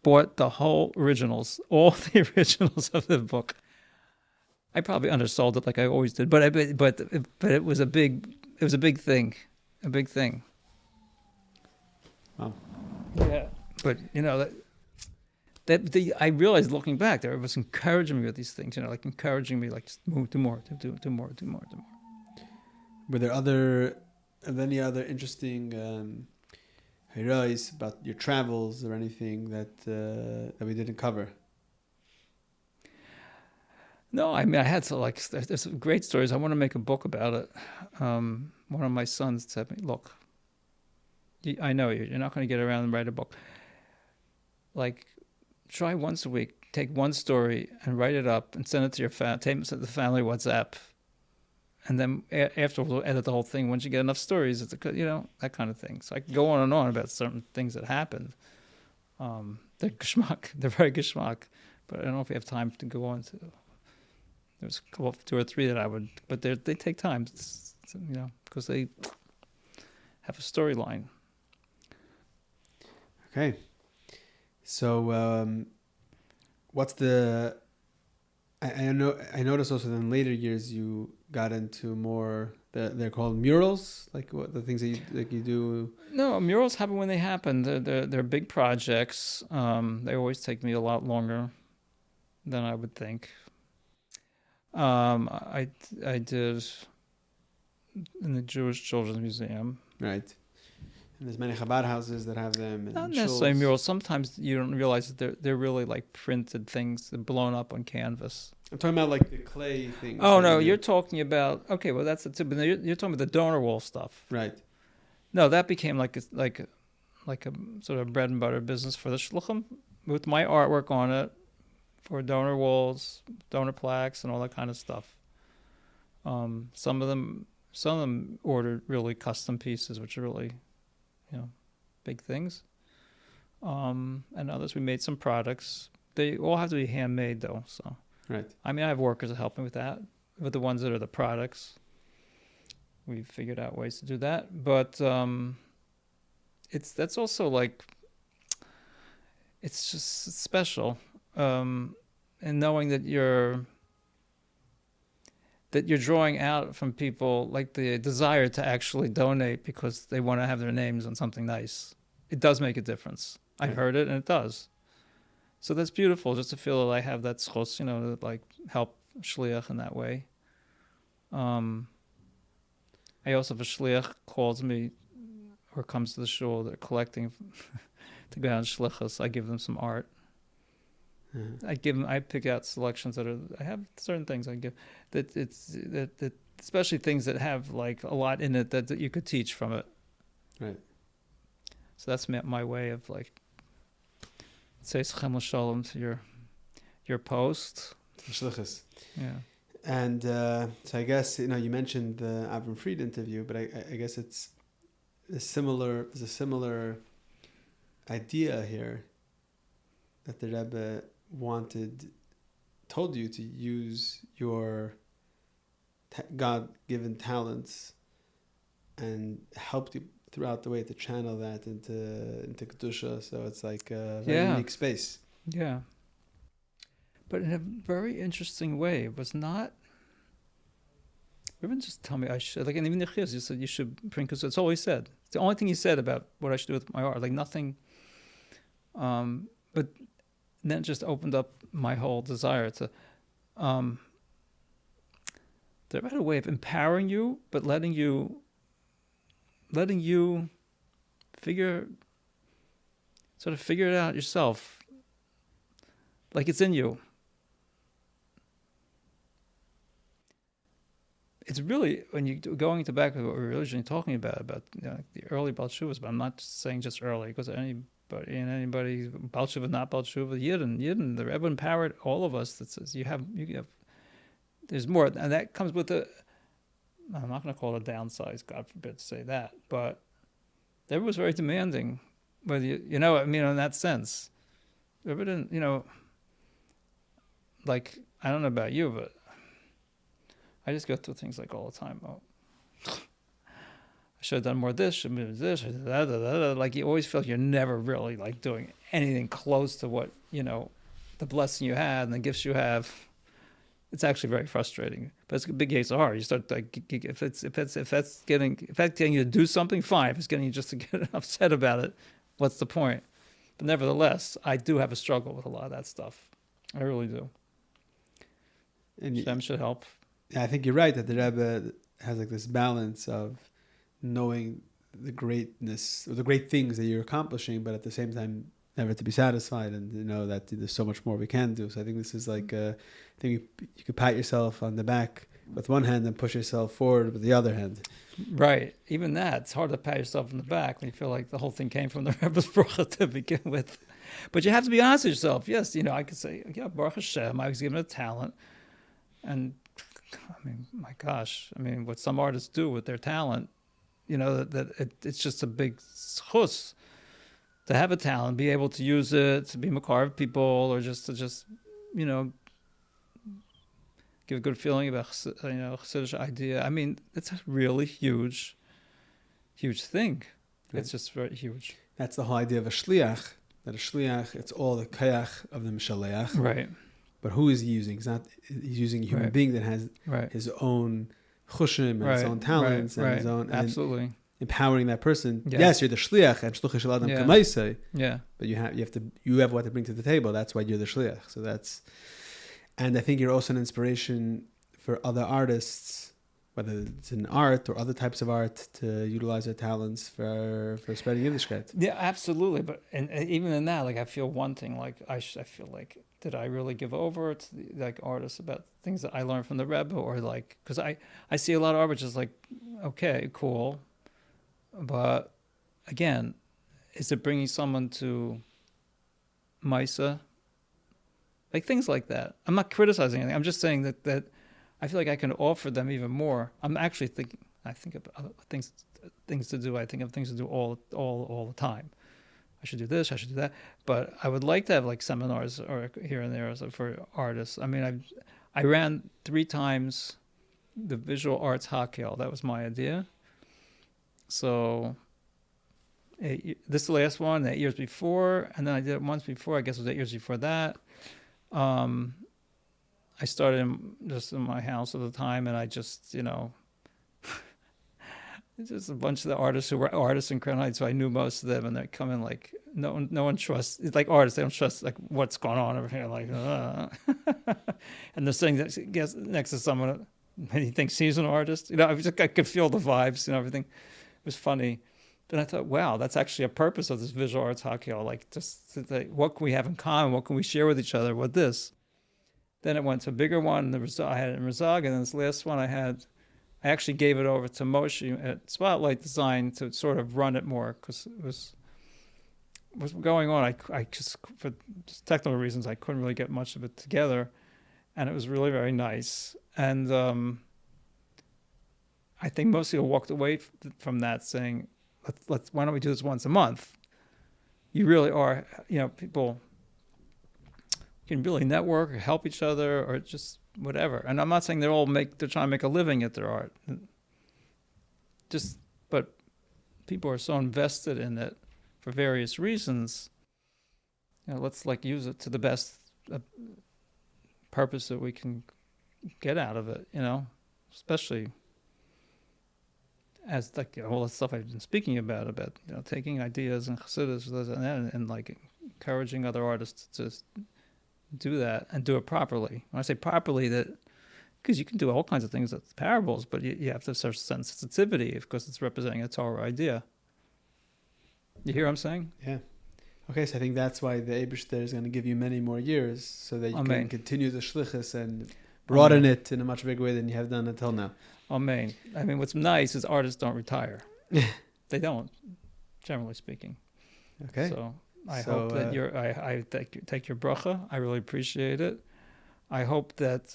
bought the whole originals, all the originals of the book. I probably undersold it like I always did, but it was a big thing, a big thing. Wow. Yeah, but I realized looking back, there was encouraging me with these things, like encouraging me, like just do more. Were there any other interesting heroes about your travels or anything that we didn't cover? No, I mean, I had to, there's some great stories. I want to make a book about it. One of my sons said to me, look, I know you're not going to get around and write a book. Like, try once a week, take one story and write it up and send it to your take it to the family WhatsApp. And then afterwards, we'll edit the whole thing. Once you get enough stories, it's that kind of thing. So I can go on and on about certain things that happened. They're geschmack. They're very geschmack. But I don't know if we have time to go on to. There's a couple, 2 or 3 that I would, but they take time, because they have a storyline. Okay. So, what's the? I noticed also that in later years you got into more. They're called murals, like what the things that you do. No, murals happen when they happen. They're big projects. They always take me a lot longer than I would think. I did in the Jewish Children's Museum. Right. And there's many Chabad houses that have them. Not necessarily murals. Sometimes you don't realize that they're really like printed things blown up on canvas. I'm talking about like the clay things. Oh no, you're talking about well, that's it. But you're talking about the donor wall stuff, right? No, that became like a sort of bread and butter business for the shluchim with my artwork on it for donor walls, donor plaques, and all that kind of stuff. Some of them ordered really custom pieces, which are really, big things. And others, we made some products. They all have to be handmade, though. So, right. I mean, I have workers that help me with that. With the ones that are the products, we've figured out ways to do that. But that's also like, it's just special. And knowing that you're drawing out from people like the desire to actually donate because they want to have their names on something nice. It does make a difference. I've heard it, and it does. So that's beautiful, just to feel that I have that schos, to like help shliach in that way. I also, if a shliach calls me or comes to the shul, they're collecting to go out and shlichus, I give them some art. I pick out selections that I have certain things I give that especially things that have like a lot in it that you could teach from it. Right. So that's my way of like say Sechem L'Shalom to your post. Shlichus. Yeah. And so I guess you mentioned the Avram Fried interview, but I guess it's there's a similar idea here that the Rebbe told you to use your God-given talents and helped you throughout the way to channel that into Kedusha. So it's like a very unique space. Yeah. But in a very interesting way. It was not... Rebbe just tell me I should... Like, and even the Chiz, you said you should bring Kedusha. That's all he said. It's the only thing he said about what I should do with my art. Like, nothing... But then it just opened up my whole desire to... They had a way of empowering you, but letting you figure it out yourself. Like it's in you. It's really, when you're going to back to what we were originally talking about the early Baal Teshuvos, but I'm not saying just early, because any but anybody, Baal Tshuva, not Baal Tshuva, Yidden, the Rebbe empowered all of us that says you have, there's more. And that comes with I'm not going to call it a downsize, God forbid to say that, but the Rebbe was very demanding, whether in that sense. The Rebbe didn't, like, I don't know about you, but I just go through things like all the time. Oh, I should have done more of this, should have done this, like you always feel like you're never really like doing anything close to what, the blessing you had and the gifts you have. It's actually very frustrating, but it's a big case of heart. You start like, if that's getting you to do something, fine. If it's getting you just to get upset about it, what's the point? But nevertheless, I do have a struggle with a lot of that stuff. I really do. And Shem should help. Yeah, I think you're right that the Rebbe has like this balance of knowing the greatness or the great things that you're accomplishing, but at the same time never to be satisfied, and that there's so much more we can do. So I think this is like I think you could pat yourself on the back with one hand and push yourself forward with the other hand. Right. Even that, it's hard to pat yourself on the back when you feel like the whole thing came from the Rebbe's bracha to begin with. But you have to be honest with yourself. Yes, I could say, yeah, Baruch Hashem, I was given a talent, and I mean, my gosh, what some artists do with their talent, it's just a big schus to have a talent, be able to use it, to be makar of people, or just to give a good feeling about, Chassidic idea. It's a really huge thing. Right. It's just very huge. That's the whole idea of a shliach, that a shliach, it's all the kayach of the mishaleach. Right. But who is he using? He's using a human being that has his own chushim and his own talents and his own... Absolutely. Empowering that person. Yes, you're the shliach and shluchah shel adam kamaisei. Yeah. But you have what to bring to the table. That's why you're the shliach. So and I think you're also an inspiration for other artists, whether it's in art or other types of art, to utilize their talents for spreading Yiddishkeit. Yeah, absolutely. But and even in that, like I feel wanting, like I feel like, did I really give over to artists about things that I learned from the Rebbe, or because I see a lot of art which is like, okay, cool. But again, is it bringing someone to Misa? Like things like that. I'm not criticizing anything. I'm just saying that I feel like I can offer them even more. I'm actually thinking. I think of other things to do. I think of things to do all the time. I should do this. I should do that. But I would like to have like seminars or here and there for artists. I ran 3 times the visual arts hakel. That was my idea. So this is the last one, 8 years before, and then I did it once before, I guess it was 8 years before that. I started just in my house at the time, and I just, just a bunch of the artists who were artists in Crown Heights, so I knew most of them, and they come in like, no one trusts, it's like artists, they don't trust like what's going on over here, like, and they're sitting next to someone, and he thinks he's an artist, I could feel the vibes, everything. It was funny. Then I thought, wow, that's actually a purpose of this visual arts hakel. Like, just what can we have in common? What can we share with each other with this? Then it went to a bigger one. I had it in Razag, and then this last one I actually gave it over to Moshe at Spotlight Design to sort of run it more, because it was going on. I just, for just technical reasons, I couldn't really get much of it together, and it was really very nice. And I think most people walked away from that saying, why don't we do this once a month? You really are, people can really network or help each other or just whatever. And I'm not saying they're trying to make a living at their art. But people are so invested in it for various reasons. Let's use it to the best purpose that we can get out of it, especially as all the stuff I've been speaking about taking ideas and Chassidus and encouraging other artists to do that and do it properly. When I say properly, that because you can do all kinds of things with parables, but you have to have such sensitivity because it's representing a Torah idea. You hear what I'm saying? Yeah. Okay, so I think that's why the Eibishter is going to give you many more years so that you can continue the shlichus and broaden it in a much bigger way than you have done until now. Amen. What's nice is artists don't retire. They don't, generally speaking. Okay. So I So, hope that I take your bracha. I really appreciate it. I hope that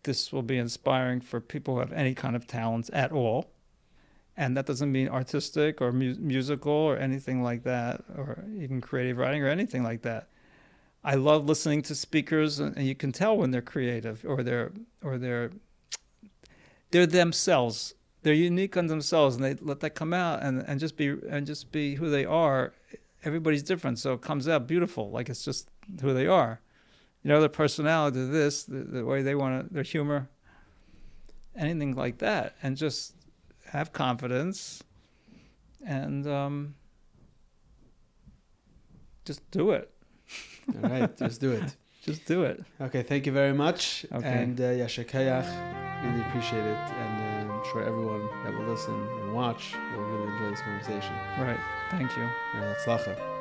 this will be inspiring for people who have any kind of talents at all. And that doesn't mean artistic or musical or anything like that, or even creative writing or anything like that. I love listening to speakers, and you can tell when they're creative or they're themselves. They're unique on themselves, and they let that come out and just be who they are. Everybody's different, so it comes out beautiful, like it's just who they are. Their personality, the way they want to, their humor, anything like that, and just have confidence and just do it. All right, just do it. Just do it. Okay, thank you very much. Okay. And Yasher Kayach, really appreciate it. And I'm sure everyone that will listen and watch will really enjoy this conversation. Right. Thank you. Tzlacha.